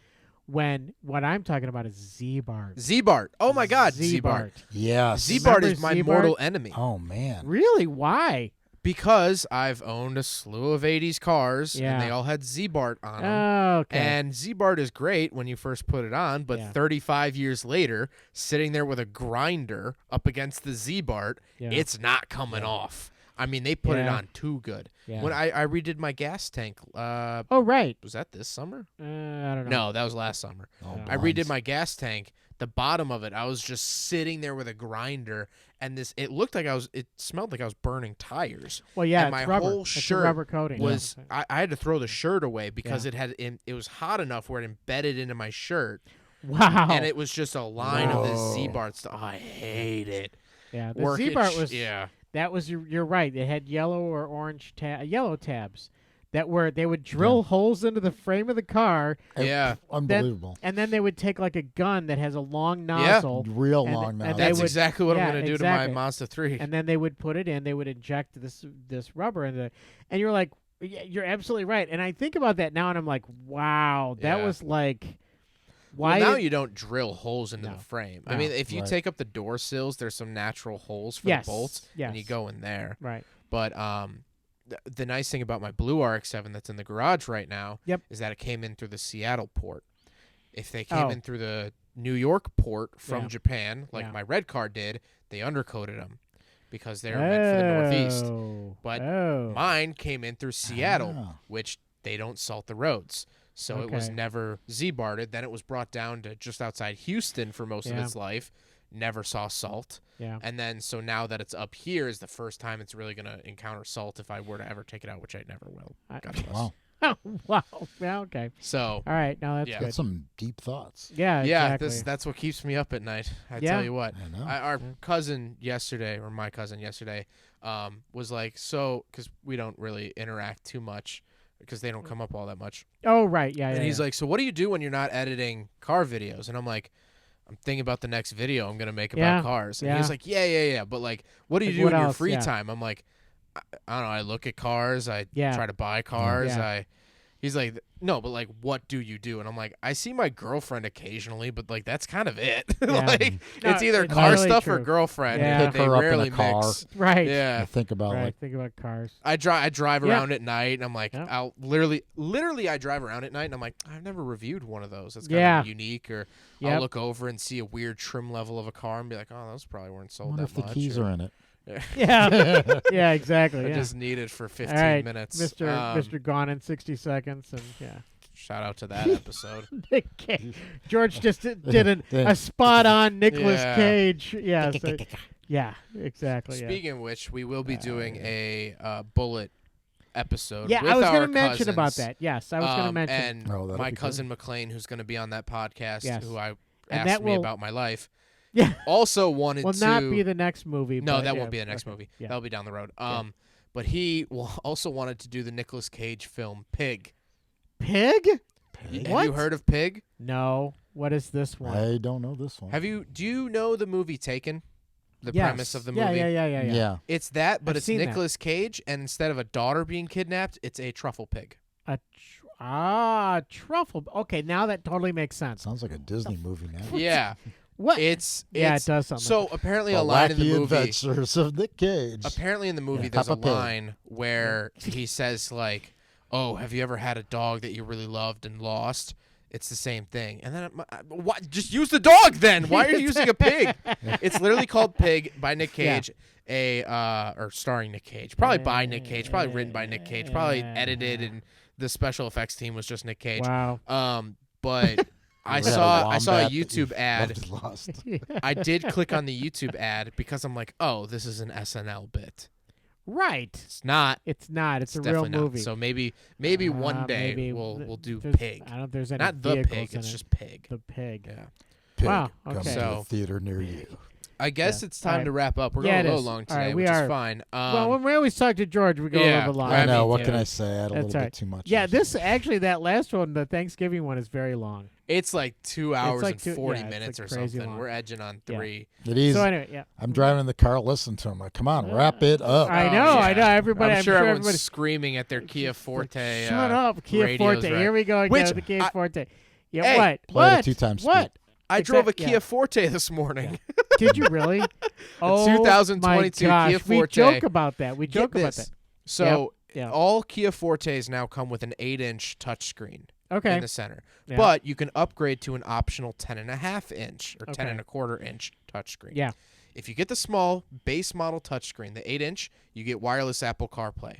When what I'm talking about is Z-Bart. Z-Bart. Oh my God, Z-Bart. Yes. Z-Bart is my mortal enemy. Oh man. Really? Why? Because I've owned a slew of 80s cars, and they all had Z-Bart on them. Oh, okay. And Z-Bart is great when you first put it on, but 35 years later, sitting there with a grinder up against the Z-Bart, it's not coming off. I mean, they put it on too good. Yeah. When I redid my gas tank. Oh, right. Was that this summer? I don't know. No, that was last summer. I redid my gas tank. The bottom of it, I was just sitting there with a grinder, and it looked like it smelled like I was burning tires. Well, yeah, and my it's rubber. whole It's shirt a rubber coating. was. I had to throw the shirt away because it was hot enough where it embedded into my shirt. Wow. And it was just a line of this Z-Bart stuff. Oh, I hate it. Yeah, the Z-Bart was. Yeah. That was you're right. It had yellow or orange yellow tabs that they would drill holes into the frame of the car. Yeah, unbelievable. And then they would take like a gun that has a long nozzle, real long nozzle. That's exactly what I'm going to do to my Mazda 3. And then they would put it in. They would inject this rubber into it, and you're like, you're absolutely right. And I think about that now, and I'm like, wow, that was like. Why now you don't drill holes into the frame. I mean, if you take up the door sills, there's some natural holes for the bolts, and you go in there. Right. But the nice thing about my blue RX-7 that's in the garage right now is that it came in through the Seattle port. If they came in through the New York port from Japan, like my red car did, they undercoated them because they're meant for the Northeast. But mine came in through Seattle, which they don't salt the roads. So it was never Z-Barted. Then it was brought down to just outside Houston for most of its life. Never saw salt. Yeah. And then so now that it's up here is the first time it's really going to encounter salt if I were to ever take it out, which I never will. Wow. Oh, wow. Yeah, okay. So. All right. No, that's good. That's some deep thoughts. Yeah, exactly. Yeah, that's what keeps me up at night. I tell you what. Our cousin yesterday, or my cousin yesterday, was like, so, because we don't really interact too much, because they don't come up all that much. Oh, right. Yeah, and he's like, so what do you do when you're not editing car videos? And I'm like, I'm thinking about the next video I'm going to make about cars. And he was like, yeah. But, like, what do you do in your free time? I'm like, I don't know. I look at cars. I try to buy cars. He's like, no, but, like, what do you do? And I'm like, I see my girlfriend occasionally, but, like, that's kind of it. Like, it's either car really stuff or girlfriend. Pick her up in a car. Mix. Right. Yeah. Think about think about cars. I drive around at night, and I'm like, I'll literally I drive around at night, and I'm like, I've never reviewed one of those. That's kind of unique. Or I'll look over and see a weird trim level of a car and be like, oh, those probably weren't sold that much. I wonder if the keys are in it. Yeah, exactly. I just need it for 15 minutes. Mr. Gone in 60 seconds, and shout out to that episode. George just did a spot-on Nicolas Cage. Yeah, yeah, exactly. Speaking of which, we will be doing a Bullet episode. Yeah, with I was going to mention about that. Yes, I was going to mention. And my cousin McLean, who's going to be on that podcast, who I and asked me about my life. Yeah. Also wanted to. Will not be the next movie. No, that won't be the next movie. Yeah. That'll be down the road. But he also wanted to do the Nicolas Cage film Pig. Pig? Have you heard of Pig? No. What is this one? I don't know this one. Do you know the movie Taken? The premise of the movie? Yeah. It's that, but it's Nicolas Cage, and instead of a daughter being kidnapped, it's a truffle pig. Truffle. Okay, now that totally makes sense. Sounds like a Disney movie now. Yeah. What? It does something. So apparently a line in the movie. Adventures of Nick Cage. Apparently in the movie there's a line where he says like, "Oh, have you ever had a dog that you really loved and lost?" it's the same thing. And then what? Just use the dog then. Why are you using a pig? It's literally called Pig by Nick Cage, or starring Nick Cage, probably by Nick Cage, probably written by Nick Cage, probably edited, and the special effects team was just Nick Cage. Wow. But I saw a YouTube ad. Lost. I did click on the YouTube ad because I'm like, oh, this is an SNL bit. Right. It's not. It's not. It's a real definitely not. movie. So maybe one day we'll do Pig. I don't know if there's any Not the vehicles pig. in It's it. just Pig. The Pig. Yeah. Pig, Wow, come okay. to So- the theater near you. I guess it's time to wrap up. We're Yeah, going a it little is. long All today, right, we which are. is fine. Well, when we always talk to George, we go a little bit long. I know. mean, What can yeah. I say? I had a That's little all bit too much. Yeah, that last one, the Thanksgiving one, is very long. It's like 2 hours like and two- 40 yeah, it's minutes like or crazy something. long. We're edging on 3. It is. So anyway, yeah. I'm driving in the car, listening to him. Like, come on, wrap it up. I know. Everybody. I'm sure everyone's everybody. screaming at their Kia Forte. Shut up, Kia radios, Forte. right? Here we go again Which with the Kia Forte. Yeah, Hey, what? play it at What? 2 times What? speed. I drove a yeah. Kia Forte this morning. Did you really? Oh, 2022 my gosh. Kia Forte. We joke about that. We joke Get about this. that. So Yeah. all Kia Fortes now come with an 8-inch touchscreen Okay. in the center. Yeah. But you can upgrade to an optional 10.5-inch or Okay. 10.25-inch touchscreen. Yeah. If you get the small base model touchscreen, the 8-inch, you get wireless Apple CarPlay.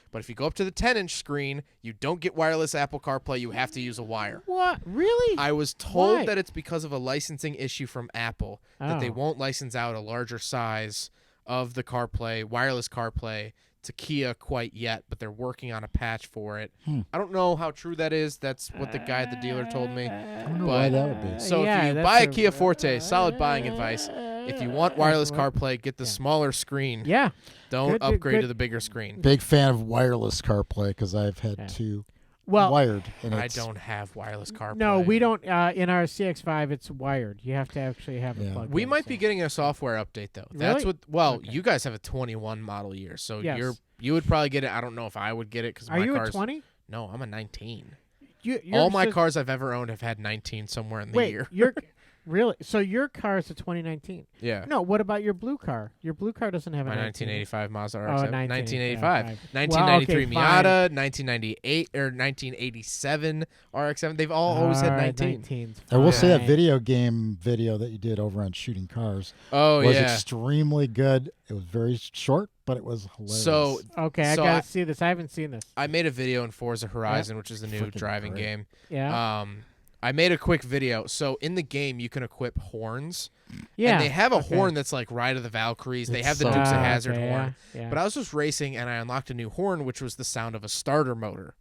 But if you go up to the 10-inch screen, you don't get wireless Apple CarPlay. You have to use a wire. What? Really? I was told Why? that it's because of a licensing issue from Apple that they Oh. won't license out a larger size of the CarPlay, wireless CarPlay, to Kia quite yet, but they're working on a patch for it. I don't know how true that is. That's what the guy at the dealer told me. I don't know why that would be. So Yeah, if you that's buy a a- Kia Forte, solid buying advice. If you want wireless CarPlay, get the smaller screen. Yeah. Don't Good, upgrade good. to the bigger screen. Big fan of wireless CarPlay because I've had 2 Well, wired. And I it's, don't have wireless CarPlay. no, we don't. In our CX-5, it's wired. You have to actually have it plugged We in, might so. be getting a software update though. That's Really? what. Okay. You guys have a 21 model year, so Yes. you would probably get it. I don't know if I would get it because Are my you car's a 20? No, I'm a 19. You're All my so- cars I've ever owned have had 19 somewhere in the Wait, year. you're really? So your car is a 2019? Yeah. No. What about your blue car? Your blue car doesn't have a My 19. 1985 Mazda Oh, RX-7. 1985. 1993 Well, okay, Miata, 1998 or 1987 RX-7. They've all always had 19. 19's I will say that fine. video game video that you did over on Shooting Cars Oh was yeah. extremely good. It was very short, but it was hilarious. So Okay, So I I- gotta see this. I haven't seen this. I made a video in Forza Horizon, which is the new Freaking driving great. game. Yeah. I made a quick video. So in the game, you can equip horns. Yeah. And they have a okay. horn that's like Ride of the Valkyries. They It's have the so Dukes of cool. Hazzard okay, horn. Yeah. But I was just racing, and I unlocked a new horn, which was the sound of a starter motor.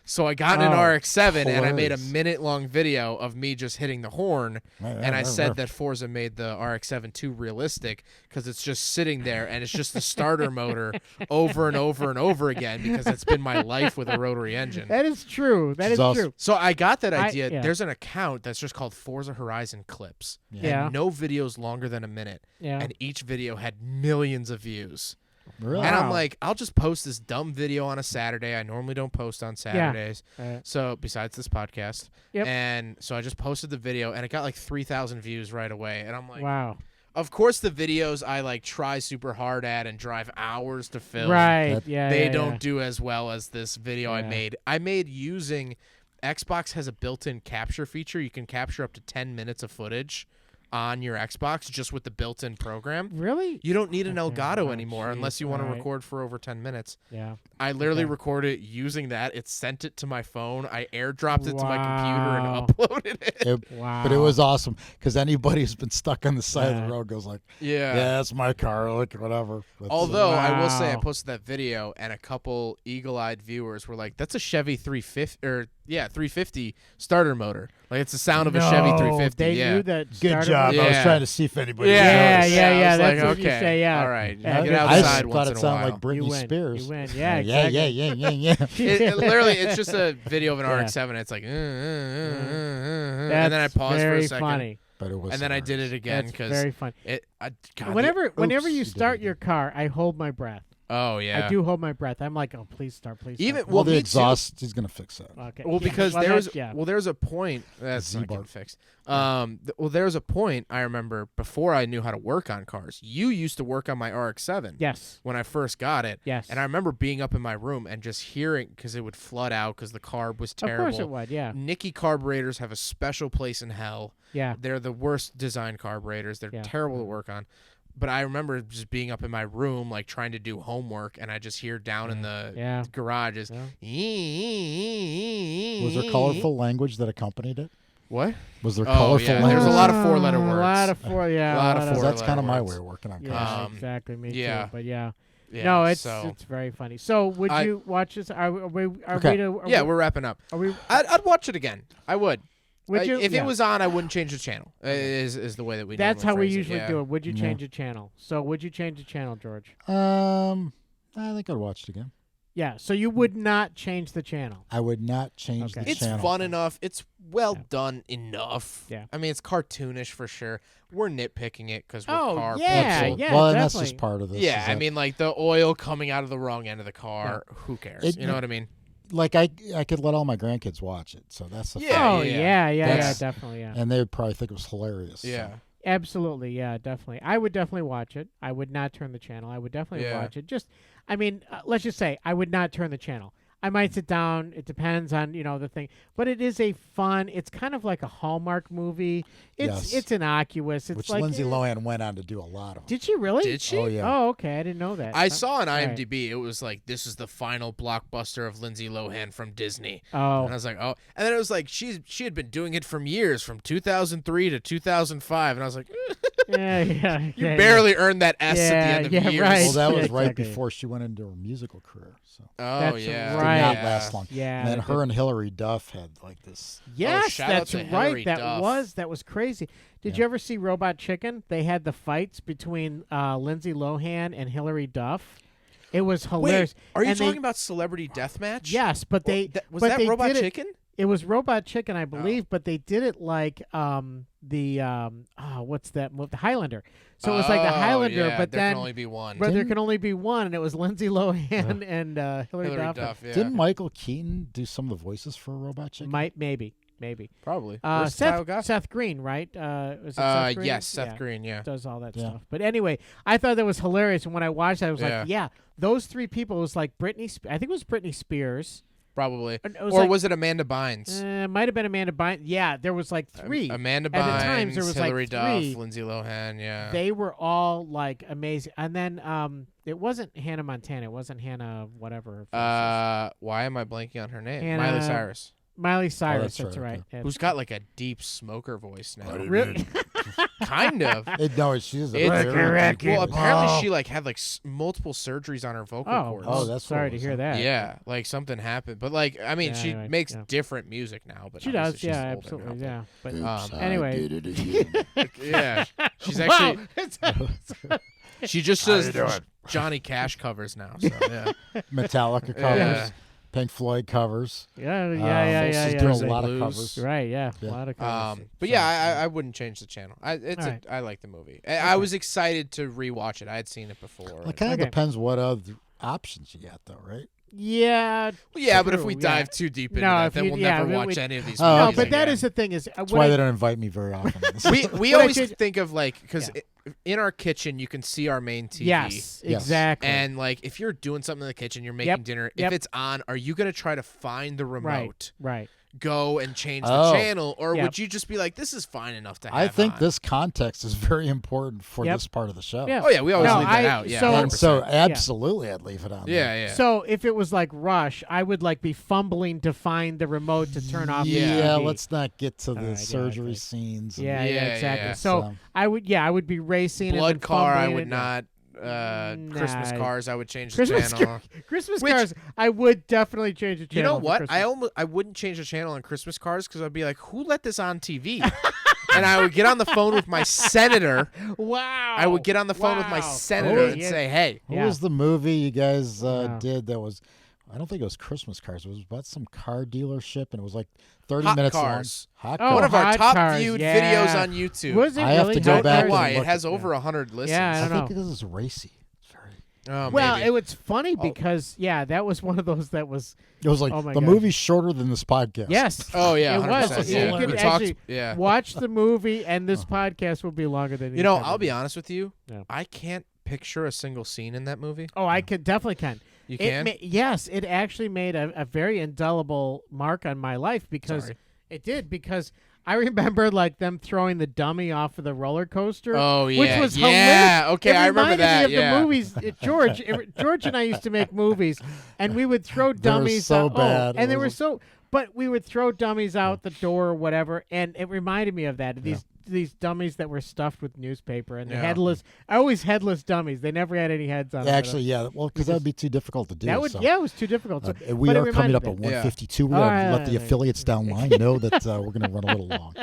So I got in an Oh, RX-7, and I made a hilarious. minute-long video of me just hitting the horn, and I said that Forza made the RX-7 too realistic because it's just sitting there, and it's just the starter motor over and over and over again because it's been my life with a rotary engine. That is true. That is awesome. true. So I got that idea. yeah. There's an account that's just called Forza Horizon Clips. Yeah. And no videos longer than a minute. Yeah. And each video had millions of views. Really? And I'm Wow. like, I'll just post this dumb video on a Saturday. I normally don't post on Saturdays. So besides this podcast. Yep. And so I just posted the video and it got like 3,000 views right away. And I'm like, Wow. of course the videos I like try super hard at and drive hours to film. Right. That- Yeah. They yeah, don't yeah. do as well as this video I Yeah. made. I made using Xbox has a built-in capture feature. You can capture up to 10 minutes of footage on your Xbox just with the built-in program. Really? You don't need an Okay. Elgato Oh, anymore jeez. unless you want to Alright. record for over 10 minutes. Yeah. I literally Okay. recorded it using that. It sent it to my phone. I airdropped it to my computer Wow. and uploaded it. Wow. But it was awesome because anybody who's been stuck on the side of Yeah. the road goes like, Yeah. "Yeah, that's my car. Look, whatever." That's- Although I will say I Wow. posted that video and a couple eagle-eyed viewers were like, "That's a Chevy 350 starter motor. Like it's the sound of a Chevy No, 350." They yeah. knew that. good starter job. motor- I was Yeah. trying to see if anybody. Yeah, noticed. yeah, I was that's like, what you okay, say, yeah. all right, Yeah, get good outside I once thought in it a sounded while. like Britney You win. Spears. You win. Yeah. yeah, Exactly. yeah. It literally, it's just a video of an Yeah. RX-7. It's like, and then I That's paused for very a second, funny. But it was. and then I did it again That's because very funny. it. God, Whenever Oops, you you did start it your again. car, I hold my breath. Oh yeah. I do hold my breath. I'm like, oh, please start, please. Even start. Well, the me exhaust, he's gonna fix that. Okay. Well, because there's a point that's not Z-bar. getting fixed. Well, there's a point I remember before I knew how to work on cars. You used to work on my RX-7. Yes. When I first got it. Yes. And I remember being up in my room and just hearing because it would flood out because the carb was terrible. Of course it would. Yeah. Nicky carburetors have a special place in hell. Yeah. They're the worst design carburetors. They're terrible to work on. But I remember just being up in my room, like trying to do homework, and I just hear down in the garage is. Was there colorful language that accompanied it? What? Was there colorful language? There's a lot of 4-letter words. A lot of 4, yeah. A lot of 4-letter That's kind of my words. way of working on cars. Yeah, exactly. Me too. But yeah, no, it's so, very funny. So would you watch this? Are we we're wrapping up. Are we? I'd watch it again. I would. Would you? If it was on, I wouldn't change the channel. Is the way that we. That's how we phrase usually it. do it. Would you change the channel? So would you change the channel, George? I think I'd watch it again. Yeah. So you would not change the channel. I would not change the It's channel. fun enough. It's well done enough. Yeah. I mean, it's cartoonish for sure. We're nitpicking it because we're car. Yeah, Absolutely. yeah, well, and definitely. that's just part of this. Yeah, is I that, mean, like the oil coming out of the wrong end of the car. Who cares? You know what I mean? like I could let all my grandkids watch it, so that's the Yeah. Oh yeah, That's- definitely, yeah. and they would probably think it was hilarious. Yeah. So. Absolutely, yeah, definitely. I would definitely watch it. I would not turn the channel. I would definitely watch it. Just, I mean, let's just say I would not turn the channel. I might sit down. It depends on the thing, but it is a fun. It's kind of like a Hallmark movie. It's innocuous. It's Which like Lindsay Lohan went on to do a lot of. Did she really? Did she? Oh yeah. Oh okay, I didn't know that. I saw on IMDb it was like this is the final blockbuster of Lindsay Lohan from Disney. Oh. And I was like, oh, and then it was like she had been doing it from years, from 2003 to 2005, and I was like, yeah. you barely earned that S at the end of years. Right. Well, that was right exactly. before she went into her musical career. So. Oh That's yeah, right. Did not last long. Yeah. And then her and Hilary Duff had like this. Yes, shout out that's to right. Hilary That Duff. was crazy. Did you ever see Robot Chicken? They had the fights between Lindsay Lohan and Hilary Duff. It was hilarious. Wait, are you And talking about Celebrity Deathmatch? Yes, but they was but that they Robot did Chicken? It was Robot Chicken, I believe, but they did it like what's that? The Highlander. So it was like the Highlander, but there then can only be one. But there can only be one, and it was Lindsay Lohan and Hilary Duff. Yeah. Didn't Michael Keaton do some of the voices for Robot Chicken? Maybe. Probably. Seth Green, right? Was it Seth Green? Yes, Seth Green. Yeah, does all that stuff. But anyway, I thought that was hilarious, and when I watched it, I was like, "Yeah, those three people." It was like Britney. I think it was Britney Spears. Probably. Or was it Amanda Bynes? Might have been Amanda Bynes. Yeah, there was like three. Amanda At Bynes, the times, there was Hilary like Duff, three. Lindsay Lohan. Yeah. They were all like amazing, and then it wasn't Hannah Montana. It wasn't Hannah whatever. Why am I blanking on her name? Miley Cyrus. Miley Cyrus, that's that's right. Who's got like a deep smoker voice now? Really? Kind of. No, she is a It's very deep well, voice. apparently she like had like multiple surgeries on her vocal cords. Oh, that's sorry what it to was, hear huh? that. Yeah, like something happened, but like I mean, Yeah, she anyway, makes different music now. But She does, obviously yeah, she's older absolutely, now, yeah. But anyway, Did it again. yeah, she's Wow. actually she just does Johnny Cash covers now. So yeah, Metallica covers, Pink Floyd covers. Yeah. She's doing a lot of covers. Right, yeah. A lot of covers. but yeah, I wouldn't change the channel. I like the movie. I was excited to rewatch it. I had seen it before. It kind of depends what other options you got, though, right? Yeah. Well, yeah, but if we true, dive too deep into No, that, if then you- we'll yeah, never we- watch we- any of these Oh, movies. No, but that again. is the thing is That's why they don't invite me very often. we What I always did- think of like because in our kitchen you can see our main TV. Yes, Yes. exactly. And like if you're doing something in the kitchen, you're making dinner. Yep. If it's on, are you gonna try to find the remote, right. go and change the Oh. channel, or Yep. would you just be like, "This is fine enough to have"? I think on? this context is very important for this part of the show. Yeah. Oh yeah, we always No, leave that out. Yeah, so- And so 100%. absolutely I'd leave it on. yeah, there. yeah. So if it was like Rush, I would like be fumbling to find the remote to turn off the Yeah, TV. let's not get to the right, yeah, surgery okay. scenes. Yeah, Yeah, exactly. yeah. So I would be racing Blood and then car, I fumbling would and- not. Christmas Nah. cars, I would change the Christmas channel. Christmas Which- cars, I would definitely change the channel. You know for what? Christmas. I wouldn't change the channel on Christmas cars because I'd be like, who let this on TV? And I would get on the phone with my senator. Wow. I would get on the phone with my Wow. senator Oh, and yeah. say, hey. What was the movie you guys No. did that was, I don't think it was Christmas cars. It was about some car dealership, and it was like 30 Hot minutes Cars. long. Hot Oh, Cars. One of our Hot top Cars, viewed yeah. videos on YouTube. Was it I have really? to go Hot back I don't Cars? know and why. It look has at- over 100 listens. Yeah, I I don't think know. this is racy. It's very. Oh, well, maybe. it was funny because that was one of those that was. It was like the movie's shorter than this podcast. Yes. Oh yeah, it was. 100%. You could We actually talked, watch the movie, and this podcast will be longer than. You know, I'll be honest with you. Yeah. I can't picture a single scene in that movie. Oh, I could definitely can. You can? Yes, it actually made a very indelible mark on my life because it did because. I remember like them throwing the dummy off of the roller coaster. Oh yeah, which was hilarious. Okay, I remember that. Me of the movies. George and I used to make movies, and we would throw dummies. So out. bad. And they were so. But we would throw dummies out the door or whatever, and it reminded me of that. These dummies that were stuffed with newspaper and the headless. Always headless dummies. They never had any heads on them. Actually, yeah. Well, because that would be too difficult to do. That would, so. it was too difficult. So, we are coming up at 152. We're going to let the affiliates down line know that we're going to run a little long.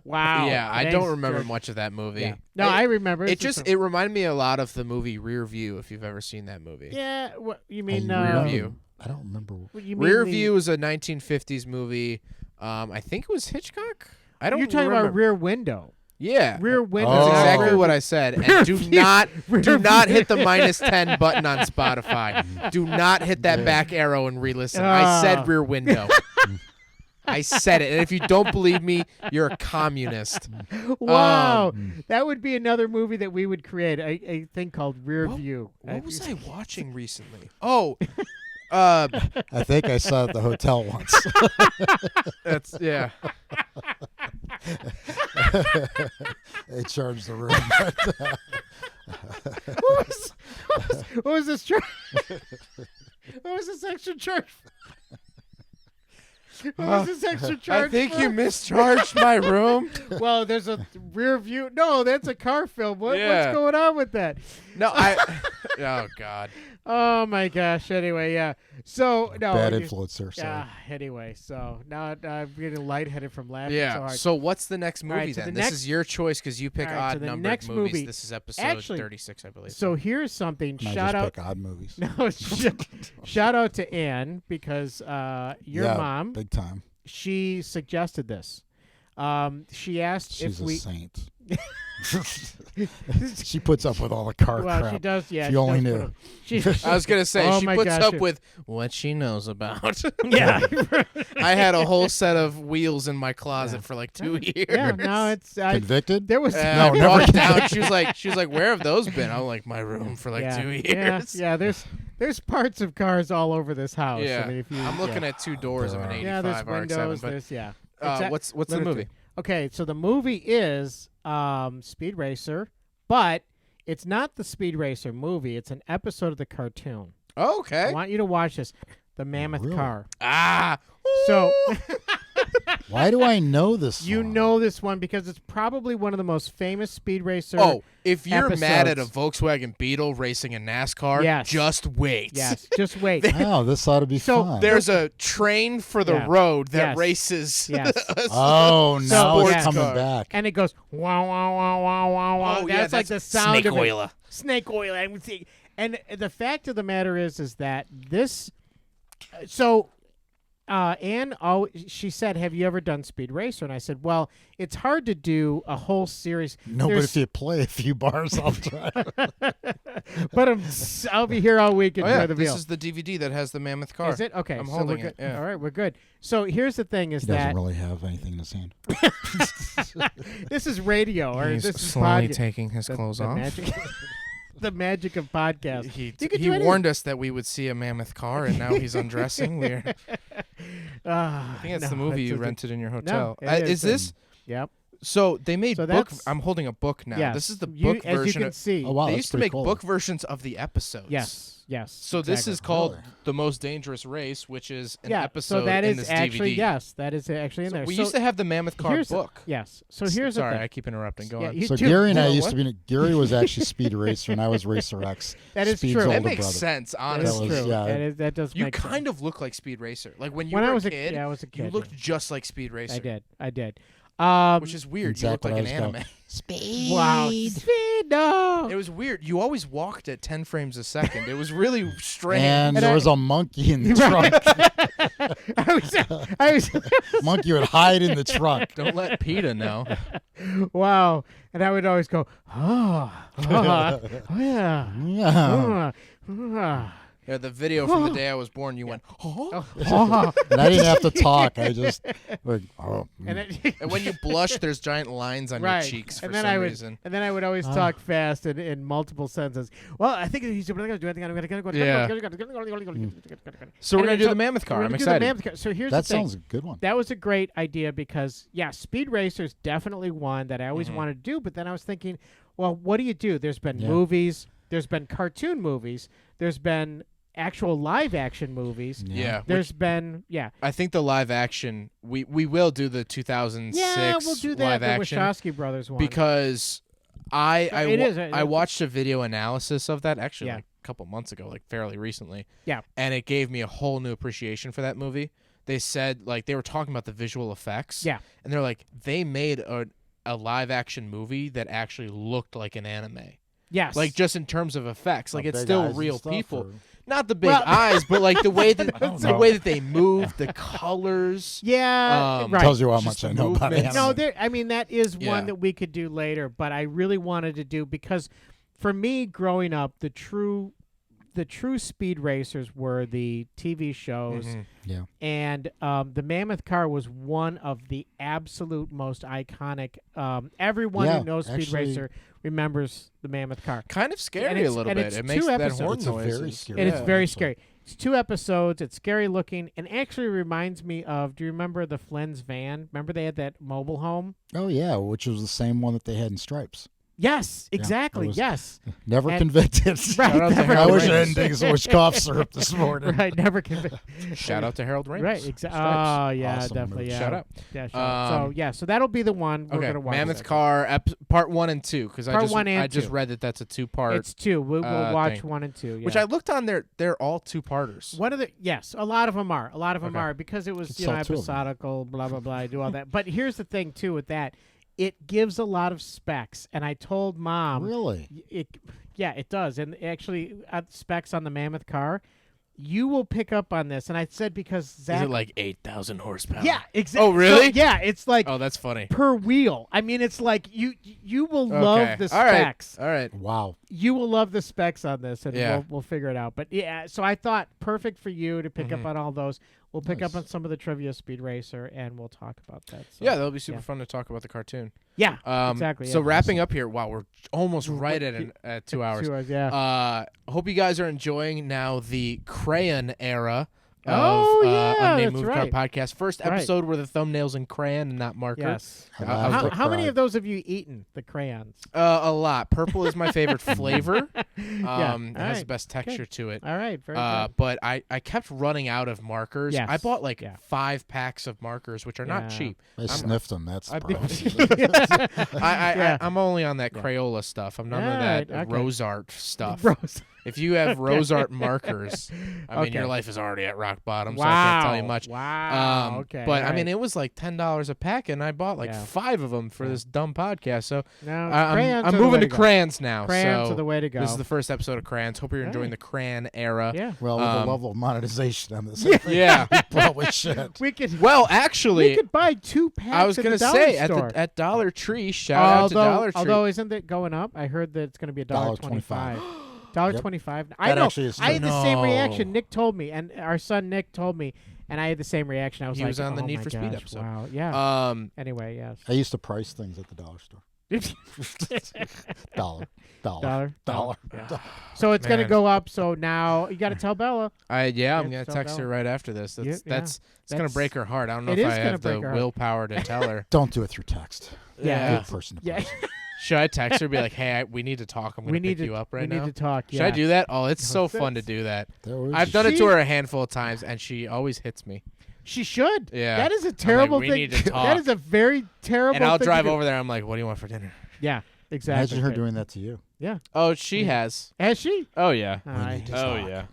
Wow. Yeah, I don't remember much of that movie. Yeah. No, I remember. It reminded me a lot of the movie Rear View. If you've ever seen that movie. Yeah. What you mean? Rear View. I don't remember. Rear View is a 1950s movie. I think it was Hitchcock. I don't. You're talking remember. about Rear Window. Yeah, Rear Window. That's exactly what I said. And do not hit the -10 button on Spotify. Do not hit that back arrow and re-listen. I said Rear Window. I said it. And if you don't believe me, you're a communist. Wow. That would be another movie that we would create, a thing called Rear View. What was I watching recently? Oh, I think I saw it at the hotel once. That's, yeah. They charged the room. What was this charge? What was this extra charge? What was this extra charge? I think you mischarged my room. Well, there's a Rear View. No, that's a car film. What's going on with that? No, oh God. Oh my gosh. Anyway, yeah. So no. Bad influencer. Yeah. Anyway, so now I'm getting lightheaded from laughing so Yeah. hard. So what's the next movie right, so then? the This is your choice because you pick so the odd-numbered next movies. movie- This is episode Actually, 36, I believe. So here's something. I Shout just out. pick odd movies. No, shout out to Ann because your mom. Big time. She suggested this. She asked She's if we. a saint. She puts up with all the car Well, crap. she does. Yeah, If you only knew. I was gonna say Oh she my puts gosh, up with what she knows about. Yeah. I had a whole set of wheels in my closet for like 2 years. Yeah. No, it's Convicted? there was No, never never down. She was like, "Where have those been?" I'm like, "My room for like 2 years." Yeah. There's parts of cars all over this house. Yeah. I mean, if you, I'm looking at two doors of an 85 there's windows. RX-7. But There's what's the limited. movie? Okay, so the movie is Speed Racer, but it's not the Speed Racer movie. It's an episode of the cartoon. Oh, I okay. want you to watch this. The Mammoth Really? Car. Ah. So Why do I know this you song? know this one because it's probably one of the most famous Speed Racer. Oh, if you're mad at a episodes. Volkswagen Beetle racing a NASCAR, Yes. just wait. Yes, just wait. Oh, this ought to be So fun. There's a train for the Yeah. road that Yes. races. Yes. Oh, now sports it's coming car. back. And it goes wow wow wow wow wow wow. Oh, yeah, That's like the that's sound snake of it. oiler. Snake oil. I would say. And the fact of the matter is that this. So, Anne, she said, "Have you ever done Speed Racer?" And I said, "Well, it's hard to do a whole series." No, but There's- if you play a few bars, I'll try. But I'll be here all week. Oh Enjoy yeah, the this meal. is the DVD that has the Mammoth car. Is it okay? I'm so holding we're it. good. Yeah. All right, we're good. So here's the thing: is He doesn't that really have anything in his hand. this is radio, or He's this is slowly podcast. taking his clothes off. Magic, the magic of podcast. He You could do anything. warned us that we would see a mammoth car, and now he's undressing. I think that's the movie you rented in your hotel. it Is this? Yep. So they made So book. that's- I'm holding a book now. Yes. This is the You- book as version. you can see. Oh, wow. They that's used to pretty make cool. book versions of the episodes. Yes. Yes. So this exactly. is called Really? The Most Dangerous Race, which is an yeah. episode So that in is this actually DVD. yes. That is actually in So there. we So used to have the Mammoth car here's the- book. yes. So here's Sorry, the thing. I keep interrupting. Go Yeah, on. you So do- Gary and I Whoa, used what? to be. Gary was actually Speed Racer, and I was Racer X. That is Speed's true. older That makes brother. sense, That honestly. is was- true. yeah. That does You make kind sense. of look like Speed Racer. Like when you When were I was a kid, I was a kid. you looked just like Speed Racer. I did. Which is weird. You look Exactly like what an I was anime. Speed. Wow. Speed, no. It was weird. You always walked at 10 frames a second. It was really strange. And there was a monkey in the trunk. I was Monkey would hide in the trunk. Don't let PETA know. Wow. And I would always go, oh yeah. Yeah. Yeah, the video from the day I was born, you went, oh. And I didn't have to talk. I just like, oh. And when you blush, there's giant lines on your cheeks for some reason. And then I would always talk fast in multiple sentences. Well, I think he's going to do anything. I'm going to go. So we're going to do the Mammoth car. I'm excited. So here's That the thing. sounds a good one. That was a great idea because, Speed Racer's definitely one that I always wanted to do. But then I was thinking, well, what do you do? There's been movies. There's been cartoon movies. There's been actual live action movies. Yeah. There's been I think the live action we will do the 2006 we'll do that. live The action Wachowski brothers one because I watched a video analysis of that actually like a couple months ago, like fairly recently. Yeah. And it gave me a whole new appreciation for that movie. They said like they were talking about the visual effects. Yeah. And they're like they made a live action movie that actually looked like an anime. Yes. Like just in terms of effects, like it's still real people. Or... Not the big eyes, but like the way that they move, the colors. Yeah, right. Tells you how much I know about anime. No, that is one that we could do later. But I really wanted to do because, for me, growing up, the true speed racers were the TV shows. Yeah. And the Mammoth car was one of the absolute most iconic. Everyone who knows Speed Racer remembers the Mammoth car. Kind of scary a little bit. It makes that horn noises. Very scary. And it's very scary. It's 2 episodes. It's scary looking, and actually reminds me of. Do you remember the Flynn's van? Remember they had that mobile home? Oh yeah, which was the same one that they had in Stripes. Yes, exactly. Yes. Never convicted. Right. I wish I hadn't taken so much cough syrup this morning. Right. Never convicted. Shout out to Harold Ramis. Right. Exactly. Oh yeah, Awesome definitely. movie. Yeah. Shout out. Yeah. So that'll be the one we're gonna watch. Mammoth car, part 1 and 2, because I just read that that's a 2-part. It's 2. We'll watch 1 and 2. Yeah. Which I looked on there. They're all 2-parters. One of the a lot of them are. A lot of them are because it was episodical. Blah blah blah. Do all that. But here's the thing too with that. It gives a lot of specs, and I told Mom. Really? It does, and actually, specs on the Mammoth car. You will pick up on this, and I said because Zach. Is it like 8,000 horsepower? Yeah, exactly. Oh, really? So, yeah, it's like. Oh, that's funny. Per wheel. I mean, it's like you will love the specs. All right. Wow. You will love the specs on this, and we'll figure it out. But yeah, so I thought perfect for you to pick up on all those. We'll pick up on some of the trivia Speed Racer, and we'll talk about that. So, yeah, that'll be super fun to talk about the cartoon. Yeah, exactly. So wrapping up here, wow, we're almost right at 2 hours. 2 hours, yeah. Hope you guys are enjoying now the crayon era of Unnamed Movie Car Podcast. First episode were the thumbnails in crayon and not marker. Yes. How many of those have you eaten, the crayons? A lot. Purple is my favorite flavor. It has the best texture to it. All right, very good. But I kept running out of markers. Yes. I bought 5 packs of markers, which are not cheap. I sniffed them. That's the problem. I'm only on that Crayola stuff. I'm none of that Rose Art stuff. If you have Rose Art markers, I mean, your life is already at rock bottom, so I can't tell you much. Wow. But, I mean, it was like $10 a pack, and I bought 5 of them for this dumb podcast. So I'm moving to crayons now. Crayons are the way to go. This is the first episode of Crayons. Hope you're enjoying the crayon era. Yeah. Well, with the level of monetization on this, yeah, we probably should. Actually, we could buy 2 packs. I was going to say at Dollar Tree. Shout out to Dollar Tree. Although isn't it going up? I heard that it's going to be $1.25. $1.25. I know. I had the same reaction. Nick told me, and our son Nick told me, and I had the same reaction. I was he was on the Need for Speed episode. Wow. Yeah. Anyway, yes. I used to price things at the dollar store. Dollar. Yeah. So it's gonna go up. So now you got to tell Bella. I'm gonna text her right after this. It's gonna break her heart. I don't know if I have the willpower to tell her. Don't do it through text. Yeah. Good person to person. Should I text her and be like, hey, we need to talk. I'm going to pick you up right now. We need to talk, Should I do that? Oh, it's so fun to do that. I've done it to her a handful of times, and she always hits me. She should. Yeah. That is a terrible thing. We need to talk. That is a very terrible thing. And I'll drive over there. I'm like, what do you want for dinner? Yeah, exactly. Imagine her doing that to you. Yeah. Oh, she has. Has she? Oh, yeah. Yeah.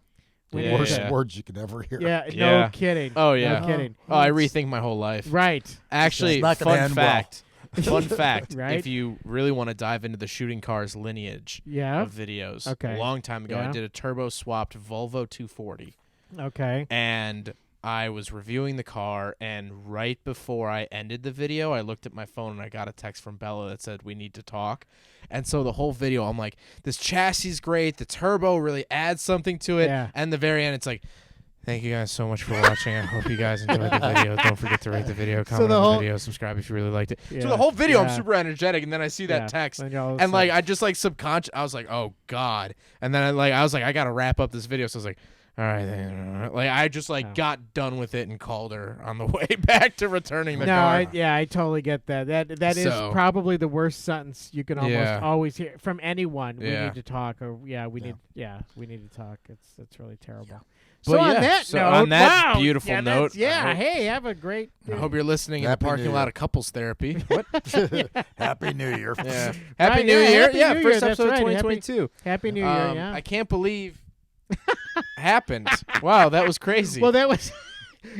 Worst words you could ever hear. Yeah, no kidding. Oh, yeah. No kidding. Oh, I rethink my whole life. Right. Actually, not gonna fun end fact. Fun fact, Right? if you really want to dive into the shooting cars lineage of videos, Okay. a long time ago, I did a turbo-swapped Volvo 240. Okay. And I was reviewing the car, and right before I ended the video, I looked at my phone, and I got a text from Bella that said, we need to talk. And so the whole video, I'm like, this chassis is great. The turbo really adds something to it. Yeah. And the very end, it's like, thank you guys so much for watching. I hope you guys enjoyed the video. Don't forget to rate the video, comment on the video, subscribe if you really liked it. Yeah. So the whole video, I'm super energetic, and then I see that text, and like I just like subconscious, I was like, oh god, and then I was like, I gotta wrap up this video, so I was like, all right, like I just like got done with it and called her on the way back to returning the car. I totally get that. That is probably the worst sentence you can almost always hear from anyone. We need to talk, or we need to talk. It's really terrible. Yeah. So on that note, on that beautiful note, hey, have a great day. I hope you're listening in the parking lot of couples therapy. What? Happy New Year. Yeah. Happy New Year. Happy New Year, first that's episode of right. 2022. Happy New Year, yeah. I can't believe happened. Wow, that was crazy. Well, that was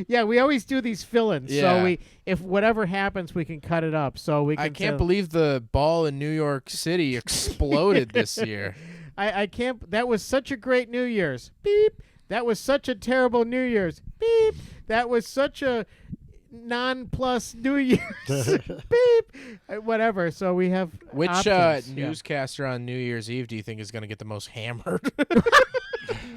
yeah, we always do these fill-ins. Yeah. So if whatever happens, we can cut it up. So we can I can't believe the ball in New York City exploded this year. I can't. That was such a great New Year's. Beep. That was such a terrible New Year's. Beep. That was such a non-plus New Year's. Beep. Whatever. So we have Which options. newscaster on New Year's Eve do you think is going to get the most hammered?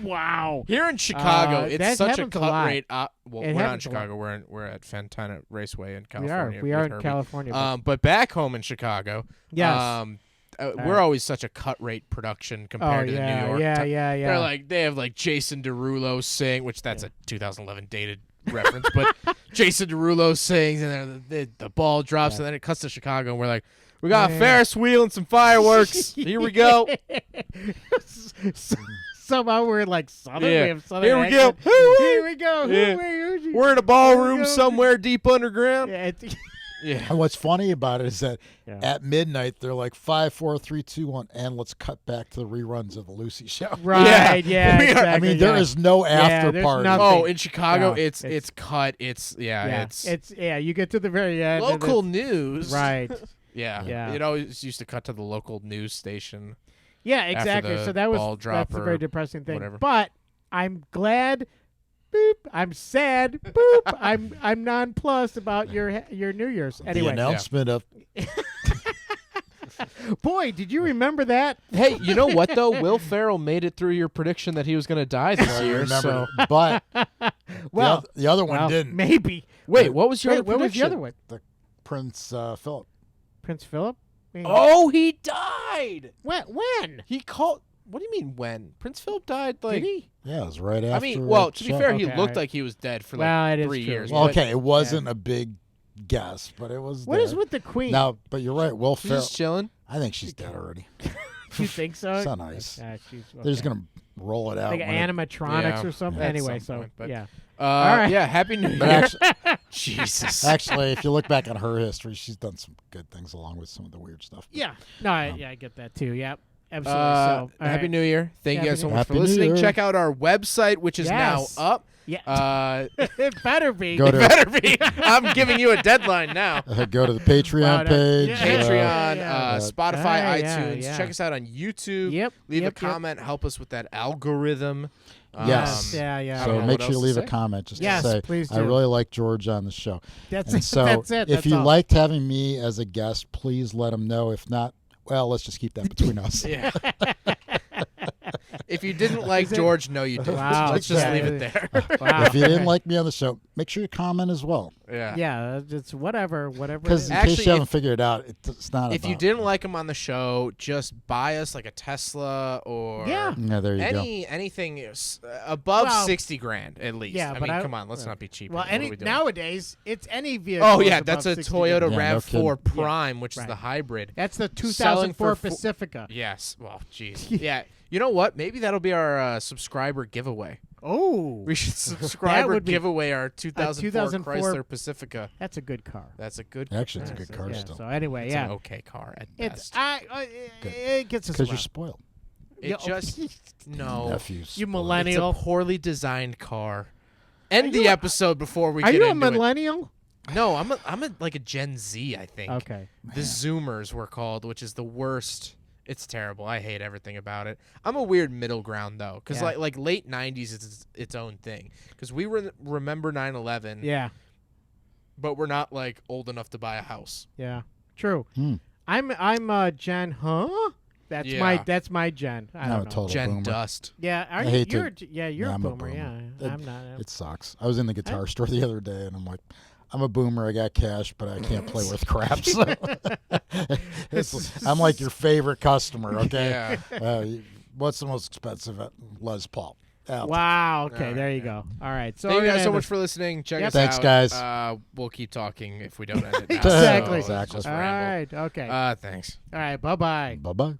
Wow. Here in Chicago, it's such a happens cut a rate. Well, we're not in happens a lot. Chicago. We're at Fantana Raceway in California. We are in Herbie. California. But back home in Chicago, Yes. we're always such a cut rate production compared to the New York. Yeah. They're like they have like Jason Derulo sing, which that's a 2011 dated reference, but Jason Derulo sings, and then the ball drops, and then it cuts to Chicago, and we're like, we got a Ferris wheel and some fireworks. Here we go. Somehow we're like Southern. Yeah. We have Southern Here we accent. go. Here we go. Yeah. Who We're in a ballroom somewhere deep underground. Yeah, Yeah. And what's funny about it is that at midnight they're like 5, 4, 3, 2, 1, and let's cut back to the reruns of the Lucy Show. Right? Yeah. Exactly, I mean, there is no after party. nothing. Oh, in Chicago, No, it's cut. It's you get to the very end. local news. Right. Yeah. It always used to cut to the local news station. Yeah, exactly. the So that's a very depressing thing. whatever. But I'm glad. Boop. I'm sad. Boop. I'm nonplussed about your New Year's. Anyway, the announcement of boy, did you remember that? Hey, you know what though? Will Ferrell made it through your prediction that he was going to die this year. So but Well, the other one didn't. Maybe. wait, what was your other What was the prediction? other one? The Prince Philip. Prince Philip? Oh, he died. When? He called. What do you mean when? Prince Philip died like. Did he? Yeah, it was right after. I mean, well, to be fair, he Okay, looked I- like he was dead for Well, like it is 3 true. years. Well, but- okay, it wasn't a big guess, but it was. What there. is with the Queen? Now, but you're right. Will He's Ferrell. just chilling. I think she's dead already. You think so? It's not nice. She's, They're just gonna roll it out. like when it- animatronics or something. at Anyway, some so point, but- yeah. right. Yeah, Happy New Year. But actually, Jesus. actually, if you look back on her history, she's done some good things along with some of the weird stuff. Yeah. No, I get that too. Yep. Absolutely. So, Happy New Year. Thank you guys so much Happy for New listening. Year. Check out our website, which is Yes. now up. Yeah. It better be. Go to Better be. I'm giving you a deadline now. go to the Patreon Wow, page. yeah. Patreon, yeah. Spotify, Yeah, iTunes. yeah. Check us out on YouTube. Yep. Leave yep, a comment. Help us with that algorithm. Yes. Yeah. I So don't know make what sure you else to leave a say. comment just Yes, to say, please I do. really like George on the show. That's And it. so That's it. if That's you all. liked having me as a guest, please let them know. If not, well, let's just keep that between us. Yeah. If you didn't like George, no, you didn't. Wow, Let's just yeah. leave it there. Wow. If you didn't like me on the show, make sure you comment as well. Yeah. Yeah, it's whatever. Because in Actually, case you haven't if- figured it out, it's not If you about- didn't like him on the show, just buy us like a Tesla or Yeah. Yeah, there you go. anything above Well, 60 grand at least. yeah, I but mean, come on, let's not be cheap. Well, here. What are we doing? nowadays it's any vehicle. Oh yeah, is that's above a 60 Toyota grand. Yeah, no Rav4 kidding. Prime, which is Right. the hybrid. That's the Selling for 2004 Pacifica. Yes. Well, jeez. Yeah. You know what? Maybe that'll be our subscriber giveaway. Oh, We should subscriber would be- giveaway our 2004 2004 Chrysler Pacifica. that's a good car. That's a good. Actually, it's a good car Yeah. still. So anyway, It's yeah, an okay car at it's best. it gets us Because you're around. spoiled. It just no. Nephews. You millennial. It's a poorly designed car. End the episode before we Are get you a into it. millennial? No, I'm like a Gen Z, I think. Okay. The Zoomers were called, which is the worst. It's terrible. I hate everything about it. I'm a weird middle ground though, because like late '90s is its own thing. Because we remember 9/11. Yeah. But we're not like old enough to buy a house. Yeah. True. Hmm. I'm Gen. Huh? That's my Gen. I don't know. Total Gen boomer. Dust. Yeah. I hate you're to- you're a I'm a boomer. boomer. Yeah. I'm not. It sucks. I was in the guitar store the other day, and I'm like, I'm a boomer. I got cash, but I can't play with crap. So I'm like your favorite customer. Okay. Yeah. What's the most expensive Les Paul? Wow. Okay. All there right, you go. All right. So thank you guys so end much this- for listening. Check us Thanks, out. guys. We'll keep talking if we don't end it now. Exactly. So, Exactly. just All ramble. right. Okay. Thanks. All right. Bye-bye. Bye-bye.